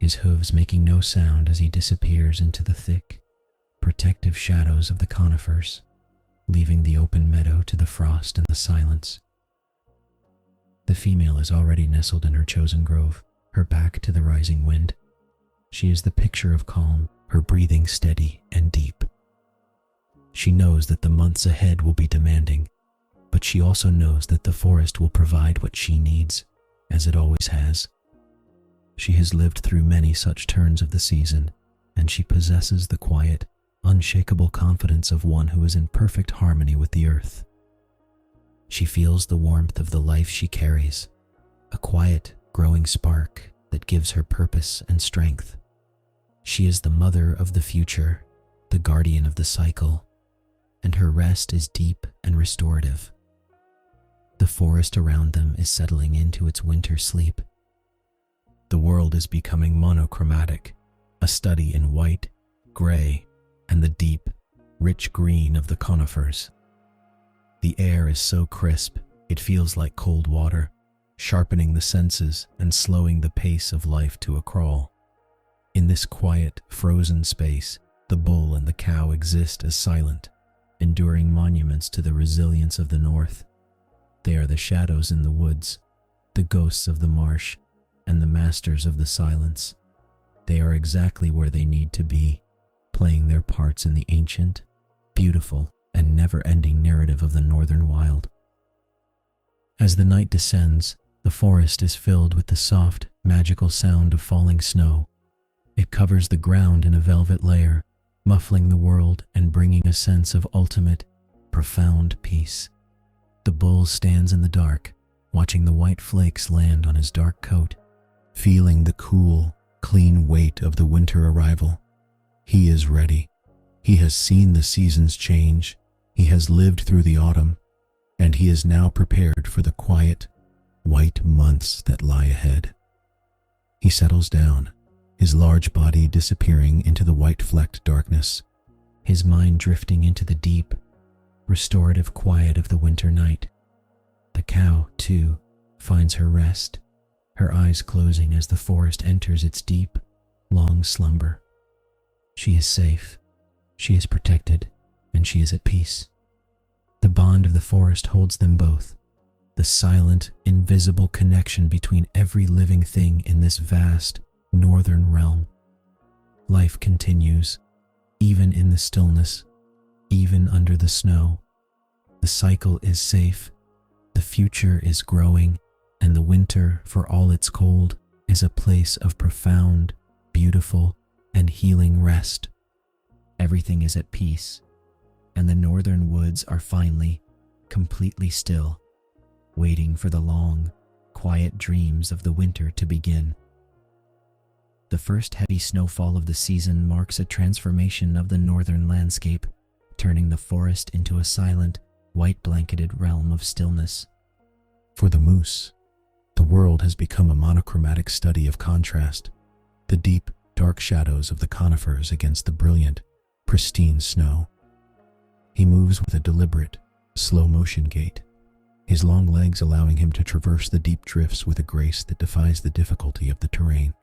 Speaker 1: his hooves making no sound as he disappears into the thick, protective shadows of the conifers, leaving the open meadow to the frost and the silence. The female is already nestled in her chosen grove, her back to the rising wind. She is the picture of calm, her breathing steady and deep. She knows that the months ahead will be demanding, but she also knows that the forest will provide what she needs, as it always has. She has lived through many such turns of the season, and she possesses the quiet, unshakable confidence of one who is in perfect harmony with the earth. She feels the warmth of the life she carries, a quiet, growing spark that gives her purpose and strength. She is the mother of the future, the guardian of the cycle, and her rest is deep and restorative. The forest around them is settling into its winter sleep. The world is becoming monochromatic, a study in white, gray, and the deep, rich green of the conifers. The air is so crisp, it feels like cold water, sharpening the senses and slowing the pace of life to a crawl. In this quiet, frozen space, the bull and the cow exist as silent, enduring monuments to the resilience of the north. They are the shadows in the woods, the ghosts of the marsh, and the masters of the silence. They are exactly where they need to be, playing their parts in the ancient, beautiful, and never-ending narrative of the northern wild. As the night descends, the forest is filled with the soft, magical sound of falling snow. It covers the ground in a velvet layer, muffling the world and bringing a sense of ultimate, profound peace. The bull stands in the dark, watching the white flakes land on his dark coat, feeling the cool, clean weight of the winter arrival. He is ready. He has seen the seasons change. He has lived through the autumn, and he is now prepared for the quiet, white months that lie ahead. He settles down, his large body disappearing into the white-flecked darkness, his mind drifting into the deep, restorative quiet of the winter night. The cow, too, finds her rest, her eyes closing as the forest enters its deep, long slumber. She is safe, she is protected, and she is at peace. The bond of the forest holds them both, the silent, invisible connection between every living thing in this vast, northern realm. Life continues, even in the stillness, even under the snow. The cycle is safe, the future is growing, and the winter, for all its cold, is a place of profound, beautiful, and healing rest. Everything is at peace, and the northern woods are finally, completely still, waiting for the long, quiet dreams of the winter to begin. The first heavy snowfall of the season marks a transformation of the northern landscape, turning the forest into a silent, white-blanketed realm of stillness. For the moose, the world has become a monochromatic study of contrast, the deep, dark shadows of the conifers against the brilliant, pristine snow. He moves with a deliberate, slow-motion gait, his long legs allowing him to traverse the deep drifts with a grace that defies the difficulty of the terrain.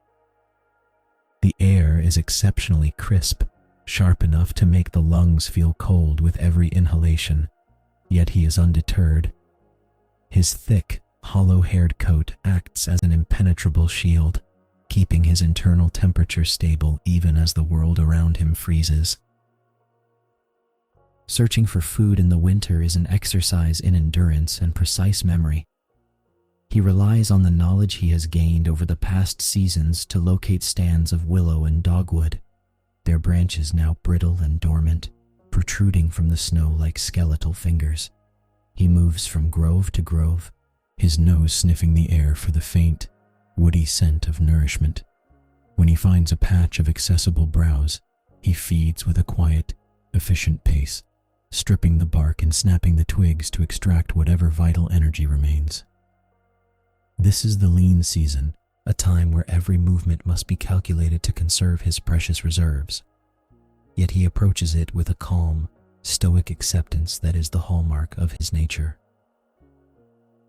Speaker 1: The air is exceptionally crisp, sharp enough to make the lungs feel cold with every inhalation, yet he is undeterred. His thick, hollow-haired coat acts as an impenetrable shield, keeping his internal temperature stable even as the world around him freezes. Searching for food in the winter is an exercise in endurance and precise memory. He relies on the knowledge he has gained over the past seasons to locate stands of willow and dogwood, their branches now brittle and dormant, protruding from the snow like skeletal fingers. He moves from grove to grove, his nose sniffing the air for the faint, woody scent of nourishment. When he finds a patch of accessible browse, he feeds with a quiet, efficient pace, stripping the bark and snapping the twigs to extract whatever vital energy remains. This is the lean season, a time where every movement must be calculated to conserve his precious reserves. Yet he approaches it with a calm, stoic acceptance that is the hallmark of his nature.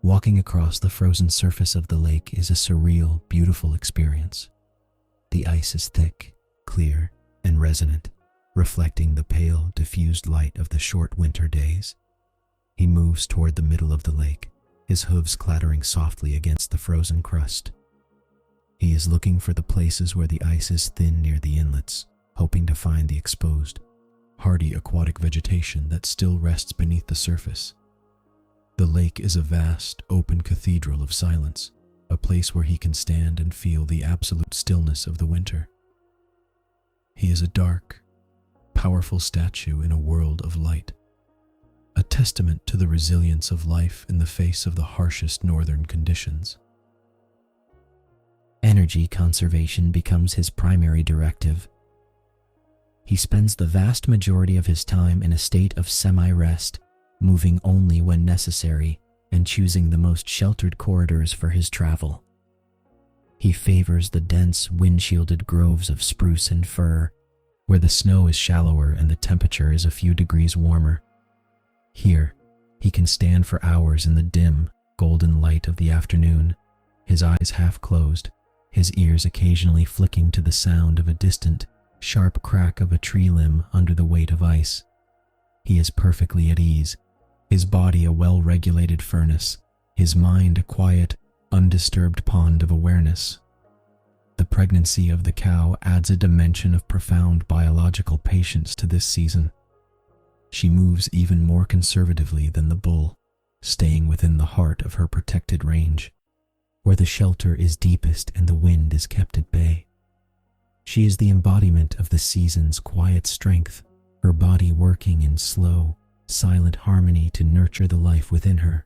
Speaker 1: Walking across the frozen surface of the lake is a surreal, beautiful experience. The ice is thick, clear, and resonant, reflecting the pale, diffused light of the short winter days. He moves toward the middle of the lake, his hooves clattering softly against the frozen crust. He is looking for the places where the ice is thin near the inlets, hoping to find the exposed, hardy aquatic vegetation that still rests beneath the surface. The lake is a vast, open cathedral of silence, a place where he can stand and feel the absolute stillness of the winter. He is a dark, powerful statue in a world of light, a testament to the resilience of life in the face of the harshest northern conditions. Energy conservation becomes his primary directive. He spends the vast majority of his time in a state of semi-rest, moving only when necessary and choosing the most sheltered corridors for his travel. He favors the dense, wind-shielded groves of spruce and fir, where the snow is shallower and the temperature is a few degrees warmer. Here, he can stand for hours in the dim, golden light of the afternoon, his eyes half closed, his ears occasionally flicking to the sound of a distant, sharp crack of a tree limb under the weight of ice. He is perfectly at ease, his body a well-regulated furnace, his mind a quiet, undisturbed pond of awareness. The pregnancy of the cow adds a dimension of profound biological patience to this season. She moves even more conservatively than the bull, staying within the heart of her protected range, where the shelter is deepest and the wind is kept at bay. She is the embodiment of the season's quiet strength, her body working in slow, silent harmony to nurture the life within her.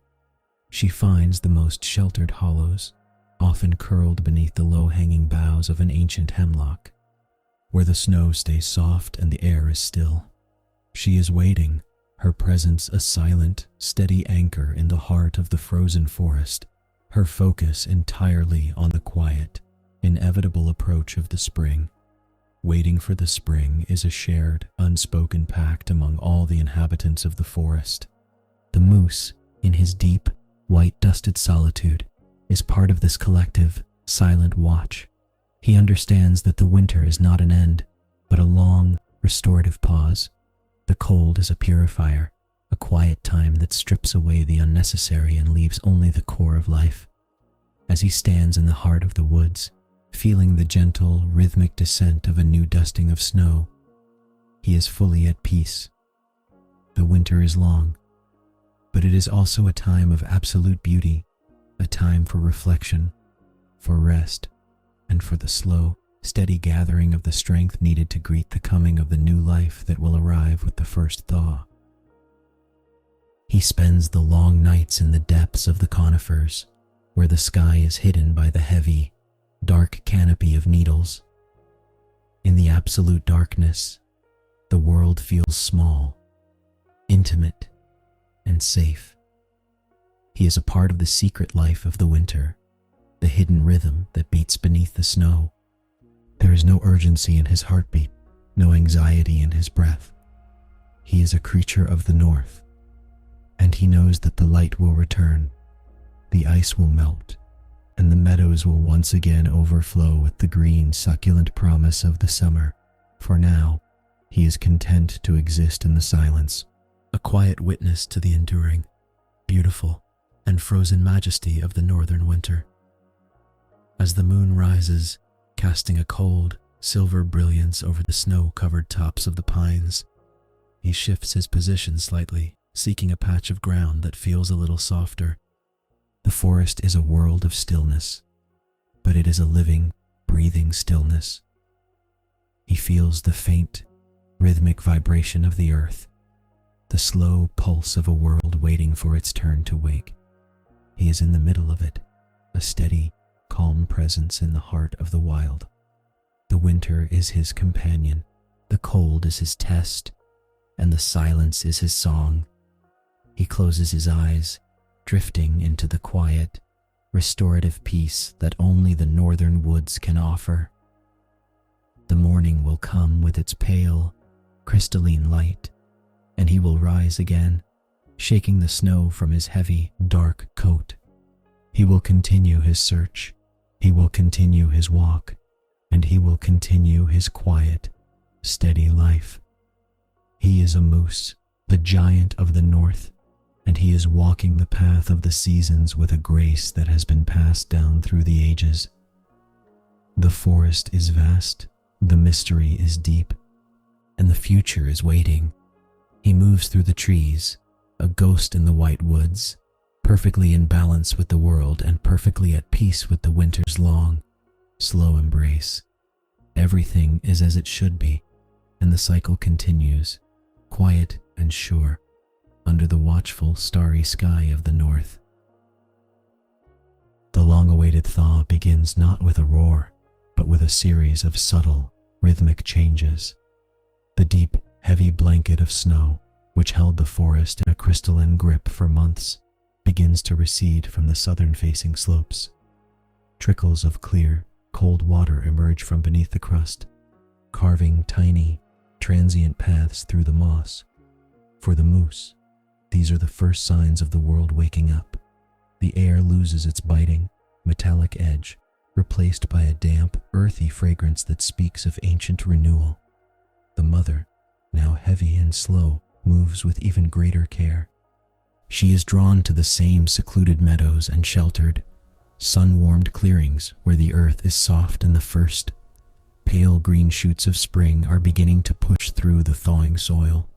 Speaker 1: She finds the most sheltered hollows, often curled beneath the low-hanging boughs of an ancient hemlock, where the snow stays soft and the air is still. She is waiting, her presence a silent, steady anchor in the heart of the frozen forest, her focus entirely on the quiet, inevitable approach of the spring. Waiting for the spring is a shared, unspoken pact among all the inhabitants of the forest. The moose, in his deep, white-dusted solitude, is part of this collective, silent watch. He understands that the winter is not an end, but a long, restorative pause. The cold is a purifier, a quiet time that strips away the unnecessary and leaves only the core of life. As he stands in the heart of the woods, feeling the gentle, rhythmic descent of a new dusting of snow, he is fully at peace. The winter is long, but it is also a time of absolute beauty, a time for reflection, for rest, and for the slow, steady gathering of the strength needed to greet the coming of the new life that will arrive with the first thaw. He spends the long nights in the depths of the conifers, where the sky is hidden by the heavy, dark canopy of needles. In the absolute darkness, the world feels small, intimate, and safe. He is a part of the secret life of the winter, the hidden rhythm that beats beneath the snow. There is no urgency in his heartbeat, no anxiety in his breath. He is a creature of the north, and he knows that the light will return, the ice will melt, and the meadows will once again overflow with the green, succulent promise of the summer. For now, he is content to exist in the silence, a quiet witness to the enduring, beautiful, and frozen majesty of the northern winter. As the moon rises, casting a cold, silver brilliance over the snow-covered tops of the pines, he shifts his position slightly, seeking a patch of ground that feels a little softer. The forest is a world of stillness, but it is a living, breathing stillness. He feels the faint, rhythmic vibration of the earth, the slow pulse of a world waiting for its turn to wake. He is in the middle of it, a steady, calm presence in the heart of the wild. The winter is his companion, the cold is his test, and the silence is his song. He closes his eyes, drifting into the quiet, restorative peace that only the northern woods can offer. The morning will come with its pale, crystalline light, and he will rise again, shaking the snow from his heavy, dark coat. He will continue his search, he will continue his walk, and he will continue his quiet, steady life. He is a moose, the giant of the north, and he is walking the path of the seasons with a grace that has been passed down through the ages. The forest is vast, the mystery is deep, and the future is waiting. He moves through the trees, a ghost in the white woods, perfectly in balance with the world and perfectly at peace with the winter's long, slow embrace. Everything is as it should be, and the cycle continues, quiet and sure, under the watchful, starry sky of the north. The long-awaited thaw begins not with a roar, but with a series of subtle, rhythmic changes. The deep, heavy blanket of snow, which held the forest in a crystalline grip for months, begins to recede from the southern-facing slopes. Trickles of clear, cold water emerge from beneath the crust, carving tiny, transient paths through the moss. For the moose, these are the first signs of the world waking up. The air loses its biting, metallic edge, replaced by a damp, earthy fragrance that speaks of ancient renewal. The mother, now heavy and slow, moves with even greater care. She is drawn to the same secluded meadows and sheltered, sun-warmed clearings where the earth is soft and the first pale green shoots of spring are beginning to push through the thawing soil.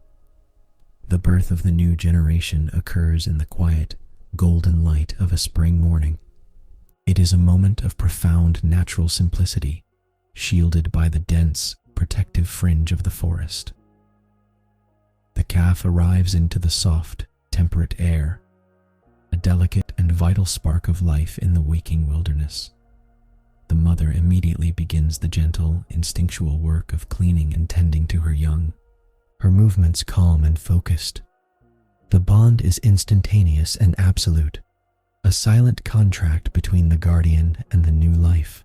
Speaker 1: The birth of the new generation occurs in the quiet, golden light of a spring morning. It is a moment of profound natural simplicity, shielded by the dense, protective fringe of the forest. The calf arrives into the soft, temperate air, a delicate and vital spark of life in the waking wilderness. The mother immediately begins the gentle, instinctual work of cleaning and tending to her young, her movements calm and focused. The bond is instantaneous and absolute, a silent contract between the guardian and the new life.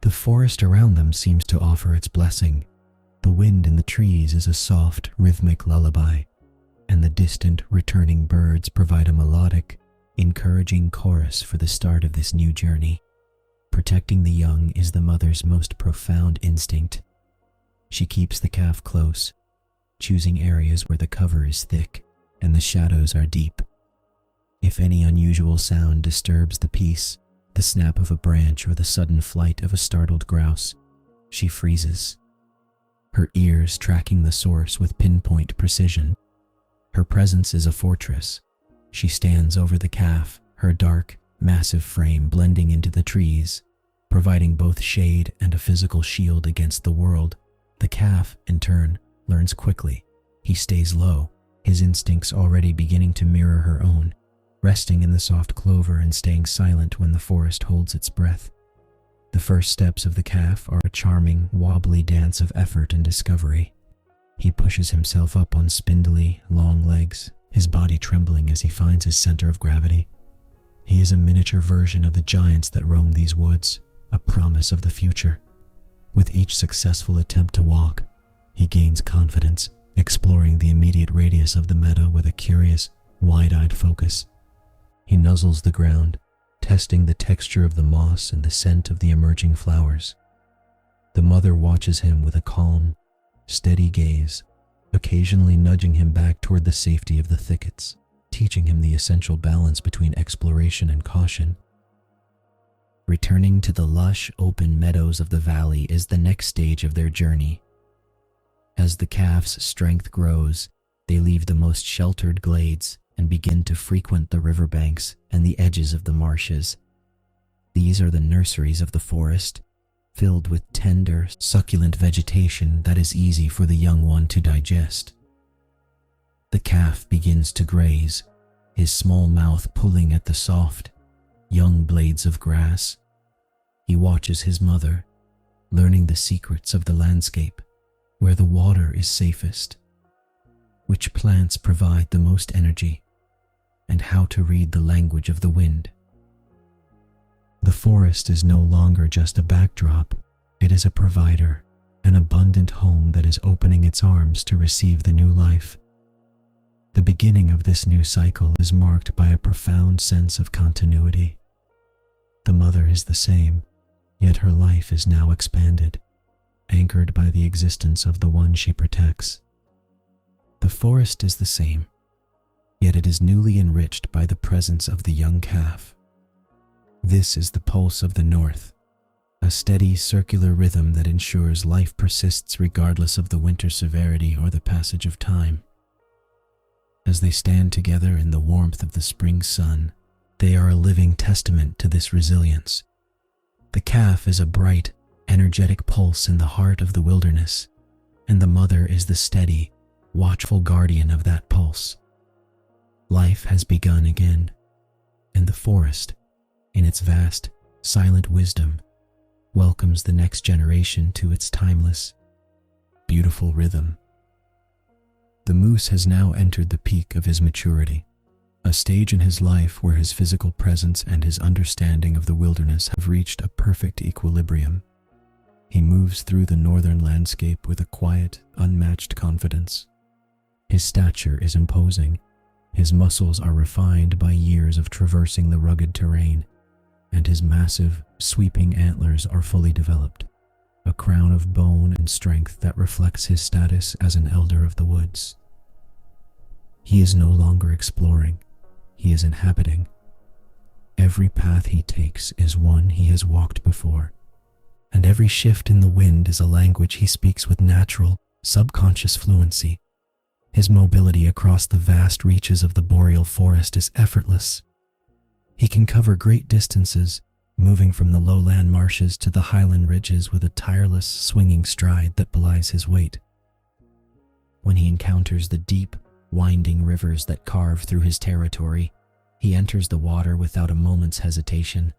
Speaker 1: The forest around them seems to offer its blessing. The wind in the trees is a soft, rhythmic lullaby, and the distant, returning birds provide a melodic, encouraging chorus for the start of this new journey. Protecting the young is the mother's most profound instinct. She keeps the calf close, choosing areas where the cover is thick and the shadows are deep. If any unusual sound disturbs the peace, the snap of a branch or the sudden flight of a startled grouse, she freezes, her ears tracking the source with pinpoint precision. Her presence is a fortress. She stands over the calf, her dark, massive frame blending into the trees, providing both shade and a physical shield against the world. The calf, in turn, learns quickly. He stays low, his instincts already beginning to mirror her own, resting in the soft clover and staying silent when the forest holds its breath. The first steps of the calf are a charming, wobbly dance of effort and discovery. He pushes himself up on spindly, long legs, his body trembling as he finds his center of gravity. He is a miniature version of the giants that roam these woods, a promise of the future. With each successful attempt to walk, he gains confidence, exploring the immediate radius of the meadow with a curious, wide-eyed focus. He nuzzles the ground, testing the texture of the moss and the scent of the emerging flowers. The mother watches him with a calm, steady gaze, occasionally nudging him back toward the safety of the thickets, teaching him the essential balance between exploration and caution. Returning to the lush, open meadows of the valley is the next stage of their journey. As the calf's strength grows, they leave the most sheltered glades and begin to frequent the riverbanks and the edges of the marshes. These are the nurseries of the forest, filled with tender, succulent vegetation that is easy for the young one to digest. The calf begins to graze, his small mouth pulling at the soft, young blades of grass. He watches his mother, learning the secrets of the landscape, where the water is safest, which plants provide the most energy, and how to read the language of the wind. The forest is no longer just a backdrop, it is a provider, an abundant home that is opening its arms to receive the new life. The beginning of this new cycle is marked by a profound sense of continuity. The mother is the same, yet her life is now expanded, anchored by the existence of the one she protects. The forest is the same, yet it is newly enriched by the presence of the young calf. This is the pulse of the north, a steady circular rhythm that ensures life persists regardless of the winter severity or the passage of time. As they stand together in the warmth of the spring sun, they are a living testament to this resilience. The calf is a bright, energetic pulse in the heart of the wilderness, and the mother is the steady, watchful guardian of that pulse. Life has begun again, and the forest, in its vast, silent wisdom, welcomes the next generation to its timeless, beautiful rhythm. The moose has now entered the peak of his maturity, a stage in his life where his physical presence and his understanding of the wilderness have reached a perfect equilibrium. He moves through the northern landscape with a quiet, unmatched confidence. His stature is imposing. His muscles are refined by years of traversing the rugged terrain, and his massive, sweeping antlers are fully developed, a crown of bone and strength that reflects his status as an elder of the woods. He is no longer exploring. He is inhabiting. Every path he takes is one he has walked before, and every shift in the wind is a language he speaks with natural, subconscious fluency. His mobility across the vast reaches of the boreal forest is effortless. He can cover great distances, moving from the lowland marshes to the highland ridges with a tireless, swinging stride that belies his weight. When he encounters the deep, winding rivers that carve through his territory, he enters the water without a moment's hesitation.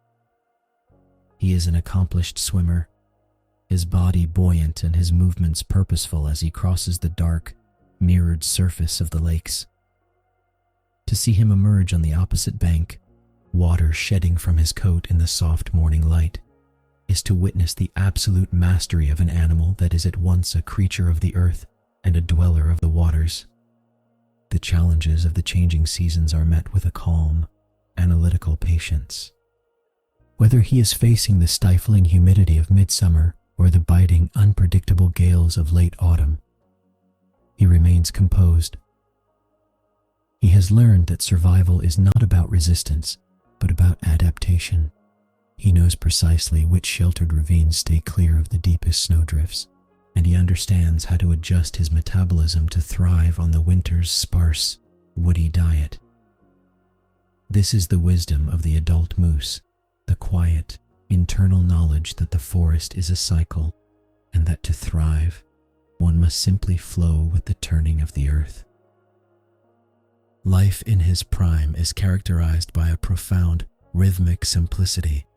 Speaker 1: He is an accomplished swimmer, his body buoyant and his movements purposeful as he crosses the dark, mirrored surface of the lakes. To see him emerge on the opposite bank, water shedding from his coat in the soft morning light, is to witness the absolute mastery of an animal that is at once a creature of the earth and a dweller of the waters. The challenges of the changing seasons are met with a calm, analytical patience. Whether he is facing the stifling humidity of midsummer or the biting, unpredictable gales of late autumn, he remains composed. He has learned that survival is not about resistance, but about adaptation. He knows precisely which sheltered ravines stay clear of the deepest snowdrifts, and he understands how to adjust his metabolism to thrive on the winter's sparse, woody diet. This is the wisdom of the adult moose, the quiet, internal knowledge that the forest is a cycle, and that to thrive, one must simply flow with the turning of the earth. Life in his prime is characterized by a profound, rhythmic simplicity.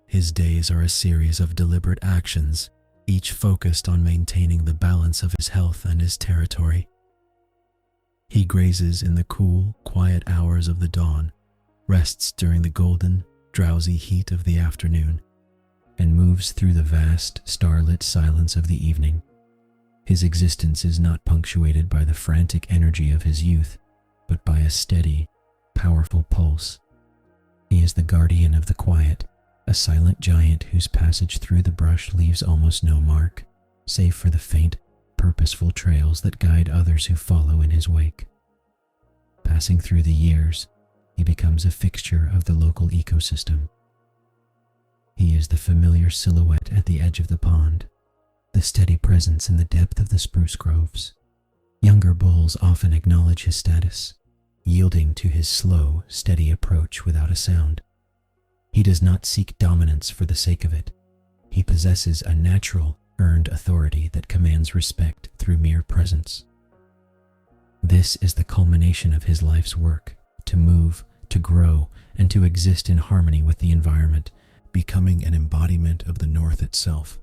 Speaker 1: His days are a series of deliberate actions, each focused on maintaining the balance of his health and his territory. He grazes in the cool, quiet hours of the dawn, rests during the golden, drowsy heat of the afternoon, and moves through the vast, starlit silence of the evening. His existence is not punctuated by the frantic energy of his youth, but by a steady, powerful pulse. He is the guardian of the quiet, a silent giant whose passage through the brush leaves almost no mark, save for the faint, purposeful trails that guide others who follow in his wake. Passing through the years, he becomes a fixture of the local ecosystem. He is the familiar silhouette at the edge of the pond, the steady presence in the depth of the spruce groves. Younger bulls often acknowledge his status, yielding to his slow, steady approach without a sound. He does not seek dominance for the sake of it. He possesses a natural, earned authority that commands respect through mere presence. This is the culmination of his life's work, to move, to grow, and to exist in harmony with the environment, becoming an embodiment of the North itself.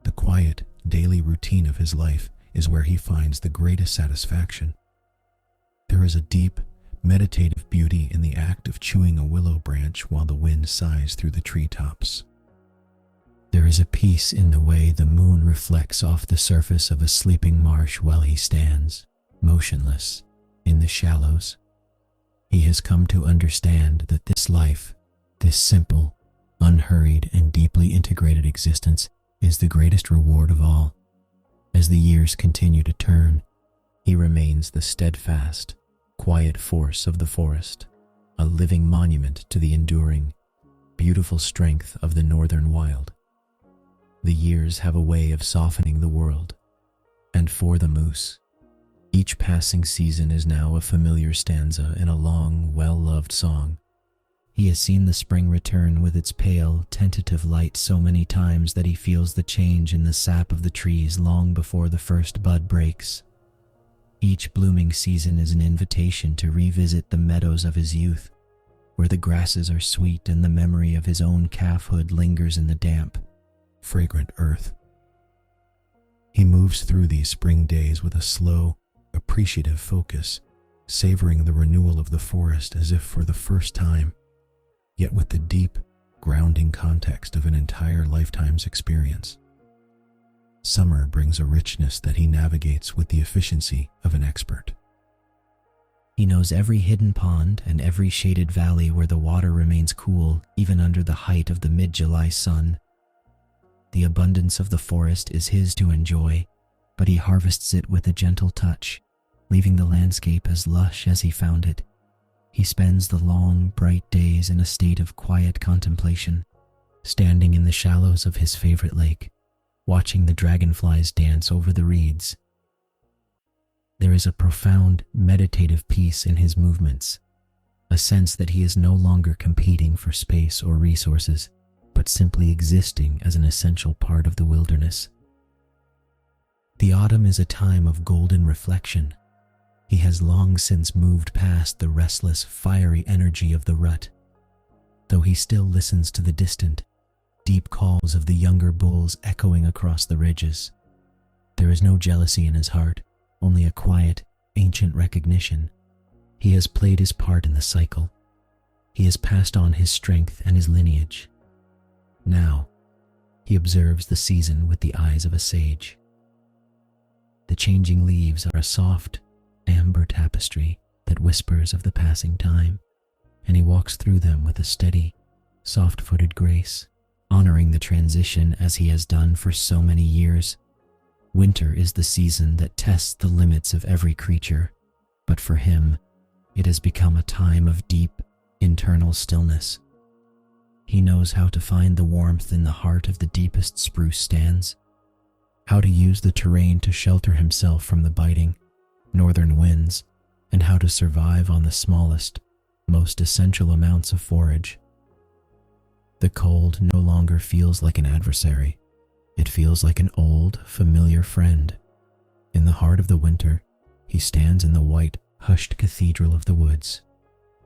Speaker 1: The quiet, daily routine of his life is where he finds the greatest satisfaction. There is a deep, meditative beauty in the act of chewing a willow branch while the wind sighs through the treetops. There is a peace in the way the moon reflects off the surface of a sleeping marsh while he stands, motionless, in the shallows. He has come to understand that this life, this simple, unhurried, and deeply integrated existence is the greatest reward of all. As the years continue to turn, he remains the steadfast, quiet force of the forest, a living monument to the enduring, beautiful strength of the northern wild. The years have a way of softening the world, and for the moose, each passing season is now a familiar stanza in a long, well-loved song. He has seen the spring return with its pale, tentative light so many times that he feels the change in the sap of the trees long before the first bud breaks. Each blooming season is an invitation to revisit the meadows of his youth, where the grasses are sweet and the memory of his own calfhood lingers in the damp, fragrant earth. He moves through these spring days with a slow, appreciative focus, savoring the renewal of the forest as if for the first time, yet with the deep, grounding context of an entire lifetime's experience. Summer brings a richness that he navigates with the efficiency of an expert.
Speaker 2: He knows every hidden pond and every shaded valley where the water remains cool even under the height of the mid-July sun. The abundance of the forest is his to enjoy, but he harvests it with a gentle touch, leaving the landscape as lush as he found it. He spends the long, bright days in a state of quiet contemplation, standing in the shallows of his favorite lake, watching the dragonflies dance over the reeds. There is a profound, meditative peace in his movements, a sense that he is no longer competing for space or resources, but simply existing as an essential part of the wilderness. The autumn is a time of golden reflection. He has long since moved past the restless, fiery energy of the rut, though he still listens to the distant, deep calls of the younger bulls echoing across the ridges. There is no jealousy in his heart, only a quiet, ancient recognition. He has played his part in the cycle. He has passed on his strength and his lineage. Now, he observes the season with the eyes of a sage. The changing leaves are a soft, amber tapestry that whispers of the passing time, and he walks through them with a steady, soft-footed grace, honoring the transition as he has done for so many years. Winter is the season that tests the limits of every creature, but for him, it has become a time of deep, internal stillness. He knows how to find the warmth in the heart of the deepest spruce stands, how to use the terrain to shelter himself from the biting, northern winds, and how to survive on the smallest, most essential amounts of forage. The cold no longer feels like an adversary. It feels like an old, familiar friend. In the heart of the winter, he stands in the white, hushed cathedral of the woods,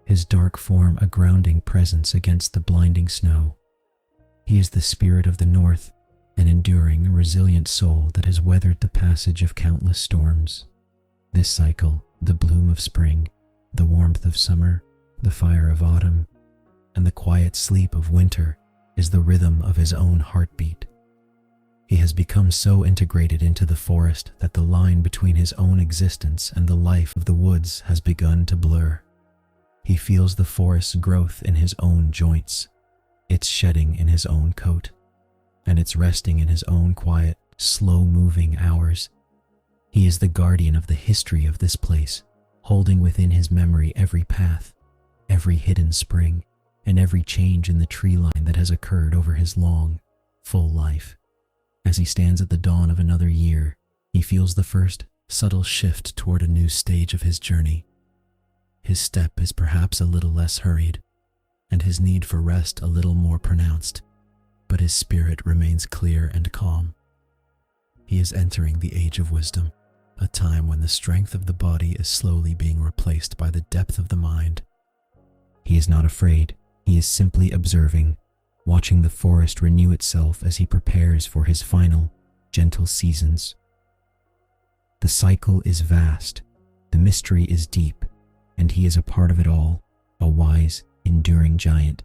Speaker 2: his dark form a grounding presence against the blinding snow. He is the spirit of the north, an enduring, resilient soul that has weathered the passage of countless storms. This cycle, the bloom of spring, the warmth of summer, the fire of autumn, and the quiet sleep of winter, is the rhythm of his own heartbeat. He has become so integrated into the forest that the line between his own existence and the life of the woods has begun to blur. He feels the forest's growth in his own joints, its shedding in his own coat, and its resting in his own quiet, slow-moving hours. He is the guardian of the history of this place, holding within his memory every path, every hidden spring, and every change in the tree line that has occurred over his long, full life. As he stands at the dawn of another year, he feels the first subtle shift toward a new stage of his journey. His step is perhaps a little less hurried, and his need for rest a little more pronounced, but his spirit remains clear and calm. He is entering the age of wisdom, a time when the strength of the body is slowly being replaced by the depth of the mind. He is not afraid, he is simply observing, watching the forest renew itself as he prepares for his final, gentle seasons. The cycle is vast, the mystery is deep, and he is a part of it all, a wise, enduring giant,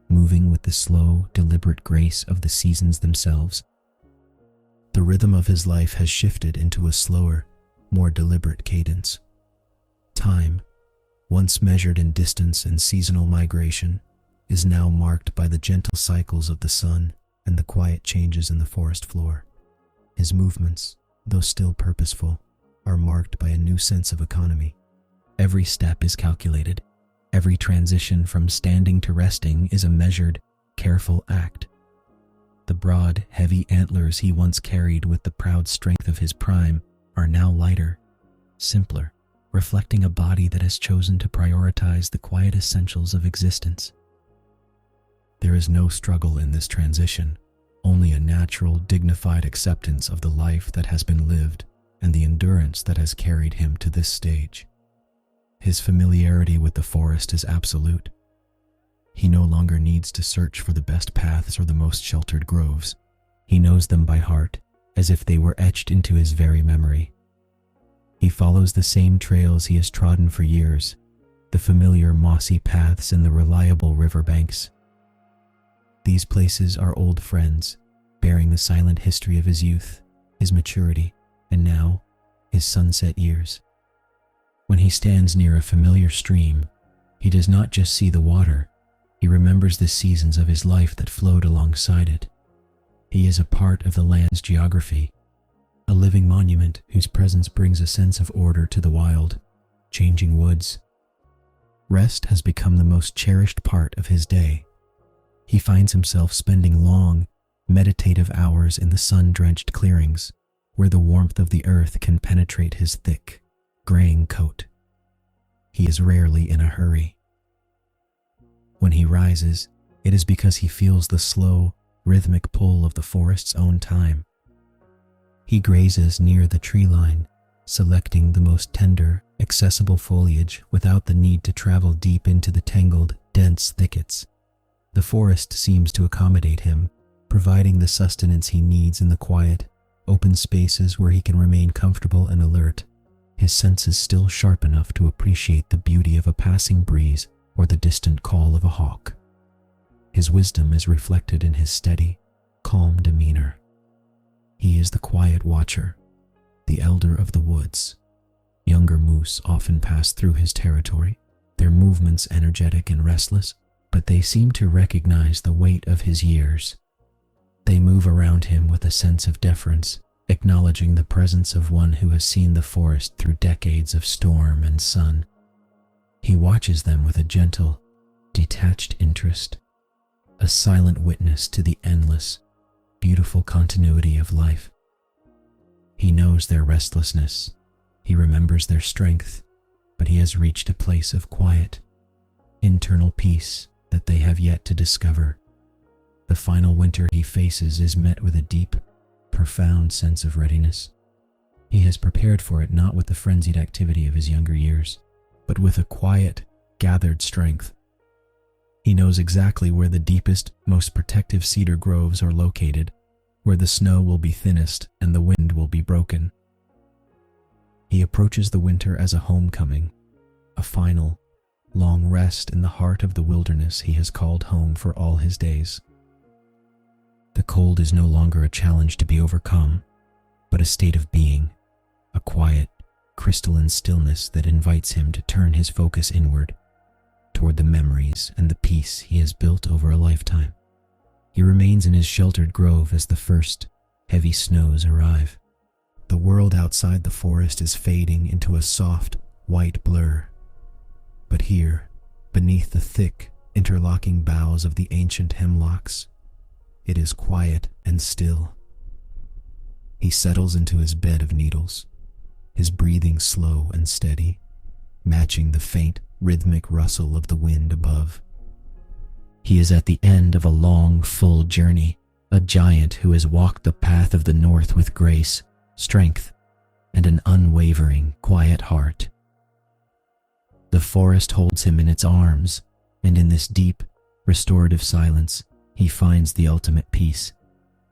Speaker 2: moving with the slow, deliberate grace of the seasons themselves. The rhythm of his life has shifted into a slower, more deliberate cadence. Time, once measured in distance and seasonal migration, is now marked by the gentle cycles of the sun and the quiet changes in the forest floor. His movements, though still purposeful, are marked by a new sense of economy. Every step is calculated. Every transition from standing to resting is a measured, careful act. The broad, heavy antlers he once carried with the proud strength of his prime are now lighter, simpler, reflecting a body that has chosen to prioritize the quiet essentials of existence. There is no struggle in this transition, only a natural, dignified acceptance of the life that has been lived and the endurance that has carried him to this stage. His familiarity with the forest is absolute. He no longer needs to search for the best paths or the most sheltered groves. He knows them by heart,
Speaker 1: as if they were etched into his very memory. He follows the same trails he has trodden for years, the familiar mossy paths and the reliable riverbanks. These places are old friends, bearing the silent history of his youth, his maturity, and now, his sunset years. When he stands near a familiar stream, he does not just see the water, he remembers the seasons of his life that flowed alongside it. He is a part of the land's geography, a living monument whose presence brings a sense of order to the wild, changing woods. Rest has become the most cherished part of his day. He finds himself spending long, meditative hours in the sun-drenched clearings, where the warmth of the earth can penetrate his thick, graying coat. He is rarely in a hurry. When he rises, it is because he feels the slow, rhythmic pull of the forest's own time. He grazes near the tree line, selecting the most tender, accessible foliage without the need to travel deep into the tangled, dense thickets. The forest seems to accommodate him, providing the sustenance he needs in the quiet, open spaces where he can remain comfortable and alert, his senses still sharp enough to appreciate the beauty of a passing breeze or the distant call of a hawk. His wisdom is reflected in his steady, calm demeanor. He is the quiet watcher, the elder of the woods. Younger moose often pass through his territory, their movements energetic and restless, but they seem to recognize the weight of his years. They move around him with a sense of deference, acknowledging the presence of one who has seen the forest through decades of storm and sun. He watches them with a gentle, detached interest, a silent witness to the endless, beautiful continuity of life. He knows their restlessness, he remembers their strength, but he has reached a place of quiet, internal peace that they have yet to discover. The final winter he faces is met with a deep, profound sense of readiness. He has prepared for it not with the frenzied activity of his younger years, but with a quiet, gathered strength. He knows exactly where the deepest, most protective cedar groves are located, where the snow will be thinnest and the wind will be broken. He approaches the winter as a homecoming, a final, long rest in the heart of the wilderness he has called home for all his days. The cold is no longer a challenge to be overcome, but a state of being, a quiet, crystalline stillness that invites him to turn his focus inward, toward the memories and the peace he has built over a lifetime. He remains in his sheltered grove as the first, heavy snows arrive. The world outside the forest is fading into a soft, white blur. But here, beneath the thick, interlocking boughs of the ancient hemlocks, it is quiet and still. He settles into his bed of needles, his breathing slow and steady, matching the faint, rhythmic rustle of the wind above. He is at the end of a long, full journey, a giant who has walked the path of the north with grace, strength, and an unwavering, quiet heart. The forest holds him in its arms, and in this deep, restorative silence, he finds the ultimate peace.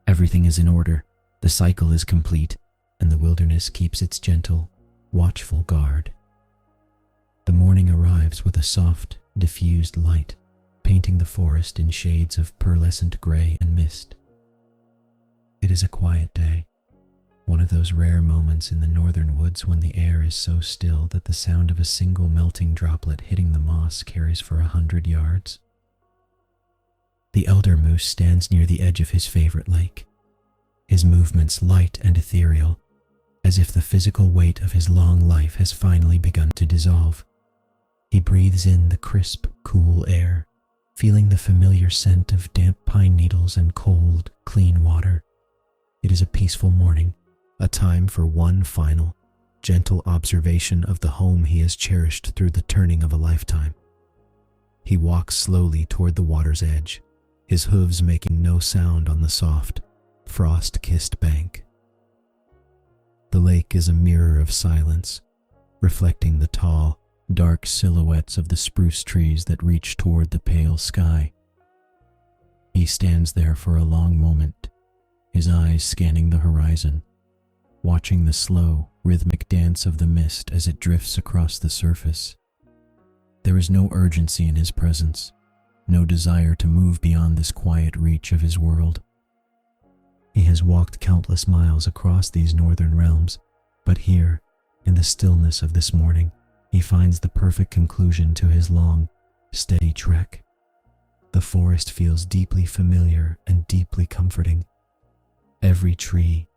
Speaker 1: Everything is in order, the cycle is complete, and the wilderness keeps its gentle, watchful guard. The morning arrives with a soft, diffused light, painting the forest in shades of pearlescent gray and mist. It is a quiet day, one of those rare moments in the northern woods when the air is so still that the sound of a single melting droplet hitting the moss carries for 100 yards. The elder moose stands near the edge of his favorite lake, his movements light and ethereal, as if the physical weight of his long life has finally begun to dissolve. He breathes in the crisp, cool air, feeling the familiar scent of damp pine needles and cold, clean water. It is a peaceful morning, a time for one final, gentle observation of the home he has cherished through the turning of a lifetime. He walks slowly toward the water's edge, his hooves making no sound on the soft, frost-kissed bank. The lake is a mirror of silence, reflecting the tall, dark silhouettes of the spruce trees that reach toward the pale sky. He stands there for a long moment, his eyes scanning the horizon, watching the slow, rhythmic dance of the mist as it drifts across the surface. There is no urgency in his presence, no desire to move beyond this quiet reach of his world. He has walked countless miles across these northern realms, but here, in the stillness of this morning, he finds the perfect conclusion to his long, steady trek. The forest feels deeply familiar and deeply comforting. Every tree,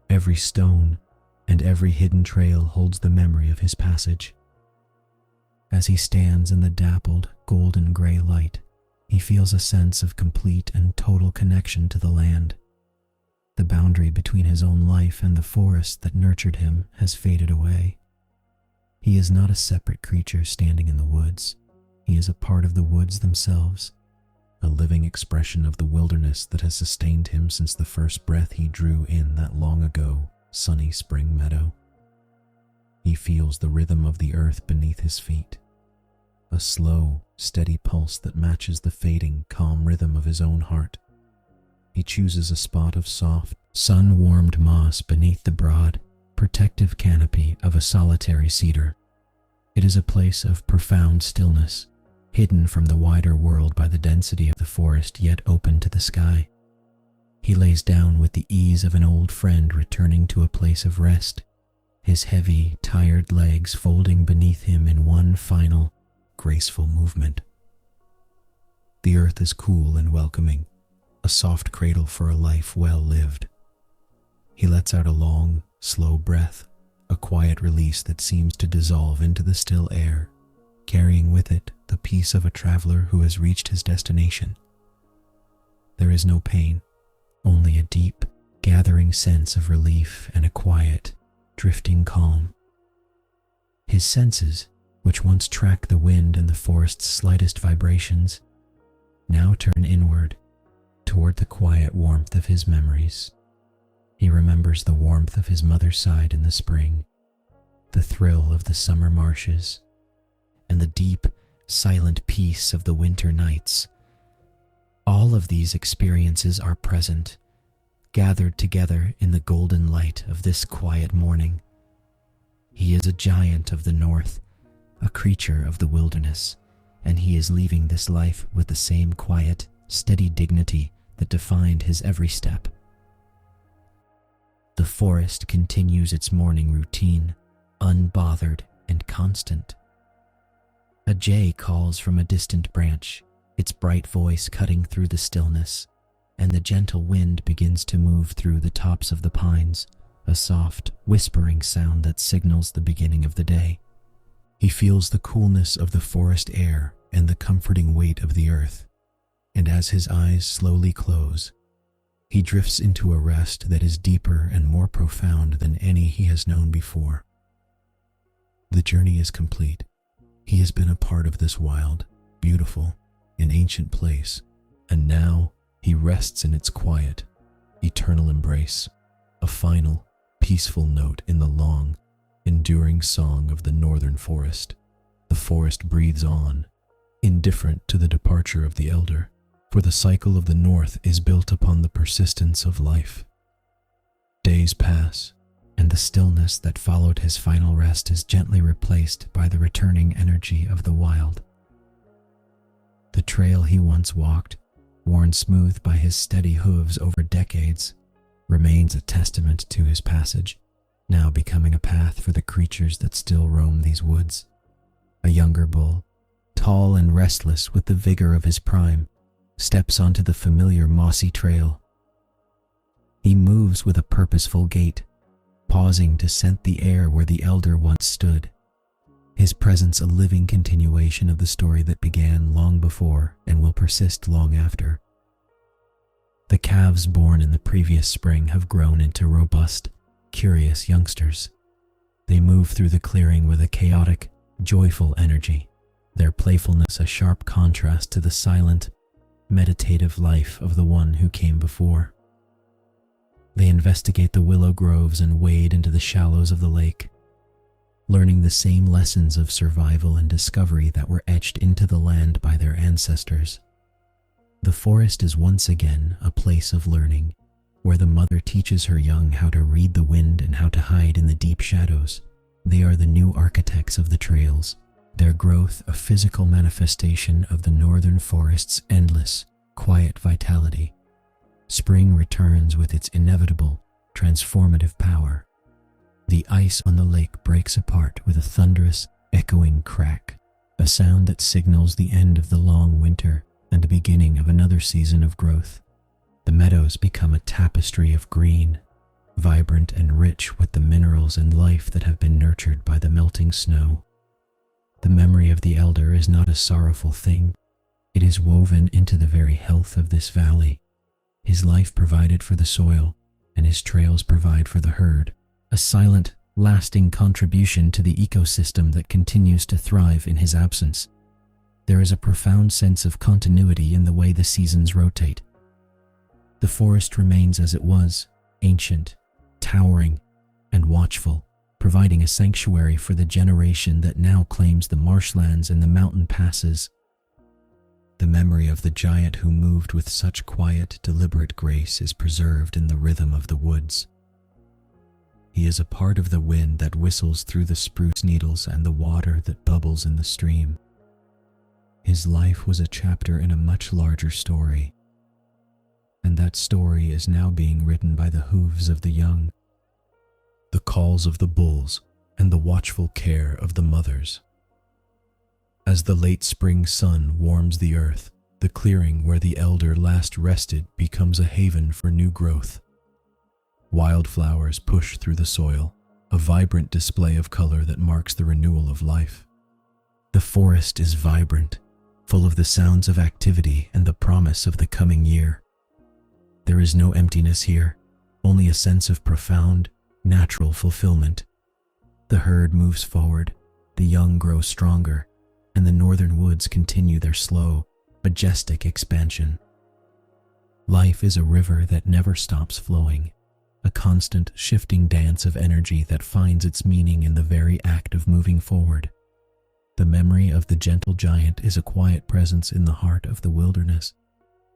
Speaker 1: every stone, and every hidden trail holds the memory of his passage. As he stands in the dappled, golden gray light, he feels a sense of complete and total connection to the land. The boundary between his own life and the forest that nurtured him has faded away. He is not a separate creature standing in the woods. He is a part of the woods themselves, a living expression of the wilderness that has sustained him since the first breath he drew in that long ago, sunny spring meadow. He feels the rhythm of the earth beneath his feet, a slow, steady pulse that matches the fading, calm rhythm of his own heart. He chooses a spot of soft, sun-warmed moss beneath the broad, protective canopy of a solitary cedar. It is a place of profound stillness, hidden from the wider world by the density of the forest, yet open to the sky. He lays down with the ease of an old friend returning to a place of rest, his heavy, tired legs folding beneath him in one final, graceful movement. The earth is cool and welcoming, a soft cradle for a life well lived. He lets out a long, slow breath, a quiet release that seems to dissolve into the still air, carrying with it the peace of a traveler who has reached his destination. There is no pain, only a deep, gathering sense of relief and a quiet, drifting calm. His senses, which once tracked the wind and the forest's slightest vibrations, now turn inward, toward the quiet warmth of his memories. He remembers the warmth of his mother's side in the spring, the thrill of the summer marshes, and the deep, silent peace of the winter nights. All of these experiences are present, gathered together in the golden light of this quiet morning. He is a giant of the north, a creature of the wilderness, and he is leaving this life with the same quiet, steady dignity that defined his every step. The forest continues its morning routine, unbothered and constant. A jay calls from a distant branch, its bright voice cutting through the stillness, and the gentle wind begins to move through the tops of the pines, a soft, whispering sound that signals the beginning of the day. He feels the coolness of the forest air and the comforting weight of the earth, and as his eyes slowly close, he drifts into a rest that is deeper and more profound than any he has known before. The journey is complete. He has been a part of this wild, beautiful, and ancient place, and now he rests in its quiet, eternal embrace, a final, peaceful note in the long, enduring song of the northern forest. The forest breathes on, indifferent to the departure of the elder, for the cycle of the north is built upon the persistence of life. Days pass, and the stillness that followed his final rest is gently replaced by the returning energy of the wild. The trail he once walked, worn smooth by his steady hooves over decades, remains a testament to his passage, now becoming a path for the creatures that still roam these woods. A younger bull, tall and restless with the vigor of his prime, steps onto the familiar mossy trail. He moves with a purposeful gait, pausing to scent the air where the elder once stood, his presence a living continuation of the story that began long before and will persist long after. The calves born in the previous spring have grown into robust, curious youngsters. They move through the clearing with a chaotic, joyful energy, their playfulness a sharp contrast to the silent, meditative life of the one who came before. They investigate the willow groves and wade into the shallows of the lake, learning the same lessons of survival and discovery that were etched into the land by their ancestors. The forest is once again a place of learning, where the mother teaches her young how to read the wind and how to hide in the deep shadows. They are the new architects of the trails, their growth a physical manifestation of the northern forest's endless, quiet vitality. Spring returns with its inevitable, transformative power. The ice on the lake breaks apart with a thunderous, echoing crack, a sound that signals the end of the long winter and the beginning of another season of growth. The meadows become a tapestry of green, vibrant and rich with the minerals and life that have been nurtured by the melting snow. The memory of the elder is not a sorrowful thing. It is woven into the very health of this valley. His life provided for the soil, and his trails provide for the herd, a silent, lasting contribution to the ecosystem that continues to thrive in his absence. There is a profound sense of continuity in the way the seasons rotate. The forest remains as it was, ancient, towering, and watchful, providing a sanctuary for the generation that now claims the marshlands and the mountain passes. The memory of the giant who moved with such quiet, deliberate grace is preserved in the rhythm of the woods. He is a part of the wind that whistles through the spruce needles and the water that bubbles in the stream. His life was a chapter in a much larger story, and that story is now being written by the hooves of the young, the calls of the bulls, and the watchful care of the mothers. As the late spring sun warms the earth, the clearing where the elder last rested becomes a haven for new growth. Wildflowers push through the soil, a vibrant display of color that marks the renewal of life. The forest is vibrant, full of the sounds of activity and the promise of the coming year. There is no emptiness here, only a sense of profound, natural fulfillment. The herd moves forward, the young grow stronger, and the northern woods continue their slow, majestic expansion. Life is a river that never stops flowing, a constant, shifting dance of energy that finds its meaning in the very act of moving forward. The memory of the gentle giant is a quiet presence in the heart of the wilderness.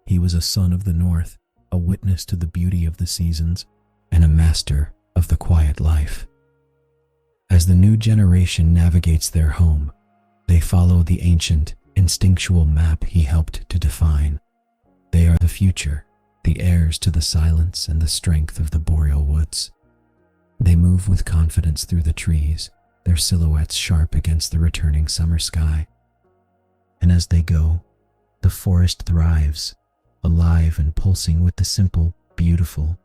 Speaker 1: He was a son of the north, a witness to the beauty of the seasons, and a master of the quiet life. As the new generation navigates their home, they follow the ancient, instinctual map he helped to define. They are the future, the heirs to the silence and the strength of the boreal woods. They move with confidence through the trees, their silhouettes sharp against the returning summer sky. And as they go, the forest thrives, alive and pulsing with the simple, beautiful,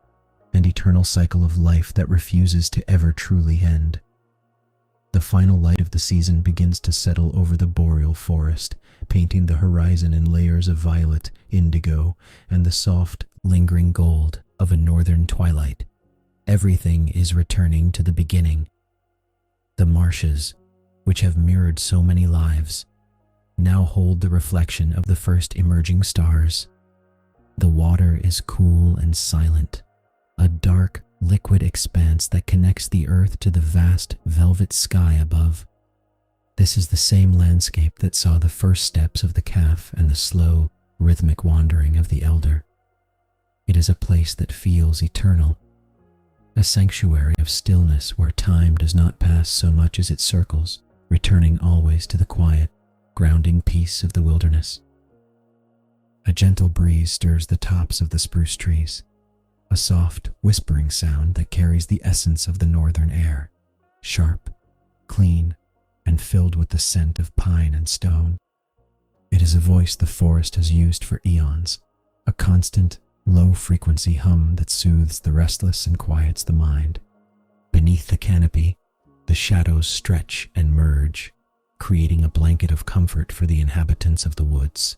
Speaker 1: and eternal cycle of life that refuses to ever truly end. The final light of the season begins to settle over the boreal forest, painting the horizon in layers of violet, indigo, and the soft, lingering gold of a northern twilight. Everything is returning to the beginning. The marshes, which have mirrored so many lives, now hold the reflection of the first emerging stars. The water is cool and silent, a dark, liquid expanse that connects the earth to the vast, velvet sky above. This is the same landscape that saw the first steps of the calf and the slow, rhythmic wandering of the elder. It is a place that feels eternal, a sanctuary of stillness where time does not pass so much as it circles, returning always to the quiet, grounding peace of the wilderness. A gentle breeze stirs the tops of the spruce trees, a soft, whispering sound that carries the essence of the northern air, sharp, clean, and filled with the scent of pine and stone. It is a voice the forest has used for eons, a constant, low-frequency hum that soothes the restless and quiets the mind. Beneath the canopy, the shadows stretch and merge, creating a blanket of comfort for the inhabitants of the woods.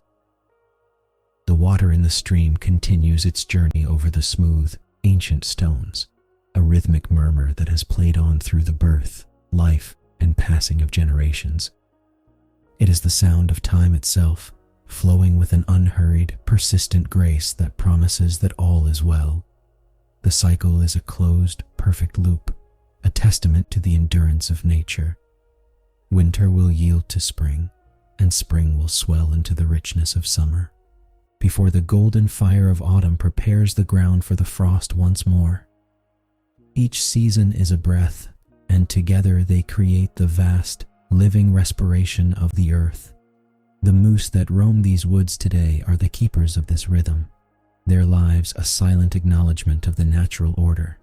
Speaker 1: The water in the stream continues its journey over the smooth, ancient stones, a rhythmic murmur that has played on through the birth, life, and passing of generations. It is the sound of time itself, flowing with an unhurried, persistent grace that promises that all is well. The cycle is a closed, perfect loop, a testament to the endurance of nature. Winter will yield to spring, and spring will swell into the richness of summer.
Speaker 2: before the golden fire of autumn prepares the ground for the frost once more. Each season is a breath, and together they create the vast, living respiration of the earth. The moose that roam these woods today are the keepers of this rhythm, their lives a silent acknowledgement of the natural order.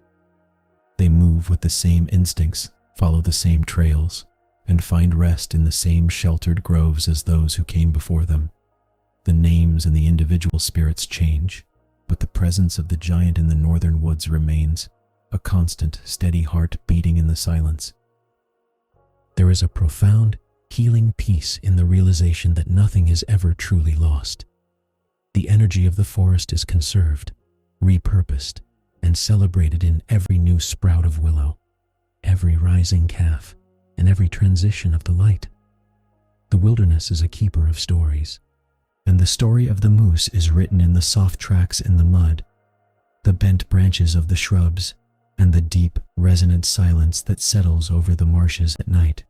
Speaker 2: They move with the same instincts, follow the same trails, and find rest in the same sheltered groves as those who came before them. The names and the individual spirits change, but the presence of the giant in the northern woods remains, a constant, steady heart beating in the silence. There is a profound, healing peace in the realization that nothing is ever truly lost. The energy of the forest is conserved, repurposed, and celebrated in every new sprout of willow, every rising calf, and every transition of the light. The wilderness is a keeper of stories, and the story of the moose is written in the soft tracks in the mud, the bent branches of the shrubs, and the deep, resonant silence that settles over the marshes at night.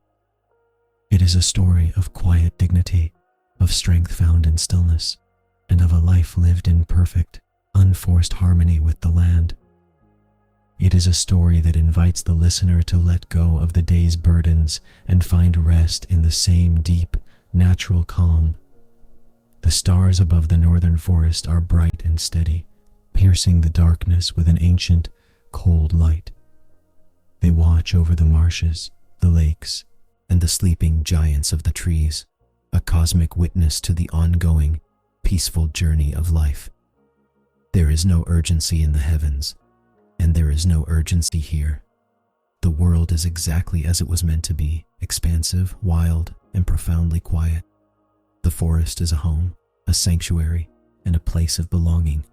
Speaker 2: It is a story of quiet dignity, of strength found in stillness, and of a life lived in perfect, unforced harmony with the land. It is a story that invites the listener to let go of the day's burdens and find rest in the same deep, natural calm. The stars above the northern forest are bright and steady, piercing the darkness with an ancient, cold light. They watch over the marshes, the lakes, and the sleeping giants of the trees, a cosmic witness to the ongoing, peaceful journey of life. There is no urgency in the heavens, and there is no urgency here. The world is exactly as it was meant to be, expansive, wild, and profoundly quiet. The forest is a home, a sanctuary, and a place of belonging.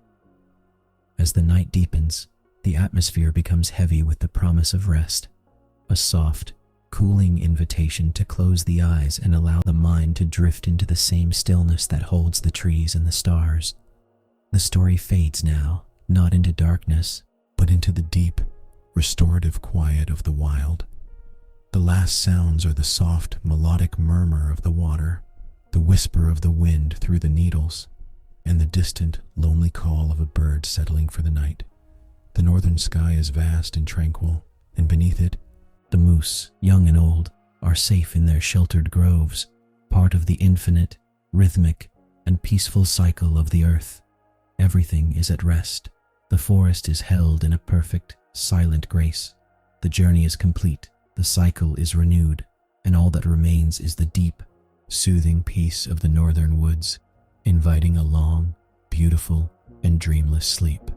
Speaker 2: As the night deepens, the atmosphere becomes heavy with the promise of rest, a soft, cooling invitation to close the eyes and allow the mind to drift into the same stillness that holds the trees and the stars. The story fades now, not into darkness, but into the deep, restorative quiet of the wild. The last sounds are the soft, melodic murmur of the water, the whisper of the wind through the needles, and the distant, lonely call of a bird settling for the night. The northern sky is vast and tranquil, and beneath it, the moose, young and old, are safe in their sheltered groves, part of the infinite, rhythmic, and peaceful cycle of the earth. Everything is at rest. The forest is held in a perfect, silent grace. The journey is complete, the cycle is renewed, and all that remains is the deep, soothing peace of the northern woods, inviting a long, beautiful, and dreamless sleep.